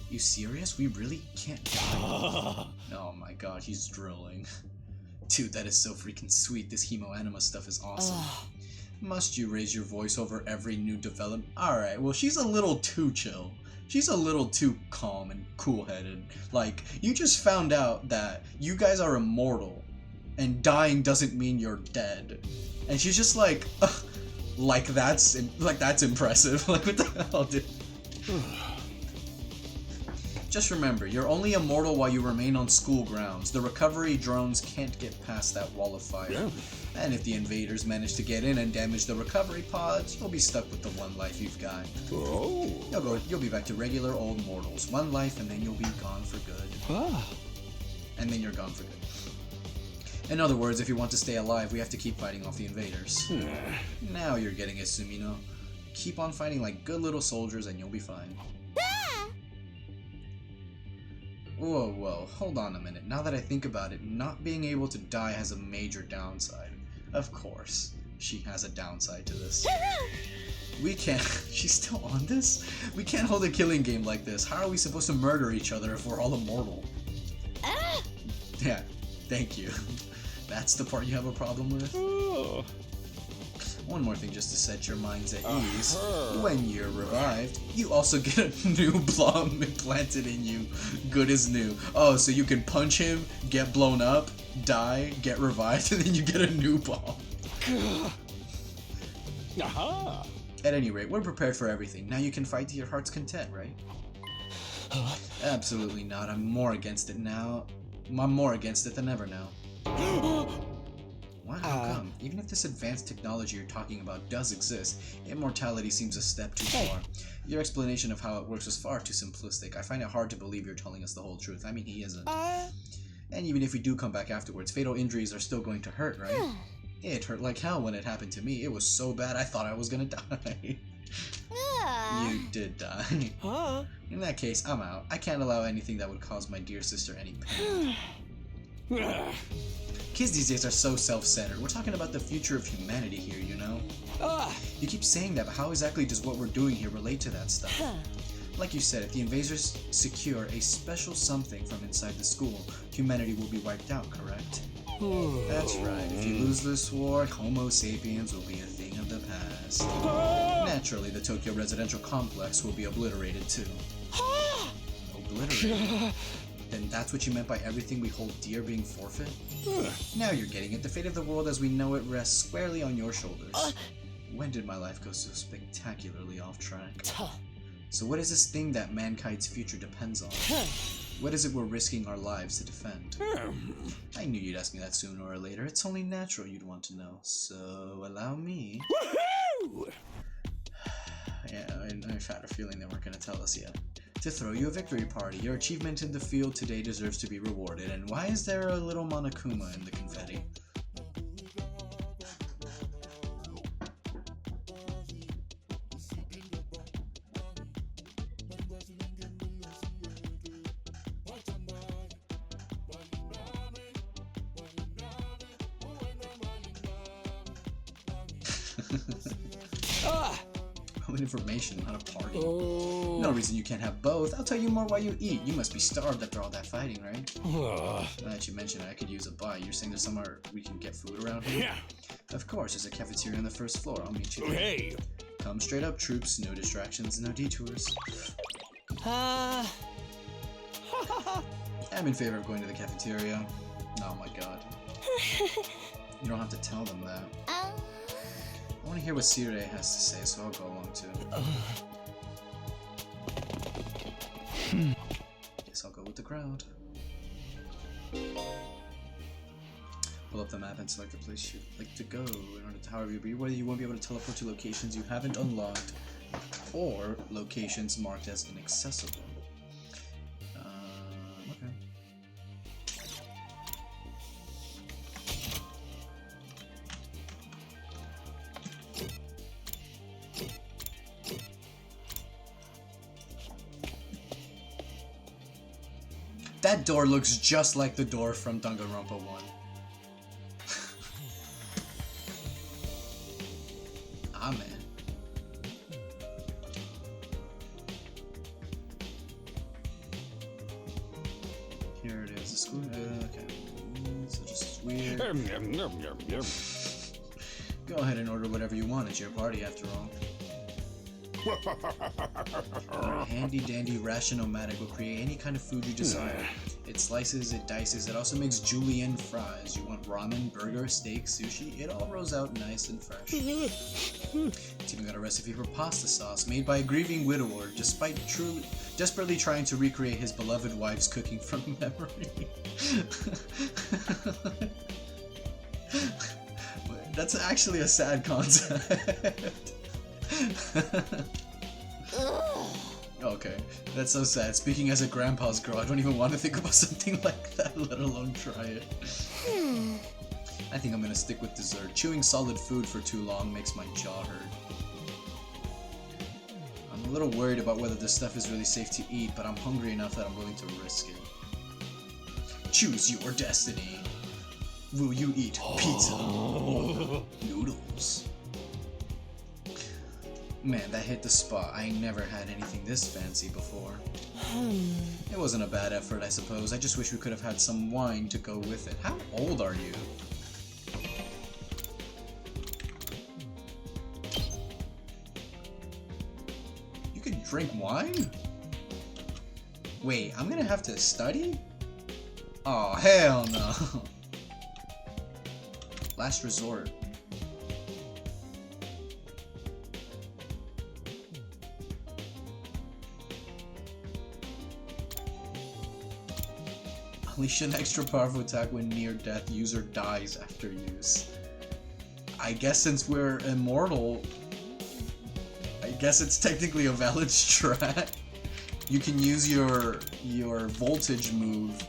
You serious? We really can't die? Oh my god, he's drooling. Dude, that is so freaking sweet. This Himo Anima stuff is awesome. Must you raise your voice over every new development? Alright, well she's a little too chill. She's a little too calm and cool-headed. Like, you just found out that you guys are immortal, and dying doesn't mean you're dead. And she's just like, that's impressive. Like, what the hell, dude? Just remember, you're only immortal while you remain on school grounds. The recovery drones can't get past that wall of fire. Yeah. And if the invaders manage to get in and damage the recovery pods, you'll be stuck with the one life you've got. Oh. You'll be back to regular old mortals. One life and then you'll be gone for good. And then you're gone for good. In other words, if you want to stay alive, we have to keep fighting off the invaders. Now you're getting it, Sumino. Keep on fighting like good little soldiers and you'll be fine. Whoa, hold on a minute. Now that I think about it, not being able to die has a major downside. Of course, she has a downside to this. We can't... She's still on this? We can't hold a killing game like this. How are we supposed to murder each other if we're all immortal? Yeah, thank you. That's the part you have a problem with? One more thing just to set your minds at ease. When you're revived, you also get a new bomb implanted in you. Good as new. Oh, so you can punch him, get blown up, die, get revived, and then you get a new bomb. At any rate, we're prepared for everything. Now you can fight to your heart's content, right? Absolutely not. I'm more against it now. I'm more against it than ever now. What? How come? Even if this advanced technology you're talking about does exist, immortality seems a step too far. Your explanation of how it works is far too simplistic. I find it hard to believe you're telling us the whole truth. I mean, he isn't. And even if we do come back afterwards, fatal injuries are still going to hurt, right? It hurt like hell when it happened to me. It was so bad I thought I was gonna die. You did die. In that case, I'm out. I can't allow anything that would cause my dear sister any pain. Kids these days are so self-centered. We're talking about the future of humanity here, you know? You keep saying that, but how exactly does what we're doing here relate to that stuff? Like you said, if the invaders secure a special something from inside the school, humanity will be wiped out, correct? That's right. If you lose this war, Homo sapiens will be a thing of the past. Naturally, the Tokyo Residential Complex will be obliterated too. Obliterated? Then that's what you meant by everything we hold dear being forfeit? Now you're getting it. The fate of the world as we know it rests squarely on your shoulders. When did my life go so spectacularly off track? So what is this thing that mankind's future depends on? What is it we're risking our lives to defend? I knew you'd ask me that sooner or later. It's only natural you'd want to know. So allow me... Yeah, I've had a feeling they weren't going to tell us yet. To throw you a victory party. Your achievement in the field today deserves to be rewarded. And why is there a little Monokuma in the confetti? Information, not a party. No reason you can't have both. I'll tell you more while you eat. You must be starved after all that fighting, right? Now that you mention it, I could use a bite. You're saying there's somewhere we can get food around here? Yeah. Of course, there's a cafeteria on the first floor. I'll meet you there. Hey! Come straight up, troops. No distractions, no detours. I'm in favor of going to the cafeteria. Oh my god. You don't have to tell them that. I want to hear what Sire has to say, so I'll go along too. the crowd. Pull up the map and select the place you'd like to go. In order to, however, you won't be able to teleport to locations you haven't unlocked or locations marked as inaccessible. Okay. That door looks just like the door from Danganronpa 1. Ah, man. Here it is. The school. Okay. So just weird. Go ahead and order whatever you want. It's your party, after all. Our handy dandy ration-o-matic will create any kind of food you desire. It slices, it dices, it also makes julienne fries. You want ramen, burger, steak, sushi? It all rolls out nice and fresh. It's even got a recipe for pasta sauce made by a grieving widower, despite desperately trying to recreate his beloved wife's cooking from memory. That's actually a sad concept. Okay, that's so sad. Speaking as a grandpa's girl, I don't even want to think about something like that, let alone try it. I think I'm gonna stick with dessert. Chewing solid food for too long makes my jaw hurt. I'm a little worried about whether this stuff is really safe to eat, but I'm hungry enough that I'm willing to risk it. Choose your destiny. Will you eat pizza or noodles? Man, that hit the spot. I never had anything this fancy before. It wasn't a bad effort, I suppose. I just wish we could have had some wine to go with it. How old are you? You can drink wine? Wait, I'm gonna have to study? Oh, hell no. Last resort. Unleash an extra powerful attack when near death. User dies after use. I guess since we're immortal, I guess it's technically a valid strat. You can use your voltage move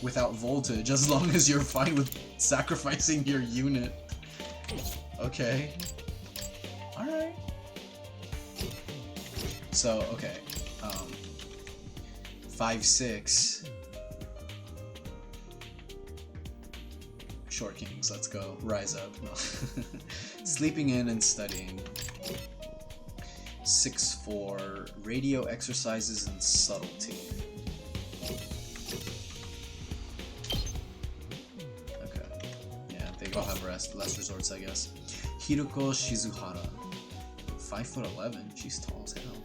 without voltage as long as you're fine with sacrificing your unit. Okay. Alright. So, okay. 5-6. Short Kings, let's go. Rise up. No. Sleeping in and studying. 6-4. Radio exercises and subtlety. Okay. Yeah, they all have less resorts, I guess. Hiruko Shizuhara. 5'11". She's tall as hell.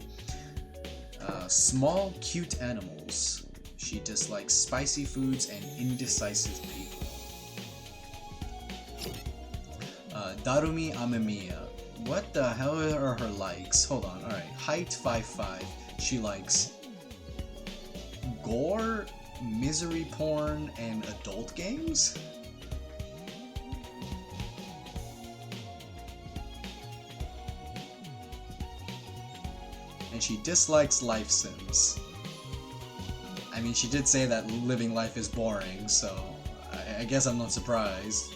Small, cute animals. She dislikes spicy foods and indecisive people. Darumi Amemiya. What the hell are her likes? Hold on, alright. Height 5'5". She likes gore, misery porn, and adult games? And she dislikes life sims. I mean, she did say that living life is boring, so I guess I'm not surprised.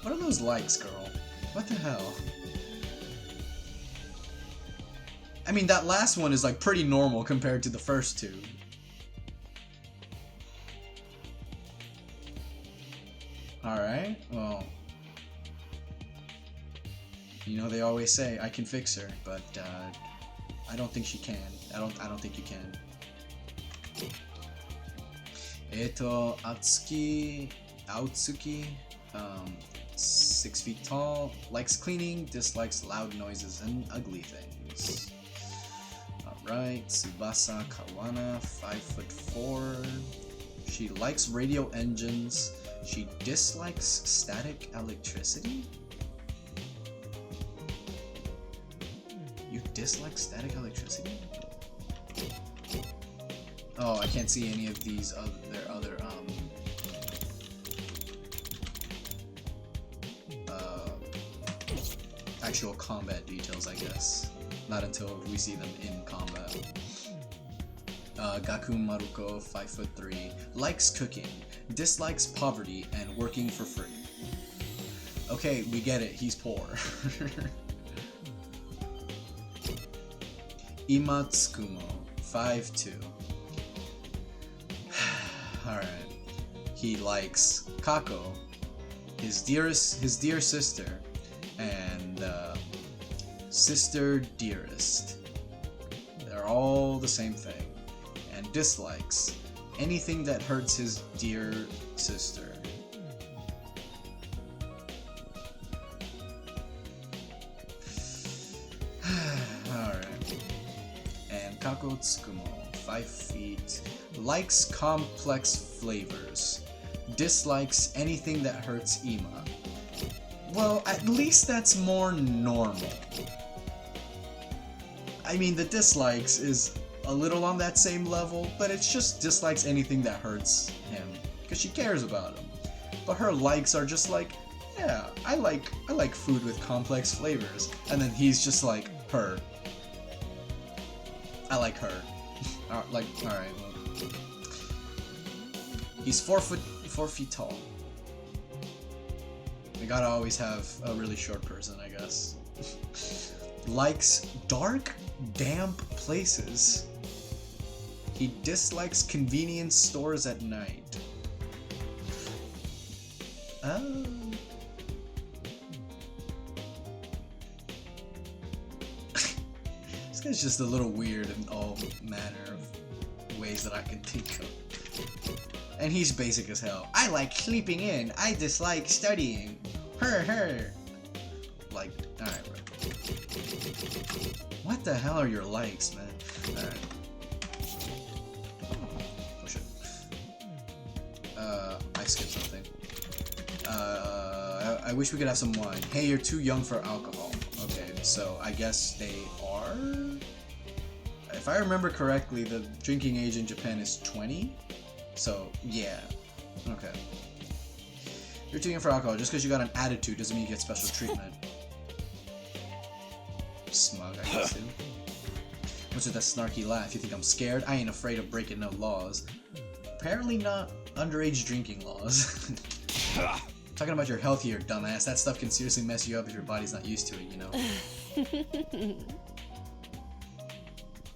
What are those likes, girl? What the hell? I mean, that last one is like pretty normal compared to the first two. Alright, well... You know, they always say, I can fix her, but, I don't think she can. I don't think you can. Atsuki, 6 feet tall, likes cleaning, dislikes loud noises and ugly things. Alright, Tsubasa Kawana, 5'4". She likes radio engines. She dislikes static electricity? You dislike static electricity? Oh, I can't see any of these their other actual combat details, I guess. Not until we see them in combat. Gakun Maruko, 5'3", likes cooking, dislikes poverty, and working for free. Okay, we get it, he's poor. Ima Tsukumo, 5'2". Alright. He likes Kako, his dear sister, and sister dearest. They're all the same thing. And dislikes anything that hurts his dear sister. Alright. And Kako Tsukumo, 5 feet, likes complex flavors, dislikes anything that hurts Ima. Well, at least that's more normal. I mean, the dislikes is a little on that same level, but it's just dislikes anything that hurts him, because she cares about him. But her likes are just like, yeah, I like food with complex flavors. And then he's just like, her. I like her. Like, alright. Well. He's 4 feet tall. We gotta always have a really short person, I guess. Likes dark, damp places. He dislikes convenience stores at night. Oh. This guy's just a little weird in all manner of ways that I can think of. And he's basic as hell. I like sleeping in. I dislike studying. Her. Like, alright, bro. What the hell are your likes, man? Alright. Push it. I skipped something. I wish we could have some wine. Hey, you're too young for alcohol. Okay, so I guess they are? If I remember correctly, the drinking age in Japan is 20? So, yeah. Okay. You're too young for alcohol. Just because you got an attitude doesn't mean you get special treatment. Smug, I guess, dude. What's with that snarky laugh? You think I'm scared? I ain't afraid of breaking no laws. Apparently not underage drinking laws. Talking about your health here, dumbass. That stuff can seriously mess you up if your body's not used to it, you know?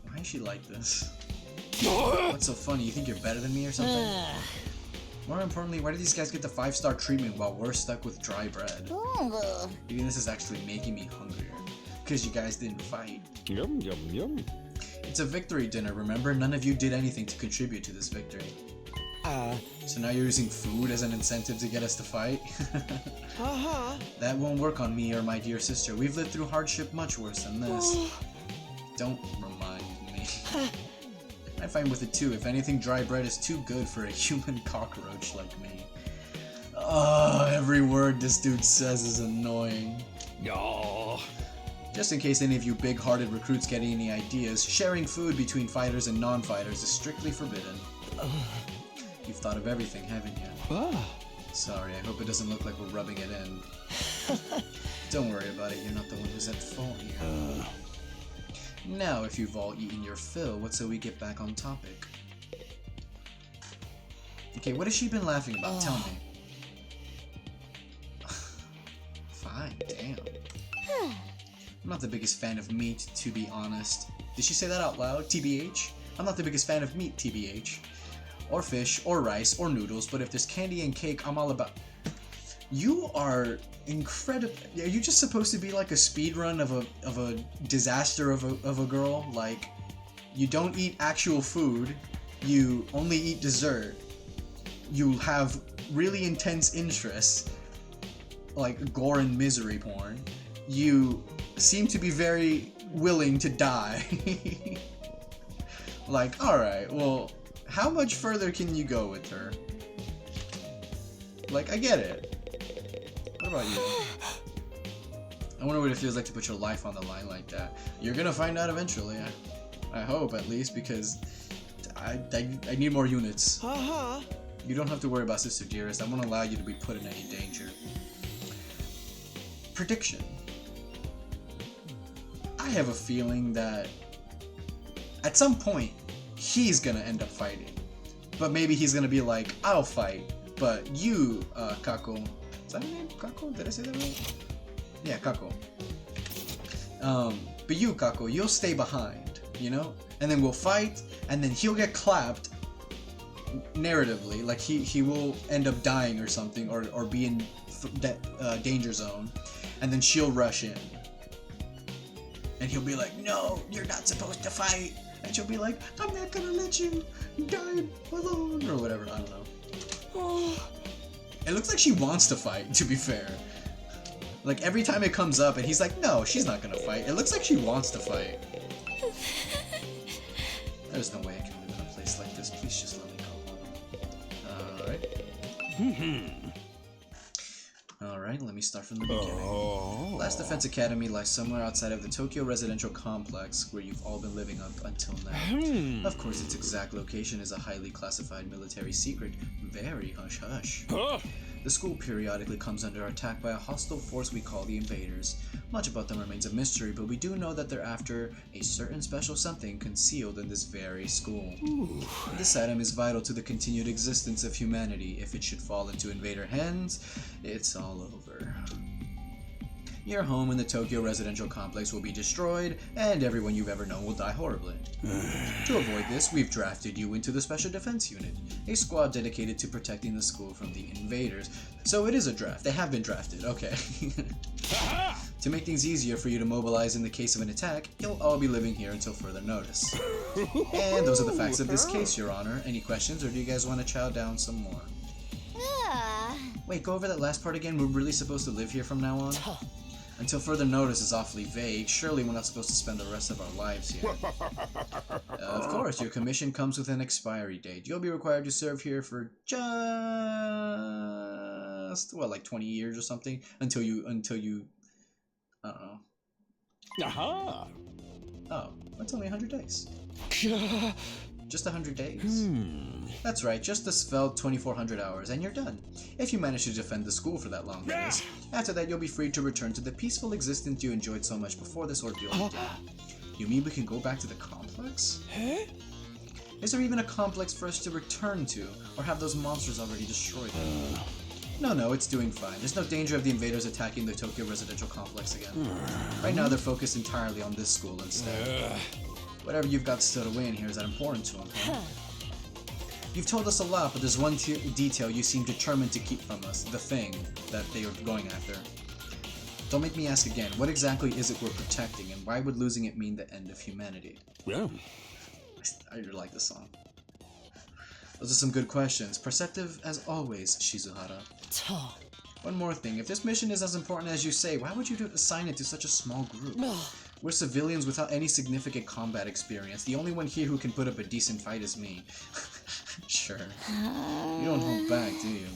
Why is she like this? What's so funny? You think you're better than me or something? More importantly, why do these guys get the 5-star treatment while we're stuck with dry bread? Maybe this is actually making me hungrier. Because you guys didn't fight. Yum, yum, yum. It's a victory dinner, remember? None of you did anything to contribute to this victory. So now you're using food as an incentive to get us to fight? That won't work on me or my dear sister. We've lived through hardship much worse than this. Don't remind me. I'm fine with it too. If anything, dry bread is too good for a human cockroach like me. Every word this dude says is annoying. Just in case any of you big-hearted recruits get any ideas, sharing food between fighters and non-fighters is strictly forbidden. You've thought of everything, haven't you? Sorry, I hope it doesn't look like we're rubbing it in. Don't worry about it, you're not the one who's at fault here. Now, if you've all eaten your fill, what so we get back on topic? Okay, what has she been laughing about? Tell me. Fine, damn. I'm not the biggest fan of meat, to be honest. Did she say that out loud? TBH? I'm not the biggest fan of meat, TBH. Or fish, or rice, or noodles, but if there's candy and cake, I'm all about... You are incredible. Are you just supposed to be like a speedrun of a disaster of a girl? Like, you don't eat actual food, you only eat dessert, you have really intense interests, like gore and misery porn, you seem to be very willing to die. Like, alright, well, how much further can you go with her? Like, I get it. What about you? I wonder what it feels like to put your life on the line like that. You're gonna find out eventually. I hope, at least, because I need more units. Uh-huh. You don't have to worry about Sister Dearest. I won't allow you to be put in any danger. Prediction. I have a feeling that at some point he's gonna end up fighting. But maybe he's gonna be like, I'll fight, but you, Kako. Is that her name? Kako? Did I say that right? Yeah, Kako. But you, Kako, you'll stay behind, you know? And then we'll fight, and then he'll get clapped narratively, like he will end up dying or something, or be in that danger zone, and then she'll rush in. And he'll be like, no, you're not supposed to fight. And she'll be like, I'm not gonna let you die alone, or whatever, I don't know. It looks like she wants to fight, to be fair. Like, every time it comes up and he's like, no, she's not gonna fight. It looks like she wants to fight. There's no way I can live in a place like this. Please just let me go. Alright. Alright, let me start from the beginning. Last Defense Academy lies somewhere outside of the Tokyo residential complex where you've all been living up until now. Of course, its exact location is a highly classified military secret. Very hush-hush. The school periodically comes under attack by a hostile force we call the Invaders. Much about them remains a mystery, but we do know that they're after a certain special something concealed in this very school. This item is vital to the continued existence of humanity. If it should fall into Invader hands, it's all over. Your home in the Tokyo residential complex will be destroyed, and everyone you've ever known will die horribly. To avoid this, we've drafted you into the Special Defense Unit, a squad dedicated to protecting the school from the invaders. So it is a draft. They have been drafted. Okay. To make things easier for you to mobilize in the case of an attack, you'll all be living here until further notice. And those are the facts of this case, Your Honor. Any questions, or do you guys want to chow down some more? Wait, go over that last part again. We're really supposed to live here from now on? Until further notice is awfully vague. Surely we're not supposed to spend the rest of our lives here. Of course, your commission comes with an expiry date. You'll be required to serve here for just, well, like 20 years or something, until you, I don't know. Aha! Oh, that's only 100 days. Just 100 days. That's right, just a svelte 2400 hours, and you're done. If you manage to defend the school for that long, that is. After that, you'll be free to return to the peaceful existence you enjoyed so much before this ordeal began. You mean we can go back to the complex? Is there even a complex for us to return to, or have those monsters already destroyed it? No, it's doing fine. There's no danger of the invaders attacking the Tokyo residential complex again. Right now, they're focused entirely on this school instead. Whatever you've got stowed away in here, is that important to them, huh? You've told us a lot, but there's one detail you seem determined to keep from us, the thing that they are going after. Don't make me ask again, what exactly is it we're protecting, and why would losing it mean the end of humanity? Yeah. I really like this song. Those are some good questions. Perceptive as always, Shizuhara. One more thing, if this mission is as important as you say, why would you assign it to such a small group? We're civilians without any significant combat experience. The only one here who can put up a decent fight is me. Sure. You don't hold back, do you?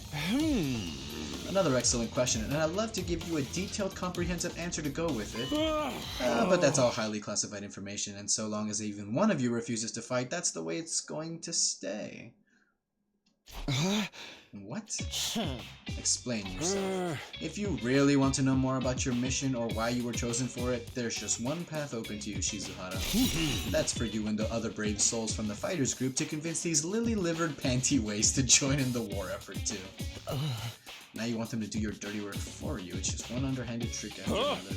Another excellent question, and I'd love to give you a detailed, comprehensive answer to go with it. But that's all highly classified information, and so long as even one of you refuses to fight, that's the way it's going to stay. What? Explain yourself. If you really want to know more about your mission or why you were chosen for it, there's just one path open to you, Shizuhara. That's for you and the other brave souls from the fighters group to convince these lily-livered panty-waste to join in the war effort too. Now you want them to do your dirty work for you. It's just one underhanded trick after another.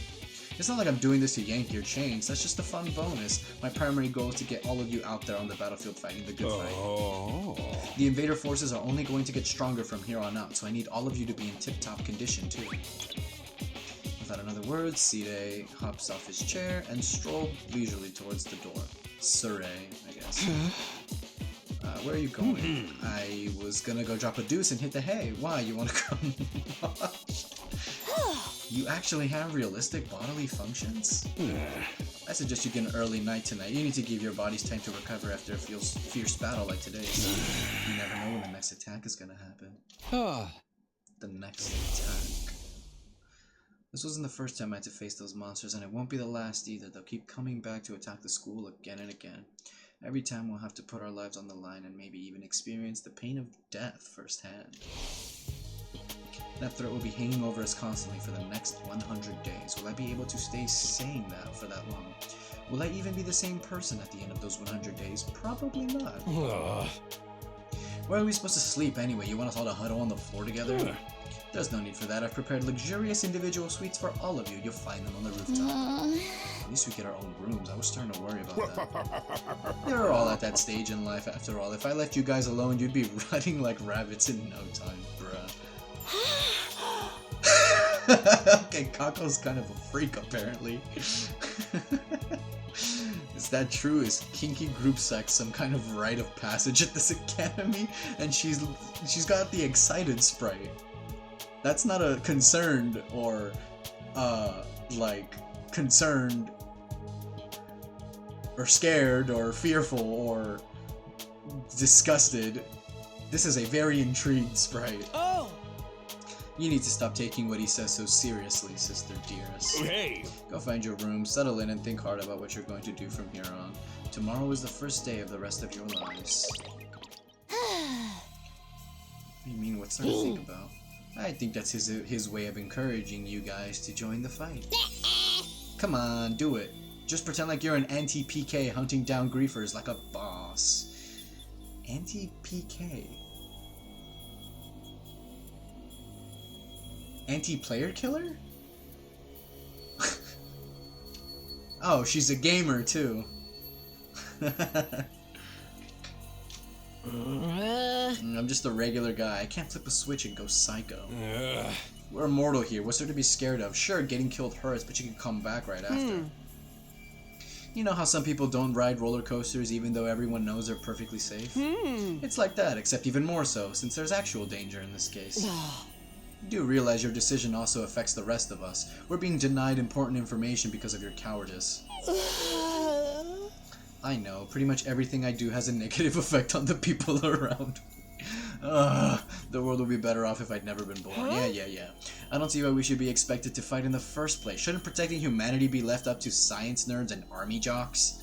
It's not like I'm doing this to yank your chains, that's just a fun bonus. My primary goal is to get all of you out there on the battlefield fighting the good fight. The invader forces are only going to get stronger from here on out, so I need all of you to be in tip-top condition too. Without another word, Side hops off his chair and strolled leisurely towards the door. Surrey, I guess. Where are you going? I was gonna go drop a deuce and hit the hay. Why, you wanna come watch? You actually have realistic bodily functions? I suggest you get an early night tonight. You need to give your bodies time to recover after a fierce battle like today's. You never know when the next attack is gonna happen. The next attack. This wasn't the first time I had to face those monsters, and it won't be the last either. They'll keep coming back to attack the school again and again. Every time we'll have to put our lives on the line and maybe even experience the pain of death firsthand. That threat will be hanging over us constantly for the next 100 days. Will I be able to stay saying that for that long? Will I even be the same person at the end of those 100 days? Probably not. Where are we supposed to sleep anyway? You want us all to huddle on the floor together? There's no need for that. I've prepared luxurious individual suites for all of you. You'll find them on the rooftop. At least we get our own rooms. I was starting to worry about that. They're all at that stage in life after all. If I left you guys alone, you'd be running like rabbits in no time, bruh. Okay, Kako's kind of a freak, apparently. Is that true? Is kinky group sex some kind of rite of passage at this academy? And she's got the excited sprite. That's not a concerned or, like, concerned or scared or fearful or disgusted. This is a very intrigued sprite. Oh! You need to stop taking what he says so seriously, sister dearest. Hey! Go find your room, settle in, and think hard about what you're going to do from here on. Tomorrow is the first day of the rest of your lives. What do you mean, what's there to think about? I think that's his way of encouraging you guys to join the fight. Come on, do it. Just pretend like you're an anti-PK hunting down griefers like a boss. Anti-PK? Anti-player killer? Oh, she's a gamer too. I'm just a regular guy. I can't flip a switch and go psycho. We're immortal here. What's there to be scared of? Sure, getting killed hurts, but you can come back right after. You know how some people don't ride roller coasters even though everyone knows they're perfectly safe? It's like that, except even more so, since there's actual danger in this case. You do realize your decision also affects the rest of us. We're being denied important information because of your cowardice. I know, pretty much everything I do has a negative effect on the people around me. The world would be better off if I'd never been born. Yeah. I don't see why we should be expected to fight in the first place. Shouldn't protecting humanity be left up to science nerds and army jocks?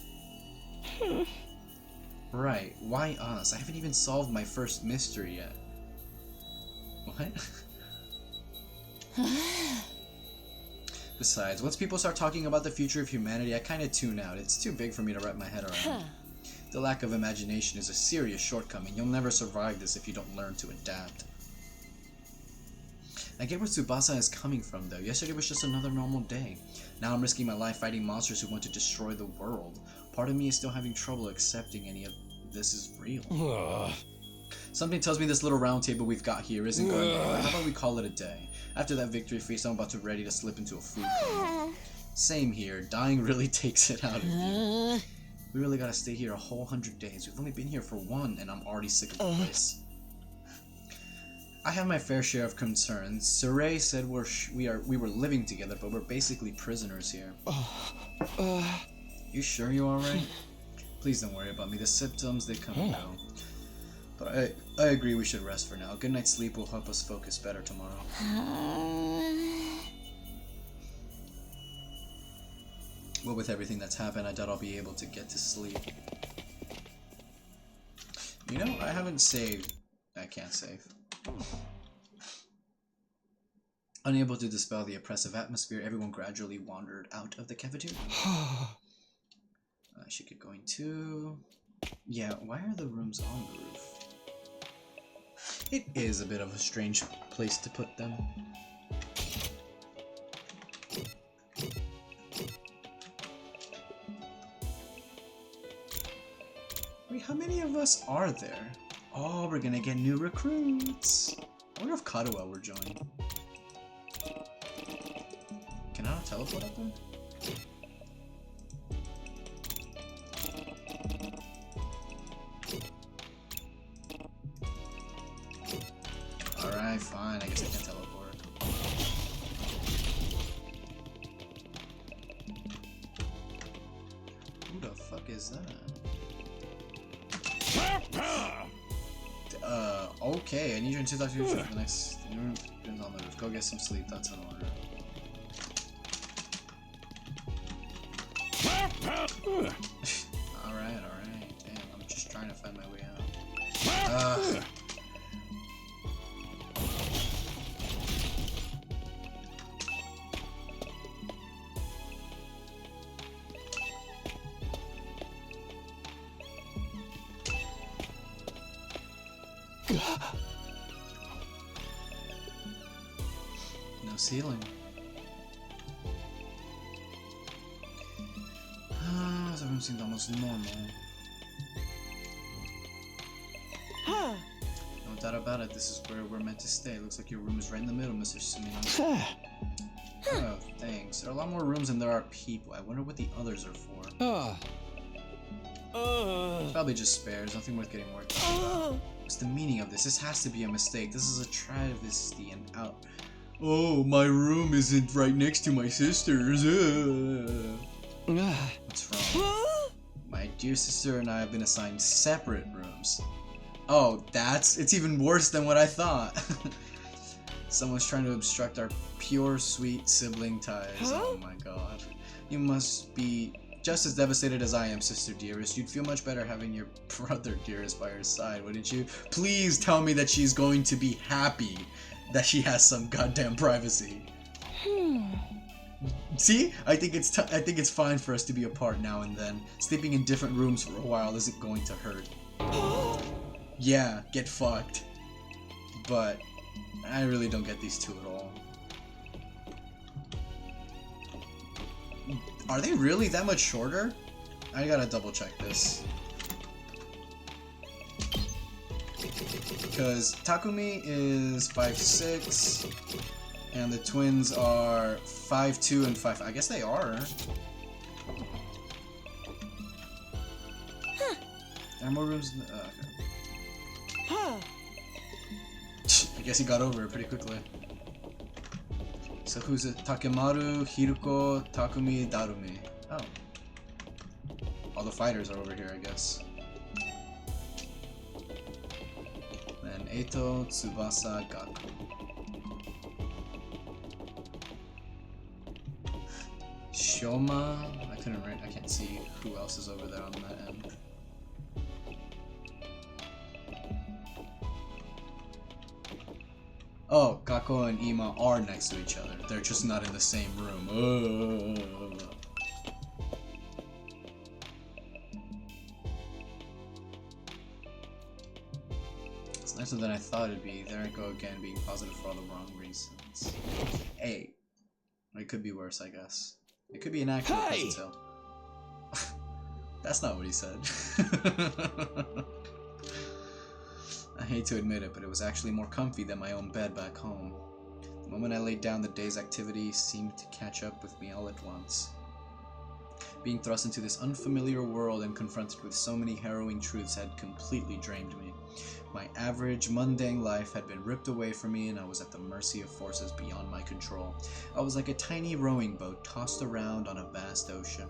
Right, why us? I haven't even solved my first mystery yet. What? Besides, once people start talking about the future of humanity, I kinda tune out. It's too big for me to wrap my head around. The lack of imagination is a serious shortcoming. You'll never survive this if you don't learn to adapt. I get where Tsubasa is coming from, though. Yesterday was just another normal day. Now I'm risking my life fighting monsters who want to destroy the world. Part of me is still having trouble accepting any of this is real. Something tells me this little round table we've got here isn't going anywhere. How about we call it a day? After that victory feast, I'm about to ready to slip into a food coma. Same here. Dying really takes it out of you. We really gotta stay here a whole 100 days. We've only been here for one, and I'm already sick of the place. I have my fair share of concerns. Saray said we were living together, but we're basically prisoners here. You sure you're alright? Please don't worry about me. The symptoms, they come and go. But I agree we should rest for now. A good night's sleep will help us focus better tomorrow. Well, with everything that's happened, I doubt I'll be able to get to sleep. You know, I haven't saved. I can't save. Unable to dispel the oppressive atmosphere, everyone gradually wandered out of the cafeteria. I should get going too. Yeah, why are the rooms on the roof? It is a bit of a strange place to put them. Wait, how many of us are there? Oh, we're gonna get new recruits. I wonder if Kadoa will join. Can I not teleport up there? Alright, fine. I guess I can teleport. Who the fuck is that? Okay, I need you to talk to you for the next room. Go get some sleep, that's an order. Alright, damn. trying to find my way out. No ceiling. This room seems almost normal. Huh. No doubt about it, this is where we're meant to stay. Looks like your room is right in the middle, Mr. Sumino. Oh, thanks. There are a lot more rooms than there are people. I wonder what the others are for. Probably just spares, nothing worth getting worked about. What's the meaning of this? This has to be a mistake. This is a travesty and out. Oh, my room isn't right next to my sister's. What's wrong? My dear sister and I have been assigned separate rooms. Oh, it's even worse than what I thought. Someone's trying to obstruct our pure, sweet sibling ties. Oh my god. You must be just as devastated as I am, sister dearest. You'd feel much better having your brother dearest by her side, wouldn't you? Please tell me that she's going to be happy that she has some goddamn privacy. See? I think it's fine for us to be apart now and then. Sleeping in different rooms for a while isn't going to hurt. Yeah, get fucked. But I really don't get these two at all. Are they really that much shorter? I gotta double check this. Because Takumi is 5'6", and the twins are 5'2" and 5'5". I guess they are. Huh. There are more rooms in the... okay. Huh. I guess he got over it pretty quickly. So who's it? Takemaru, Hiruko, Takumi, Darumi. Oh. All the fighters are over here, I guess. Then Eito, Tsubasa, Gaku. Shoma. I can't see who else is over there on that end. Oh, Kako and Ima are next to each other. They're just not in the same room. It's nicer than I thought it'd be. There I go again, being positive for all the wrong reasons. Hey. It could be worse, I guess. It could be an actual peasant hill. That's not what he said. I hate to admit it, but it was actually more comfy than my own bed back home. The moment I laid down, the day's activity seemed to catch up with me all at once. Being thrust into this unfamiliar world and confronted with so many harrowing truths had completely drained me. My average, mundane life had been ripped away from me, and I was at the mercy of forces beyond my control. I was like a tiny rowing boat tossed around on a vast ocean.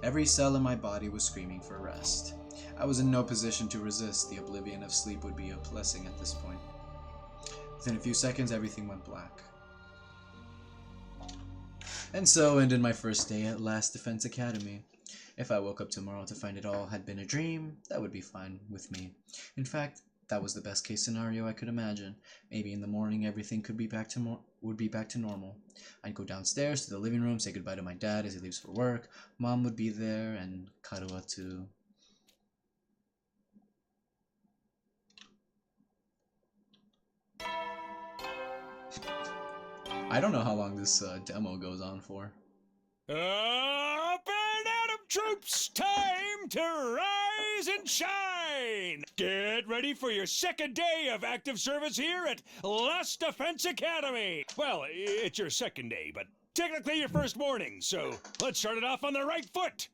Every cell in my body was screaming for rest. I was in no position to resist. The oblivion of sleep would be a blessing at this point. Within a few seconds, everything went black. And so ended my first day at Last Defense Academy. If I woke up tomorrow to find it all had been a dream, that would be fine with me. In fact, that was the best case scenario I could imagine. Maybe in the morning everything would be back to normal. I'd go downstairs to the living room, say goodbye to my dad as he leaves for work. Mom would be there, and Karuha too. I don't know how long this demo goes on for. Up and Atom troops, time to rise and shine! Get ready for your second day of active service here at Last Defense Academy! Well, it's your second day, but technically your first morning, so let's start it off on the right foot!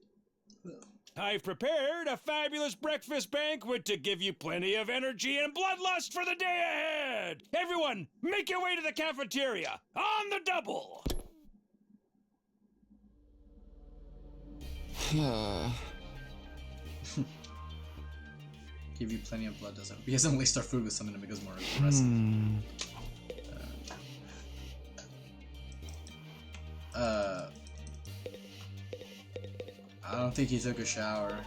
I've prepared a fabulous breakfast banquet to give you plenty of energy and bloodlust for the day ahead! Everyone, make your way to the cafeteria, on the double! Give you plenty of blood, doesn't it? He doesn't waste our food with something to make us more aggressive. I don't think he took a shower.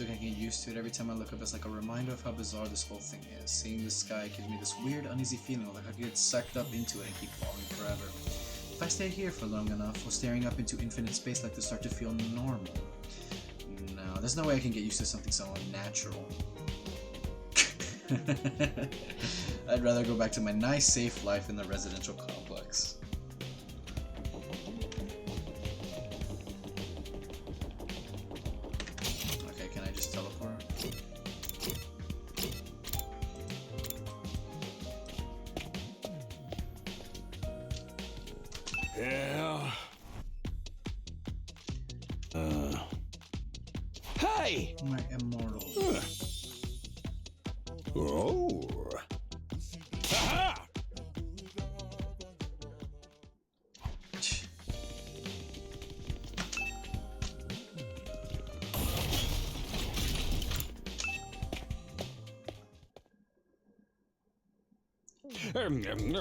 Still can't get used to it. Every time I look up, it's like a reminder of how bizarre this whole thing is. Seeing the sky gives me this weird, uneasy feeling like I could get sucked up into it and keep falling forever. If I stay here for long enough, will staring up into infinite space like this start to feel normal? No, there's no way I can get used to something so unnatural. I'd rather go back to my nice, safe life in the residential complex. Okay, can I just teleport? Yeah. Hey! My immortal. Oh. Aha! Thinking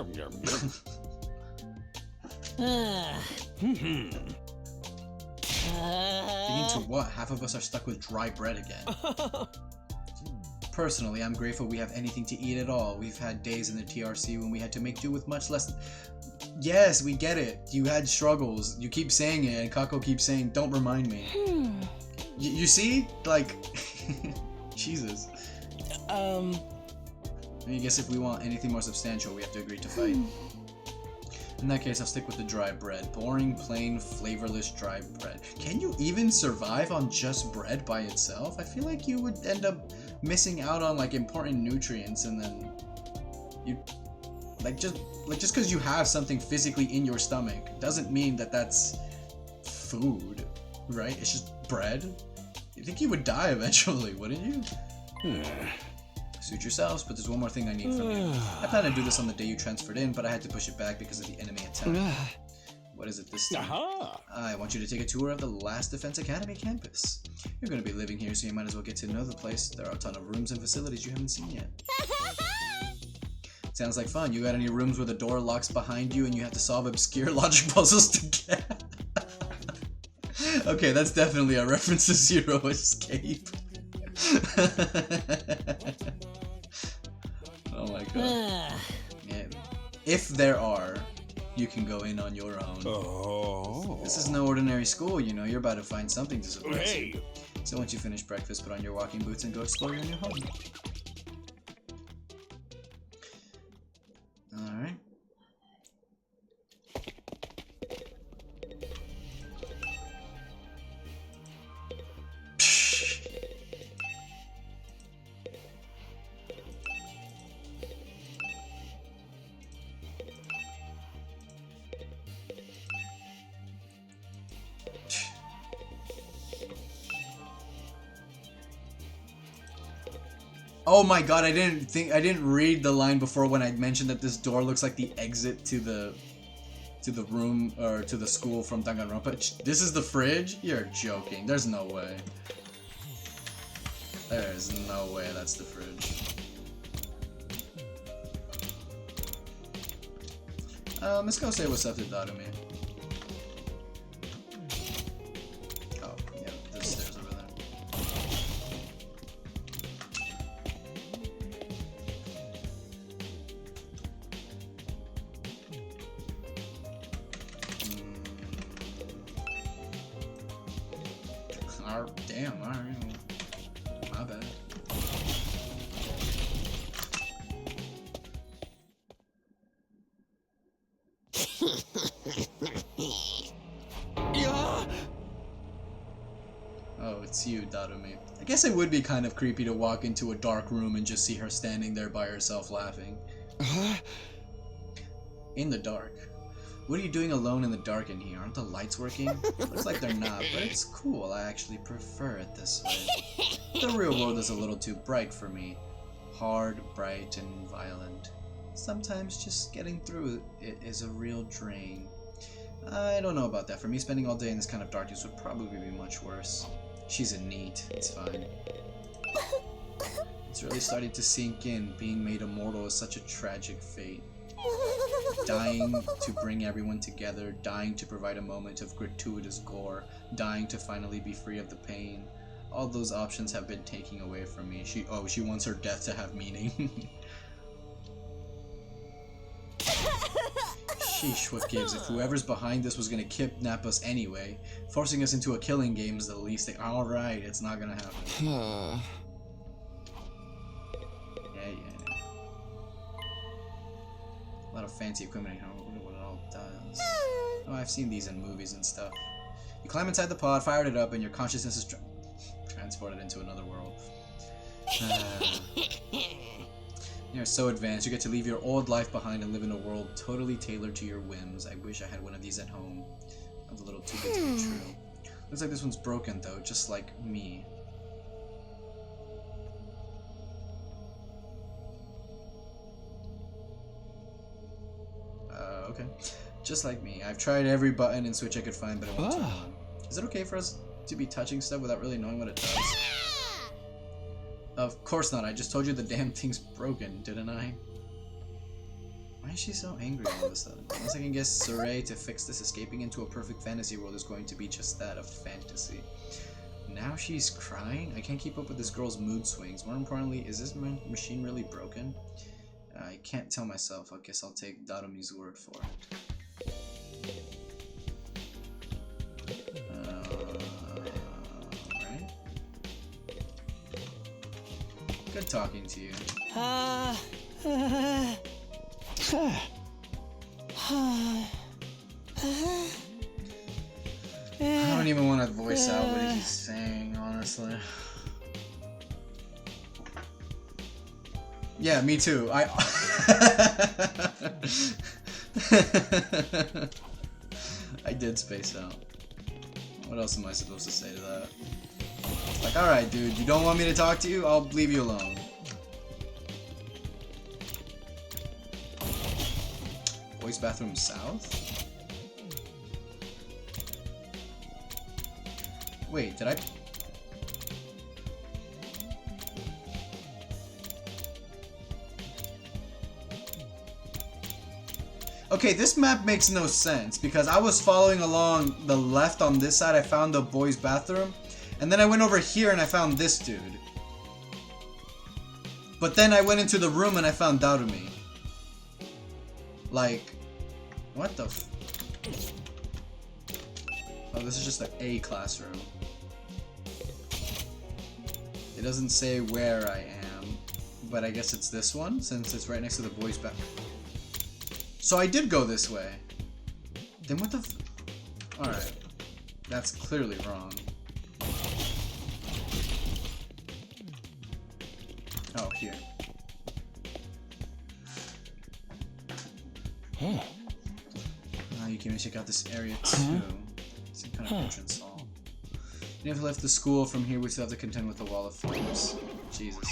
to what? Half of us are stuck with dry bread again. Personally, I'm grateful we have anything to eat at all. We've had days in the TRC when we had to make do with much less. Yes, we get it. You had struggles. You keep saying it, and Kako keeps saying, "Don't remind me." You see? Like, Jesus. I guess if we want anything more substantial, we have to agree to fight. In that case, I'll stick with the dry bread. Boring, plain, flavorless dry bread. Can you even survive on just bread by itself? I feel like you would end up missing out on like important nutrients, and then you just because you have something physically in your stomach doesn't mean that that's food, right? It's just bread. You think you would die eventually, wouldn't you? Suit yourselves, but there's one more thing I need from you. I planned to do this on the day you transferred in, but I had to push it back because of the enemy attack. What is it this time? I want you to take a tour of the Last Defense Academy campus. You're going to be living here, so you might as well get to know the place. There are a ton of rooms and facilities you haven't seen yet. Sounds like fun. You got any rooms where the door locks behind you and you have to solve obscure logic puzzles together? Okay, that's definitely a reference to Zero Escape. Oh my god. Yeah. If there are, you can go in on your own. Oh. This is no ordinary school, you know. You're about to find something to surprise you. Hey. So once you finish breakfast, put on your walking boots and go explore your new home. Alright. Oh my god, I didn't read the line before when I mentioned that this door looks like the exit to the room or to the school from Danganronpa. This is the fridge? You're joking. There's no way. There's no way that's the fridge. Let's go say what's up to Darumi. Oh, yeah, there's stairs over there. Damn, alright. My bad. Oh, it's you, Darumi. I guess it would be kind of creepy to walk into a dark room and just see her standing there by herself laughing. In the dark. What are you doing alone in the dark in here? Aren't the lights working? Looks like they're not, but it's cool. I actually prefer it this way. The real world is a little too bright for me. Hard, bright, and violent. Sometimes just getting through it is a real drain. I don't know about that. For me, spending all day in this kind of darkness would probably be much worse. She's a NEET. It's fine. It's really starting to sink in. Being made immortal is such a tragic fate. Dying to bring everyone together, dying to provide a moment of gratuitous gore, dying to finally be free of the pain. All those options have been taken away from me. She wants her death to have meaning. Sheesh, what gives? If whoever's behind this was gonna kidnap us anyway, forcing us into a killing game is the least thing. Alright, it's not gonna happen. Yeah. A lot of fancy equipment here. I wonder what it all does. Oh, I've seen these in movies and stuff. You climb inside the pod, fired it up, and your consciousness is transported into another world. You're so advanced, you get to leave your old life behind and live in a world totally tailored to your whims. I wish I had one of these at home. That's a little too good to be true. Looks like this one's broken though, just like me. Okay. Just like me. I've tried every button and switch I could find, but it won't turn on. Is it okay for us to be touching stuff without really knowing what it does? Of course not. I just told you the damn thing's broken, didn't I? Why is she so angry all of a sudden? Once I can get Saray to fix this, escaping into a perfect fantasy world is going to be just that, a fantasy. Now she's crying? I can't keep up with this girl's mood swings. More importantly, is this machine really broken? I can't tell myself. I guess I'll take Darumi's word for it. Right? Good talking to you. I don't even want to voice out what he's saying, honestly. Yeah, me too. I did space out. What else am I supposed to say to that? Like, alright, dude, you don't want me to talk to you? I'll leave you alone. Boys' bathroom south? Wait, did I... Okay, this map makes no sense because I was following along the left on this side. I found the boys' bathroom, and then I went over here and I found this dude. But then I went into the room and I found Darumi. Like, what the f... Oh, this is just an A classroom. It doesn't say where I am, but I guess it's this one since it's right next to the boys' bathroom. So I did go this way. Then what the f... Alright. That's clearly wrong. Oh, here. Huh. Oh, you can check out this area too. Some kind of entrance hall. You have left the school. From here we still have to contend with the wall of flames. Jesus.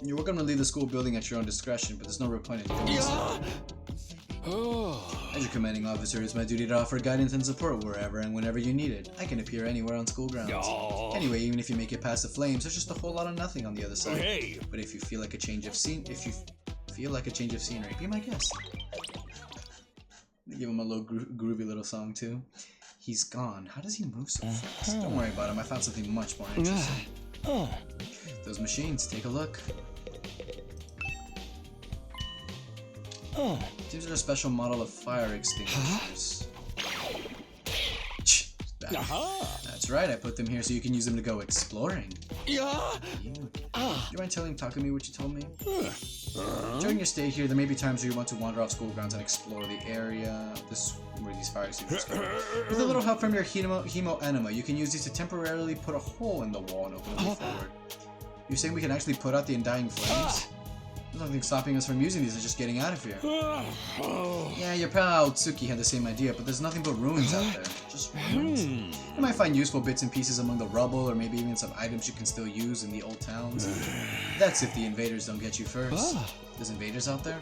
You're welcome to leave the school building at your own discretion, but there's no real point in doing so. As your commanding officer, it's my duty to offer guidance and support wherever and whenever you need it. I can appear anywhere on school grounds. Anyway, even if you make it past the flames, there's just a whole lot of nothing on the other side. Hey. But if you feel like a change of scenery, be my guest. Give him a little groovy little song too. He's gone. How does he move so fast? Don't worry about him. I found something much more interesting. Those machines. Take a look. Seems they're a special model of fire extinguishers. That's right, I put them here so you can use them to go exploring. Do you mind telling Takumi what you told me? During your stay here, there may be times where you want to wander off school grounds and explore the area. Where these fire extinguishers go. With a little help from your hemo enema, you can use these to temporarily put a hole in the wall and open a way forward. You're saying we can actually put out the undying flames? There's nothing stopping us from using these and just getting out of here. Yeah, your pal Tsuki had the same idea, but there's nothing but ruins out there. Just ruins. You might find useful bits and pieces among the rubble, or maybe even some items you can still use in the old towns. That's if the invaders don't get you first. There's invaders out there?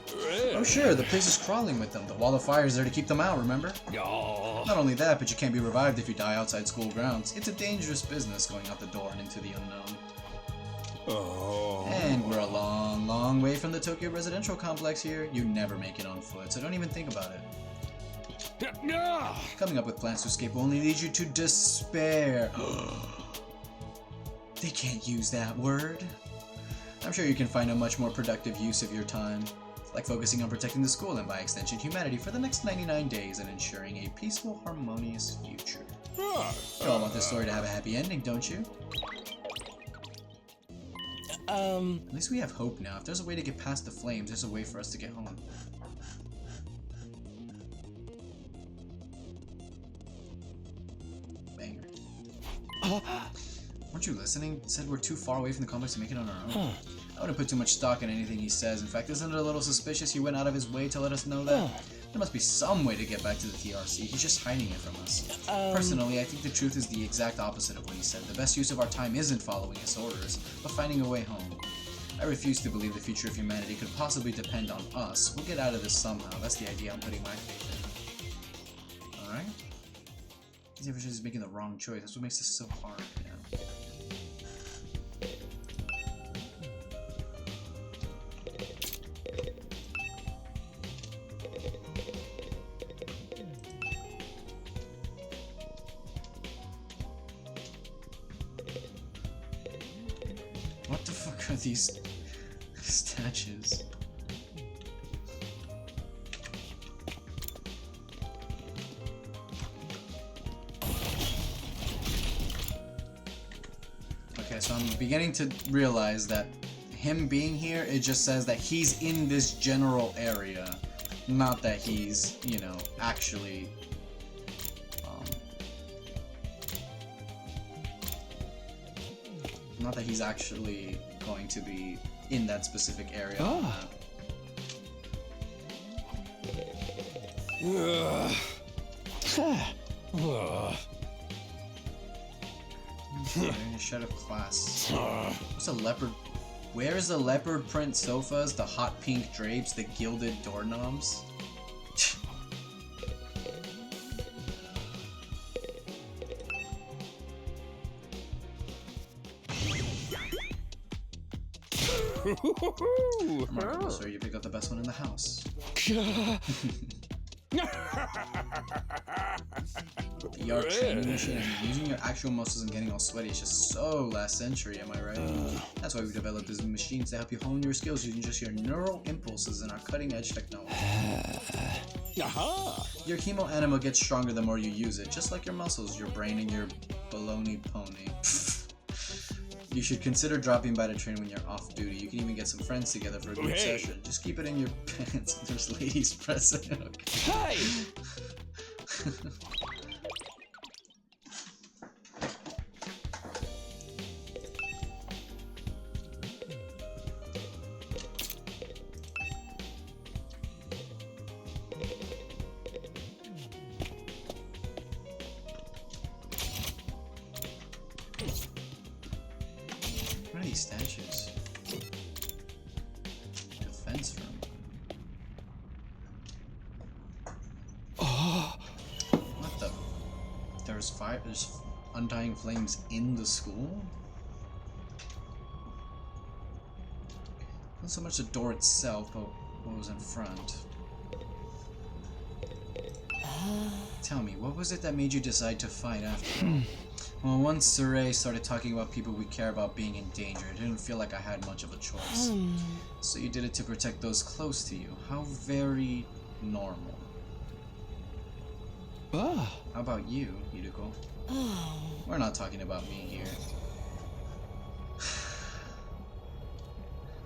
Oh sure, the place is crawling with them. The wall of fire is there to keep them out, remember? Not only that, but you can't be revived if you die outside school grounds. It's a dangerous business going out the door and into the unknown. And we're a long, long way from the Tokyo residential complex here. You never make it on foot, so don't even think about it. Coming up with plans to escape will only lead you to despair. They can't use that word. I'm sure you can find a much more productive use of your time, like focusing on protecting the school and by extension humanity for the next 99 days and ensuring a peaceful, harmonious future. You all want this story to have a happy ending, don't you? At least we have hope now. If there's a way to get past the flames, there's a way for us to get home. Banger. Weren't you listening? It said we're too far away from the complex to make it on our own. I wouldn't put too much stock in anything he says. In fact, isn't it a little suspicious he went out of his way to let us know that? There must be some way to get back to the TRC. He's just hiding it from us. Personally, I think the truth is the exact opposite of what he said. The best use of our time isn't following his orders, but finding a way home. I refuse to believe the future of humanity could possibly depend on us. We'll get out of this somehow. That's the idea I'm putting my faith in. Alright? These ever just making the wrong choice. That's what makes this so hard, man. What the fuck are these statues? Okay, so I'm beginning to realize that him being here, it just says that he's in this general area, not that he's, you know, actually not that he's actually going to be in that specific area. Wearing a shed of class. What's a leopard? Where is the leopard print sofas, the hot pink drapes, the gilded doorknobs? Remarkable, sir. You picked up the best one in the house. The art training machine and using your actual muscles and getting all sweaty is just so last century, am I right? That's why we developed these machines to help you hone your skills using just your neural impulses and our cutting-edge technology. Your chemo anima gets stronger the more you use it, just like your muscles, your brain, and your baloney pony. You should consider dropping by to train when you're off duty. You can even get some friends together for a group session. Just keep it in your pants. There's ladies present. Okay. Hey! What are these statues? Defense room. What the? There's fire. There's undying flames in the school. Not so much the door itself, but what was in front. Tell me, what was it that made you decide to fight after all? Well, once Saray started talking about people we care about being in danger, it didn't feel like I had much of a choice. So you did it to protect those close to you. How very normal. How about you, Yuruko? We're not talking about me here.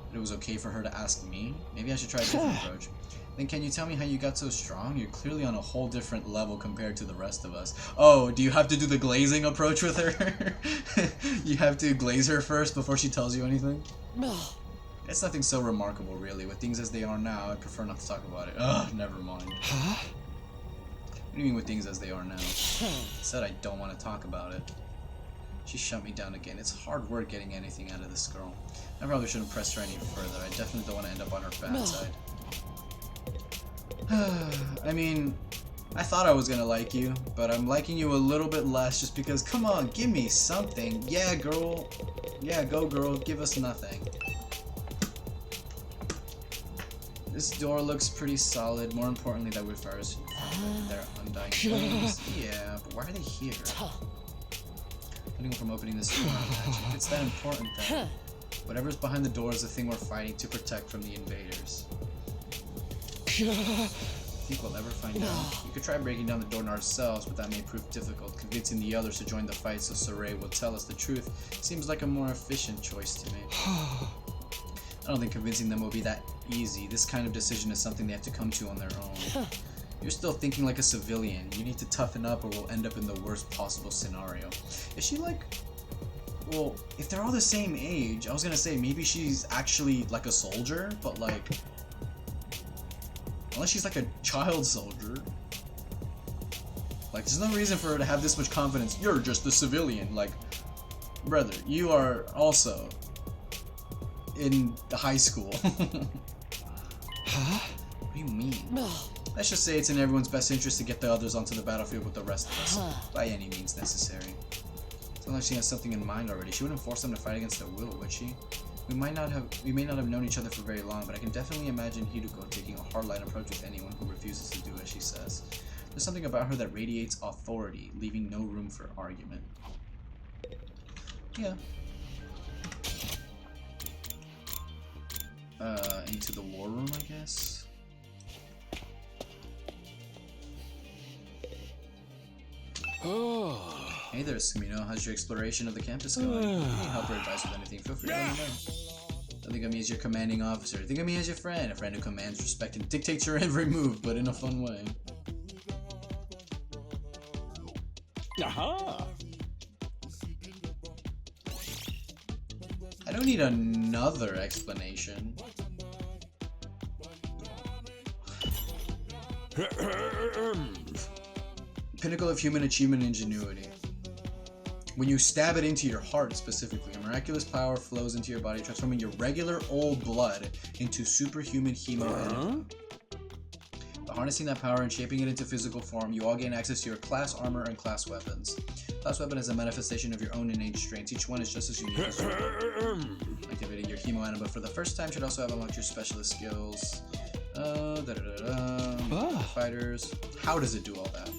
But it was okay for her to ask me? Maybe I should try a different approach. Then can you tell me how you got so strong? You're clearly on a whole different level compared to the rest of us. Oh, do you have to do the glazing approach with her? You have to glaze her first before she tells you anything? It's nothing so remarkable, really. With things as they are now, I prefer not to talk about it. Ugh, never mind. Huh? What do you mean with things as they are now? I said I don't want to talk about it. She shut me down again. It's hard work getting anything out of this girl. I probably shouldn't press her any further. I definitely don't want to end up on her bad side. I mean, I thought I was gonna like you, but I'm liking you a little bit less just because, come on, give me something. Yeah, girl. Yeah, go girl, give us nothing. This door looks pretty solid. More importantly, that refers to their undying flames. Yeah, but why are they here? Anyone from opening this door, if it's that important, then whatever's behind the door is the thing we're fighting to protect from the invaders. Think we'll ever find out. We could try breaking down the door ourselves, but that may prove difficult. Convincing the others to join the fight so Saray will tell us the truth seems like a more efficient choice to me. I don't think convincing them will be that easy. This kind of decision is something they have to come to on their own. You're still thinking like a civilian. You need to toughen up or we'll end up in the worst possible scenario. Is she like... Well, if they're all the same age, I was gonna say maybe she's actually like a soldier, but like... Unless she's like a child soldier. Like, there's no reason for her to have this much confidence. You're just a civilian. Like, brother, you are also in high school. Huh? What do you mean? Let's just say it's in everyone's best interest to get the others onto the battlefield with the rest of us, by any means necessary. It's not like she has something in mind already. She wouldn't force them to fight against their will, would she? We may not have known each other for very long, but I can definitely imagine Hiruko taking a hardline approach with anyone who refuses to do as she says. There's something about her that radiates authority, leaving no room for argument. Yeah. Into the war room, I guess? Oh. Hey there, Sumino. How's your exploration of the campus going? If you need help or advice with anything, feel free to let me know. Don't think of me as your commanding officer. Think of me as your friend. A friend who commands, respect, and dictates your every move, but in a fun way. Aha! I don't need another explanation. Pinnacle of human achievement and ingenuity. When you stab it into your heart specifically, a miraculous power flows into your body, transforming your regular old blood into superhuman hemo. By harnessing that power and shaping it into physical form, you all gain access to your class armor and class weapons. Class weapon is a manifestation of your own innate strengths. Each one is just as unique as your own. Activating your hemo anima for the first time should also have unlocked your specialist skills. Fighters. How does it do all that?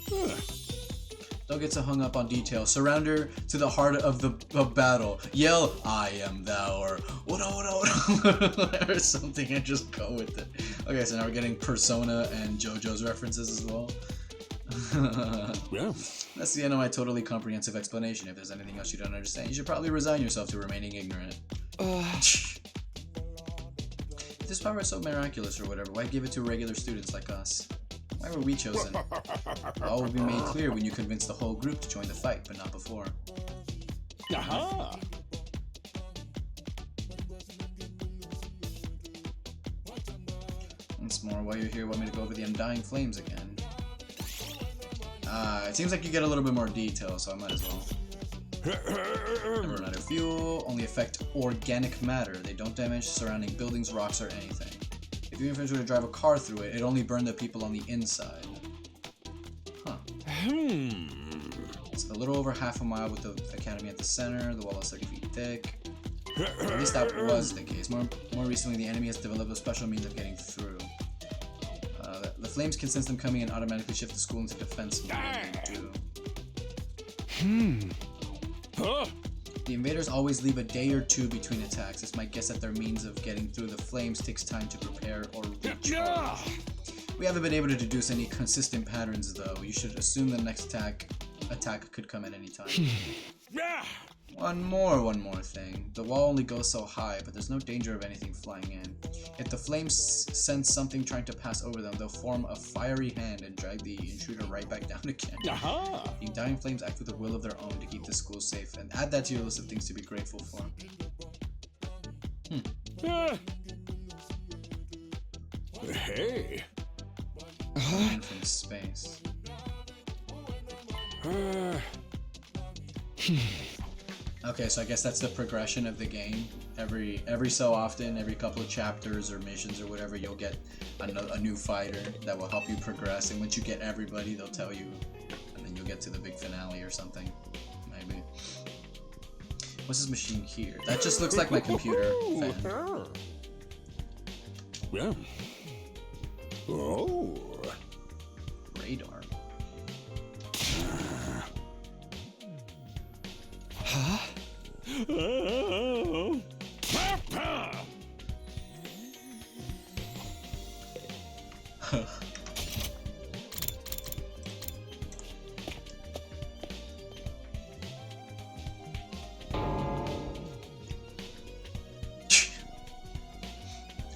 Don't get so hung up on details. Surrender to the heart of the battle. Yell, I am thou, or or something, and just go with it. Okay, so now we're getting Persona and JoJo's references as well. Yeah. That's the end of my totally comprehensive explanation. If there's anything else you don't understand, you should probably resign yourself to remaining ignorant. If this power is so miraculous or whatever, why give it to regular students like us? Why were we chosen? All will be made clear when you convince the whole group to join the fight, but not before. Aha! Once more, while you're here, want me to go over the Undying Flames again? It seems like you get a little bit more detail, so I might as well. Never run out of fuel, only affect organic matter. They don't damage surrounding buildings, rocks, or anything. If you were to drive a car through it, it'd only burn the people on the inside. Huh. It's a little over half a mile with the academy at the center. The wall is 30 feet thick. Or at least that was the case. More recently, the enemy has developed a special means of getting through. The flames can sense them coming and automatically shift the school into defense mode. The invaders always leave a day or two between attacks. It's my guess that their means of getting through the flames takes time to prepare or recharge. We haven't been able to deduce any consistent patterns, though. You should assume the next attack could come at any time. One more thing. The wall only goes so high, but there's no danger of anything flying in. If the flames sense something trying to pass over them, they'll form a fiery hand and drag the intruder right back down again. The Undying Flames act with a will of their own to keep the school safe, and add that to your list of things to be grateful for. Hey. Man from space. Okay, so I guess that's the progression of the game. Every so often, every couple of chapters or missions or whatever, you'll get a new fighter that will help you progress. And once you get everybody, they'll tell you, and then you'll get to the big finale or something, maybe. What's this machine here? That just looks like my computer fan. Yeah. Oh. Radar. Huh? Oh. Papa!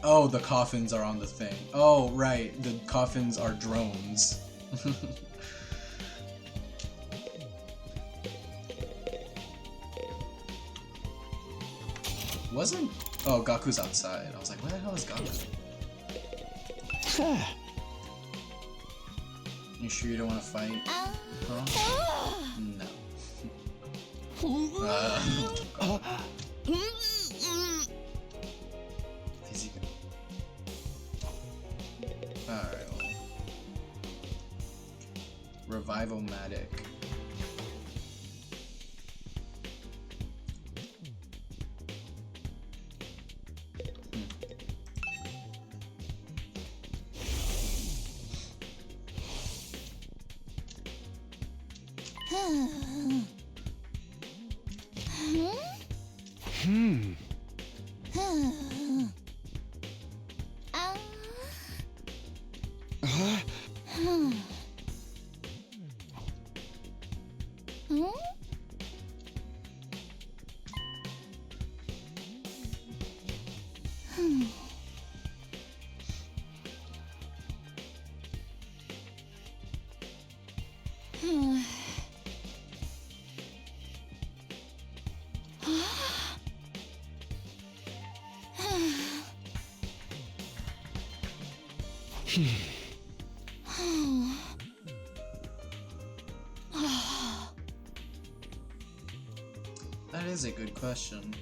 Oh, the coffins are on the thing. Oh, right. The coffins are drones. Wasn't... Oh, Gaku's outside. I was like, where the hell is Gaku? You sure you don't want to fight? Huh? No. Physical. Alright. Revival-matic. That is a good question.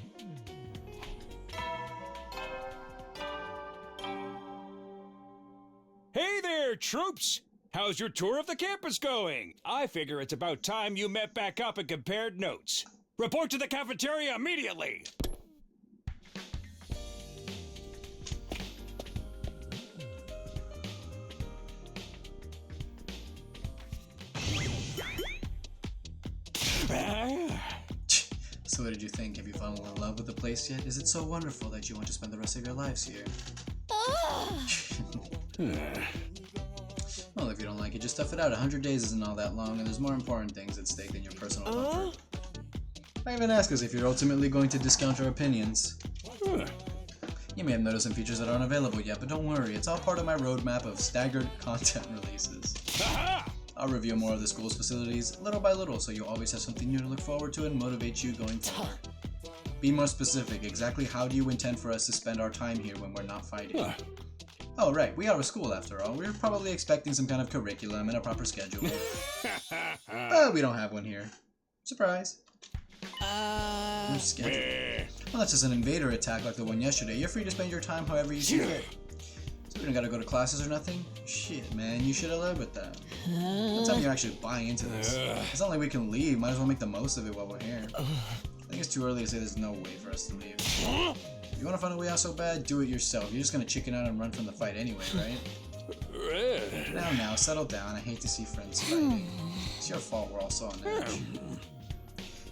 Hey there, troops! How's your tour of the campus going? I figure it's about time you met back up and compared notes. Report to the cafeteria immediately! So what did you think? Have you fallen in love with the place yet? Is it so wonderful that you want to spend the rest of your lives here? Well, if you don't like it, just tough it out. 100 days isn't all that long, and there's more important things at stake than your personal comfort. I even ask us if you're ultimately going to discount our opinions. You may have noticed some features that aren't available yet, but don't worry, it's all part of my roadmap of staggered content releases. I'll reveal more of the school's facilities little by little, so you'll always have something new to look forward to and motivate you going forward. Be more specific. Exactly how do you intend for us to spend our time here when we're not fighting? Oh, right. We are a school, after all. We're probably expecting some kind of curriculum and a proper schedule. But we don't have one here. Surprise. No schedule. Well, that's just an invader attack like the one yesterday. You're free to spend your time however you see fit. So we don't gotta go to classes or nothing? Shit, man, you should have led with that. Don't tell me you're actually buying into this. It's not like we can leave. Might as well make the most of it while we're here. I think it's too early to say there's no way for us to leave. You wanna find a way out so bad? Do it yourself. You're just gonna chicken out and run from the fight anyway, right? Now, settle down. I hate to see friends fighting. It's your fault we're all so on edge.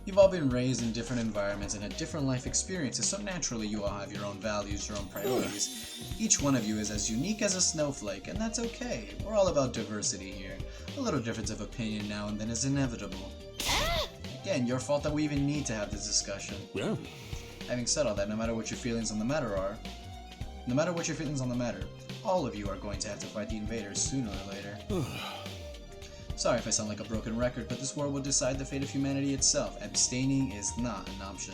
You've all been raised in different environments and had different life experiences, so naturally you all have your own values, your own priorities. Each one of you is as unique as a snowflake, and that's okay. We're all about diversity here. A little difference of opinion now and then is inevitable. Again, your fault that we even need to have this discussion. Having said all that, no matter what your feelings on the matter are, all of you are going to have to fight the invaders sooner or later. Sorry if I sound like a broken record, but this war will decide the fate of humanity itself. Abstaining is not an option.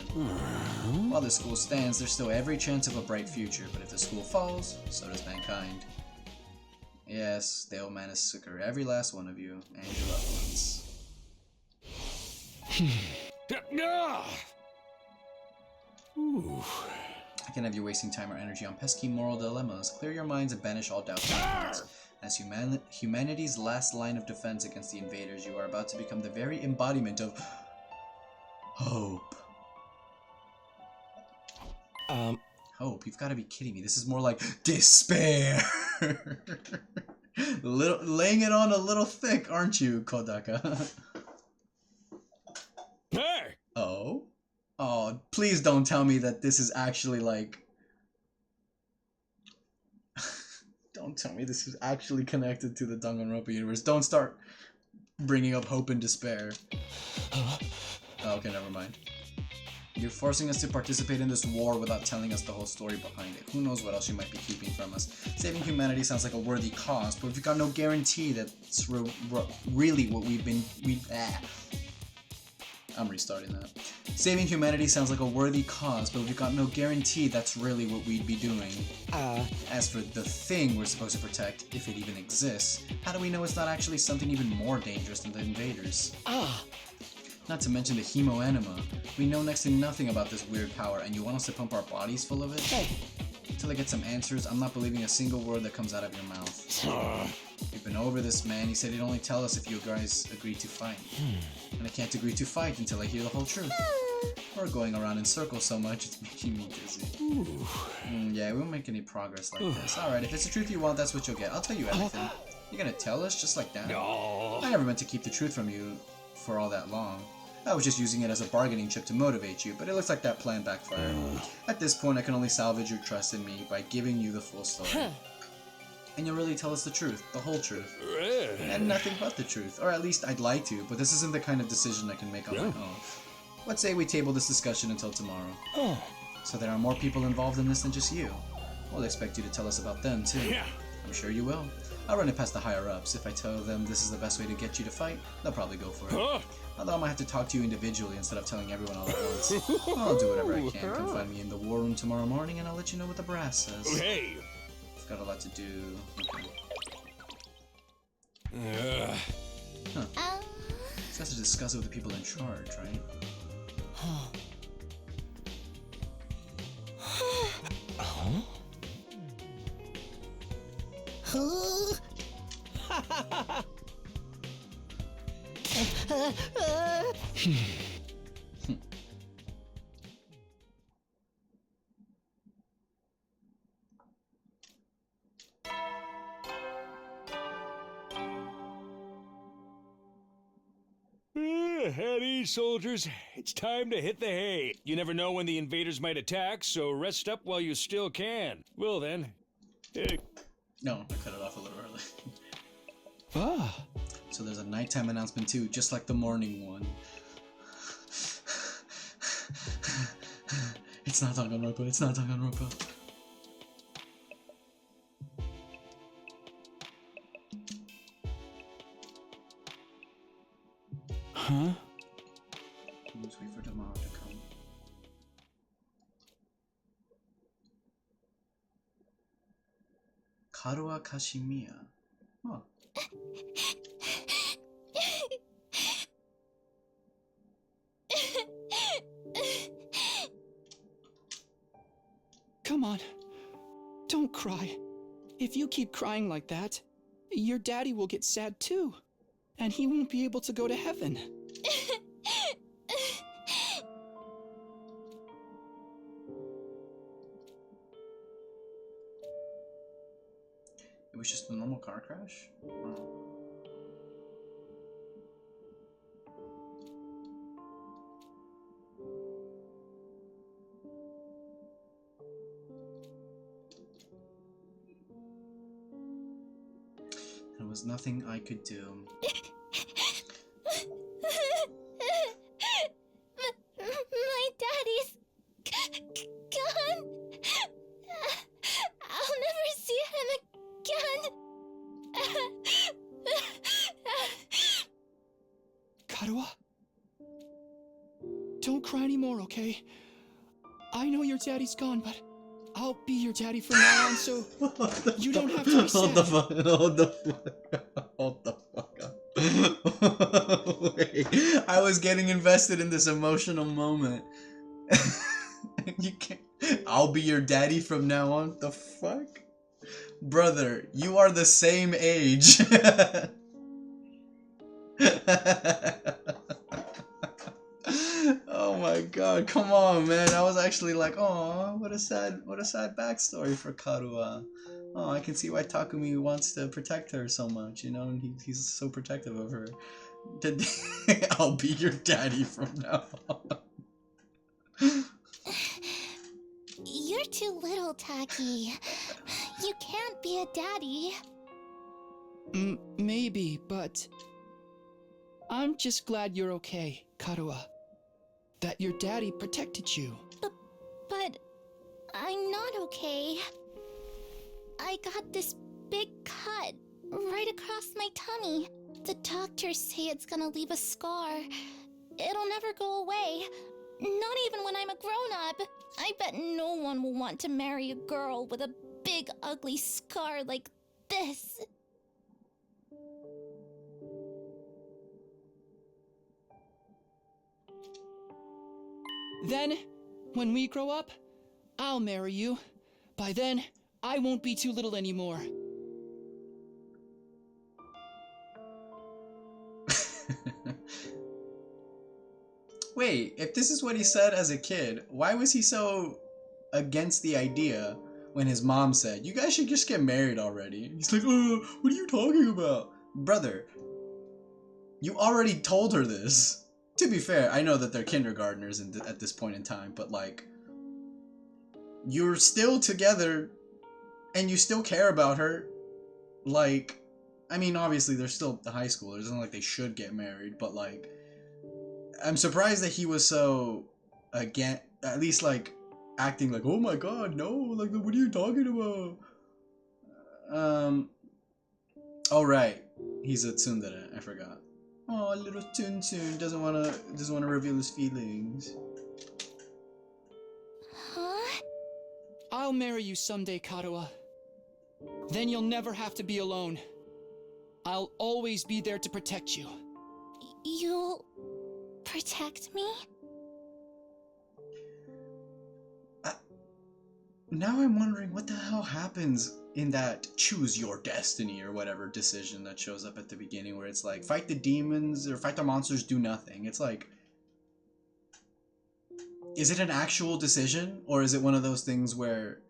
While the school stands, there's still every chance of a bright future, but if the school falls, so does mankind. Yes, they will massacre every last one of you and your loved ones. I can't have you wasting time or energy on pesky moral dilemmas. Clear your minds and banish all doubt from your hearts. As humanity's last line of defense against the invaders, you are about to become the very embodiment of hope. Hope? You've got to be kidding me. This is more like despair. Laying it on a little thick, aren't you, Kodaka? Hey! Oh? Oh, please don't tell me that this is actually like... Don't tell me this is actually connected to the Danganronpa universe. Don't start bringing up hope and despair. Oh, okay, never mind. You're forcing us to participate in this war without telling us the whole story behind it. Who knows what else you might be keeping from us. Saving humanity sounds like a worthy cause, but we've got no guarantee that's really what I'm restarting that. Saving humanity sounds like a worthy cause, but we've got no guarantee that's really what we'd be doing. As for the thing we're supposed to protect, if it even exists, how do we know it's not actually something even more dangerous than the invaders? Not to mention the Hemoanima. We know next to nothing about this weird power, and you want us to pump our bodies full of it? Hey. Until I get some answers, I'm not believing a single word that comes out of your mouth. We've been over this, man. He said he'd only tell us if you guys agreed to fight. And I can't agree to fight until I hear the whole truth. We're going around in circles so much, it's making me dizzy. Yeah, we won't make any progress like this. Alright, if it's the truth you want, that's what you'll get. I'll tell you everything. You're gonna tell us just like that? No. I never meant to keep the truth from you for all that long. I was just using it as a bargaining chip to motivate you, but it looks like that plan backfired. At this point, I can only salvage your trust in me by giving you the full story. And you'll really tell us the truth, the whole truth. And nothing but the truth. Or at least I'd like to, but this isn't the kind of decision I can make on my own. Let's say we table this discussion until tomorrow. So there are more people involved in this than just you. We'll expect you to tell us about them, too. I'm sure you will. I'll run it past the higher-ups. If I tell them this is the best way to get you to fight, they'll probably go for it. Although I might have to talk to you individually instead of telling everyone all at once. I'll do whatever I can. Come find me in the war room tomorrow morning and I'll let you know what the brass says. Hey! I've got a lot to do. Okay. Huh. So has to discuss it with the people in charge, right? At ease, soldiers. It's time to hit the hay. You never know when the invaders might attack, so rest up while you still can. Well then. No, I cut it off a little early. So there's a nighttime announcement too, just like the morning one. It's not Danganronpa, it's not Danganronpa. Huh? Let's wait for tomorrow to come. Karuwa Kashimiya. Huh. Come on. Don't cry. If you keep crying like that, your daddy will get sad too. And he won't be able to go to heaven. It was just a normal car crash? Oh. There was nothing I could do. My daddy's gone. I'll never see him again. Karuwa? Don't cry anymore, okay? I know your daddy's gone, but I'll be your daddy from now on, so you don't have to be sad. Hold the fuck up. Hold the fuck up. Wait, I was getting invested in this emotional moment. You can't. I'll be your daddy from now on? The fuck? Brother, you are the same age. Oh my god. god, come on, man. I was actually like, oh, what a sad backstory for Karua. Oh, I can see why Takumi wants to protect her so much, you know, and he's so protective of her. I'll be your daddy from now on. You're too little, Taki. You can't be a daddy. Maybe, but I'm just glad you're okay, Karua. That your daddy protected you. But I'm not okay. I got this big cut right across my tummy. The doctors say it's gonna leave a scar. It'll never go away. Not even when I'm a grown-up. I bet no one will want to marry a girl with a big ugly scar like this. Then, when we grow up, I'll marry you. By then, I won't be too little anymore. Wait, if this is what he said as a kid, why was he so against the idea when his mom said, you guys should just get married already? He's like, what are you talking about? Brother, you already told her this. To be fair, I know that they're kindergartners at this point in time, but like, you're still together and you still care about her. Like, I mean, obviously they're still high schoolers, it's not like they should get married, but like, I'm surprised that he was so, again, at least like, acting like, oh my god, no, like, what are you talking about? Oh right, he's a tsundere, I forgot. Oh, little Tsundere doesn't wanna reveal his feelings. Huh? I'll marry you someday, Karua. Then you'll never have to be alone. I'll always be there to protect you. You'll protect me? Now I'm wondering what the hell happens in that choose your destiny or whatever decision that shows up at the beginning, where it's like, fight the demons or fight the monsters, do nothing. It's like, is it an actual decision, or is it one of those things where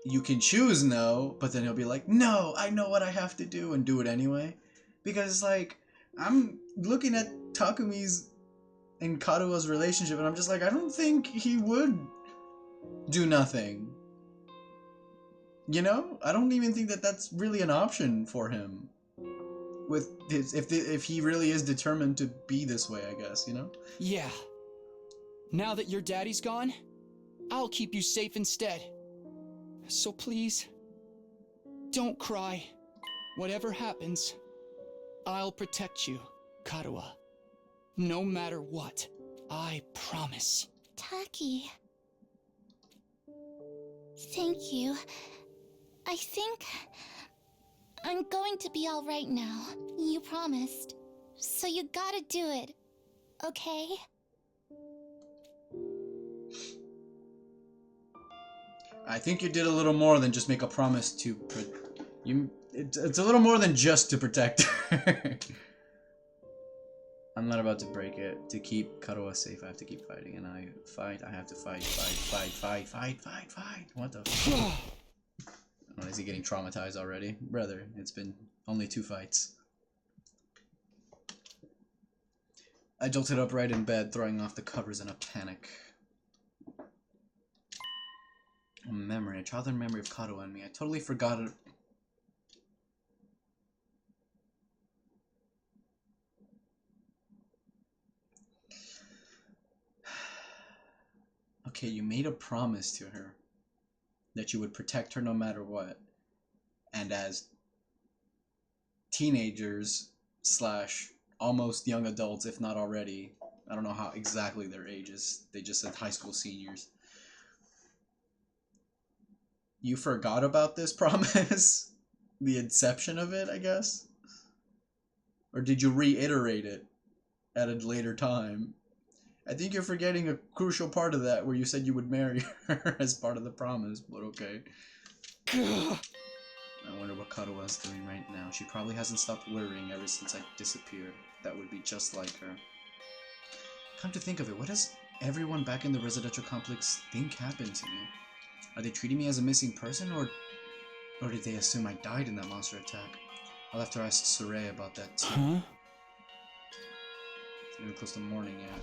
you can choose no, but then he'll be like, no, I know what I have to do, and do it anyway? Because like, I'm looking at Takumi's and Karua's relationship and I'm just like, I don't think he would do nothing. You know? I don't even think that that's really an option for him. With his, if he really is determined to be this way, I guess, you know? Yeah. Now that your daddy's gone, I'll keep you safe instead. So please, don't cry. Whatever happens, I'll protect you, Karua. No matter what, I promise. Taki. Thank you. I think I'm going to be all right now. You promised. So you gotta do it. Okay? I think you did a little more than just make a promise to it's a little more than just to protect her. I'm not about to break it. To keep Karua safe, I have to keep fighting, and I have to fight. What the fuck? Oh, is he getting traumatized already? Brother, it's been only 2 fights. I jolted upright in bed, throwing off the covers in a panic. A memory, a childhood memory of Karua and me. I totally forgot it. Okay, you made a promise to her that you would protect her no matter what. And as teenagers slash almost young adults, if not already, I don't know how exactly their ages, they just said high school seniors. You forgot about this promise? The inception of it, I guess? Or did you reiterate it at a later time? I think you're forgetting a crucial part of that, where you said you would marry her as part of the promise, but okay. I wonder what Karua's doing right now. She probably hasn't stopped worrying ever since I disappeared. That would be just like her. Come to think of it, what does everyone back in the residential complex think happened to me? Are they treating me as a missing person, or did they assume I died in that monster attack? I'll have to ask Sorey about that too. Huh? It's getting close to morning yet.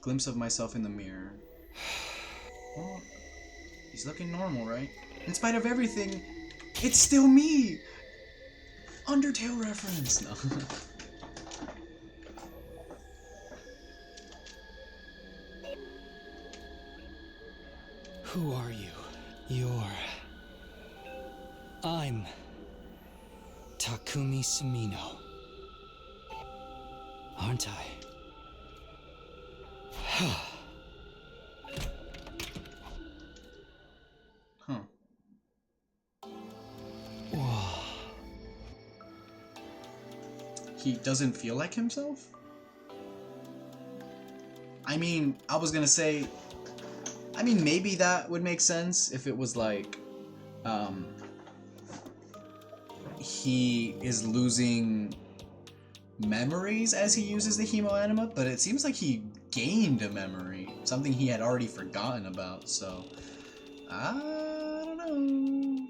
Glimpse of myself in the mirror. Well, he's looking normal, right? In spite of everything, it's still me! Undertale reference! No. Who are you? I'm Takumi Sumino. Aren't I? Huh. Whoa. He doesn't feel like himself? I mean, I was gonna say... I mean, maybe that would make sense if it was like... he is losing memories as he uses the Hemo Anima, but it seems like he gained a memory. Something he had already forgotten about, so... I don't know...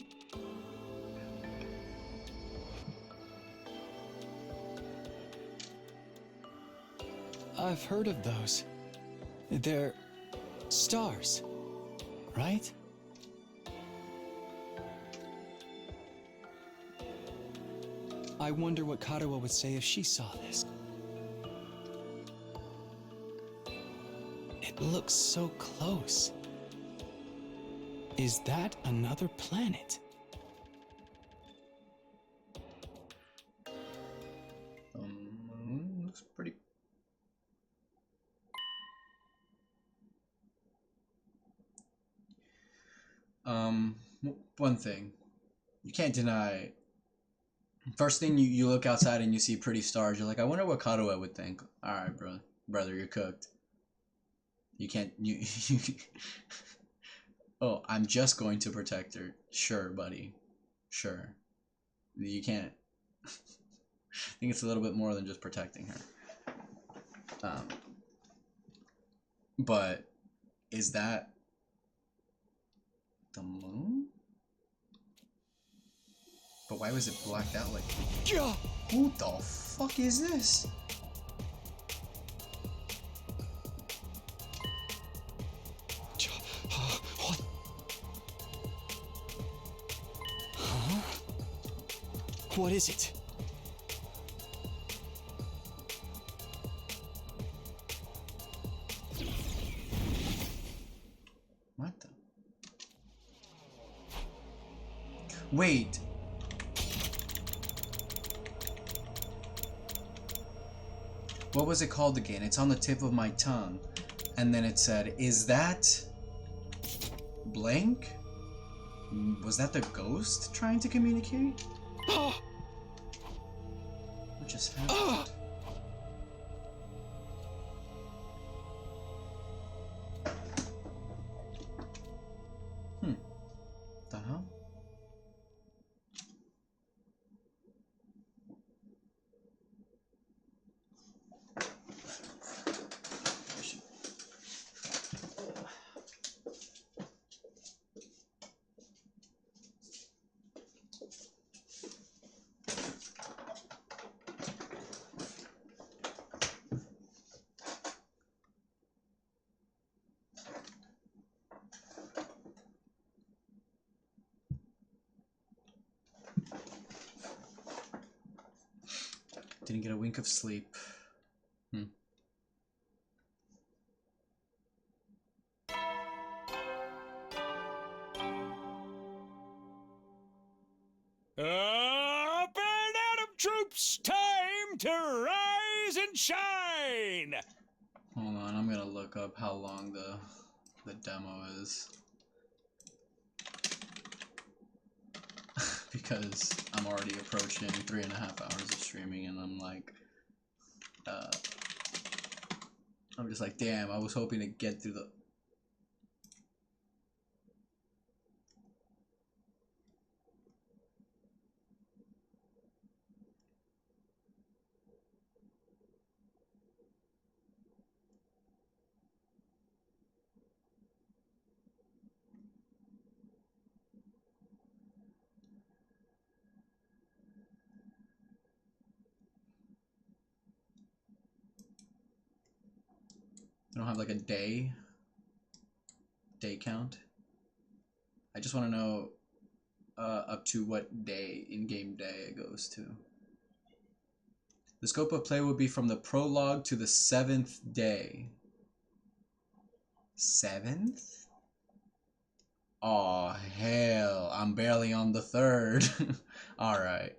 I've heard of those. They're stars, right? I wonder what Kadoa would say if she saw this. It looks so close. Is that another planet? Looks pretty... One thing. You can't deny... First thing, you look outside and you see pretty stars. You're like, I wonder what Kadoa would think. Alright, brother, you're cooked. You can't... You... Oh, I'm just going to protect her. Sure, buddy. Sure. You can't... I think it's a little bit more than just protecting her. But... Is that... the moon? But why was it blacked out like... Who the fuck is this? What? Huh? What is it? What the... Wait. What was it called again? It's on the tip of my tongue. And then it said, is that... blank? Was that the ghost trying to communicate? What just happened? The hell? Didn't get a wink of sleep. Up and Atom troops, time to rise and shine! Hold on, I'm gonna look up how long the demo is. Because I'm already approaching 3.5 hours of streaming and I'm like, I'm just like, damn, I was hoping to get through the... I don't have like a day count. I just want to know up to what day, in-game day, it goes to. The scope of play will be from the prologue to the 7th day. 7th? Oh hell, I'm barely on the 3rd. Alright.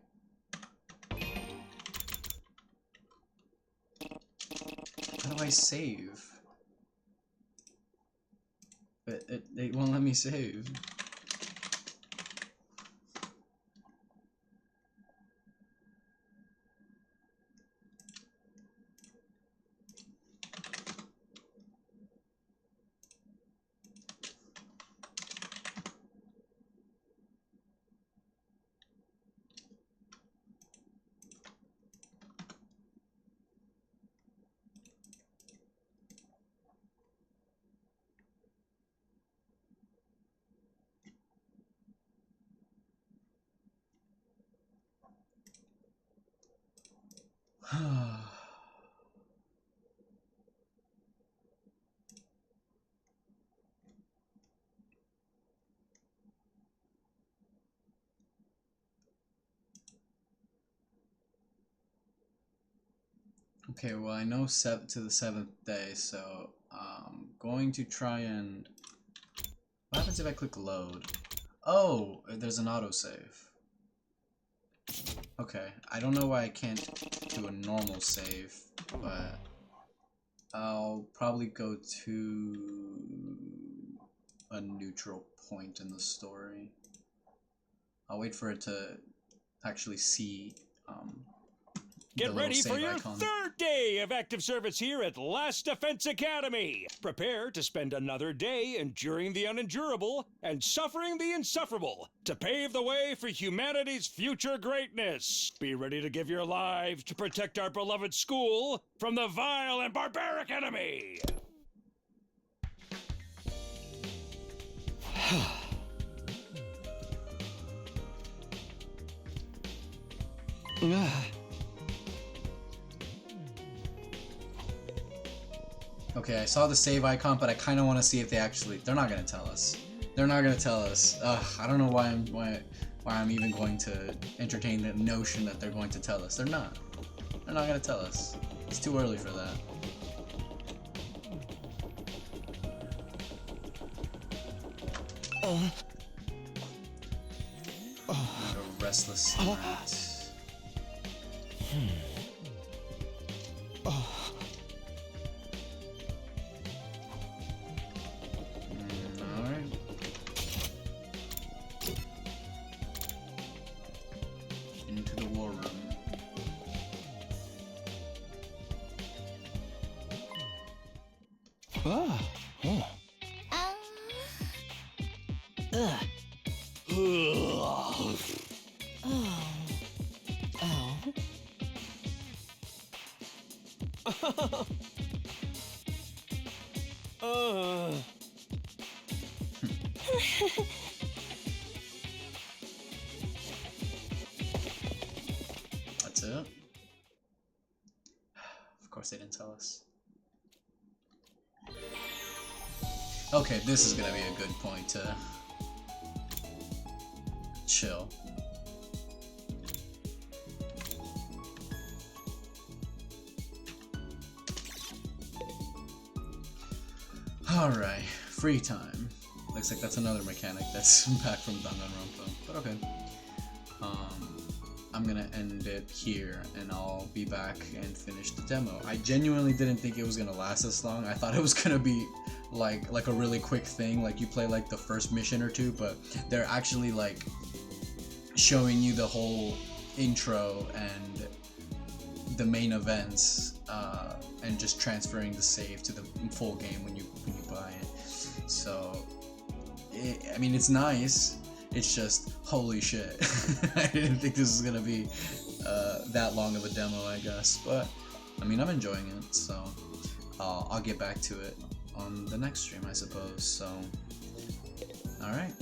How do I save? It won't let me save. Okay, well I know set to the 7th day, so I'm going to try and... What happens if I click load? Oh, there's an autosave. Okay, I don't know why I can't do a normal save, but I'll probably go to a neutral point in the story. I'll wait for it to actually see Get ready for your 3rd day of active service here at Last Defense Academy. Prepare to spend another day enduring the unendurable and suffering the insufferable to pave the way for humanity's future greatness. Be ready to give your lives to protect our beloved school from the vile and barbaric enemy. Okay, I saw the save icon, but I kind of want to see if they actually... They're not going to tell us. They're not going to tell us. Ugh, I don't know why I'm even going to entertain the notion that they're going to tell us. They're not. They're not going to tell us. It's too early for that. Not a restless night. Alright. Into the war room. Oh. That's it. Of course they didn't tell us. Okay, this is gonna be a good point to chill. Alright, free time. Looks like that's another mechanic that's back from Danganronpa, but okay. I'm gonna end it here, and I'll be back and finish the demo. I genuinely didn't think it was gonna last this long. I thought it was gonna be like a really quick thing, like you play like the first mission or two, but they're actually like showing you the whole intro and the main events, and just transferring the save to the full game when you buy it. So, I mean, it's nice. It's just, holy shit. I didn't think this was gonna be that long of a demo, I guess. But, I mean, I'm enjoying it, so I'll get back to it on the next stream, I suppose. So, alright.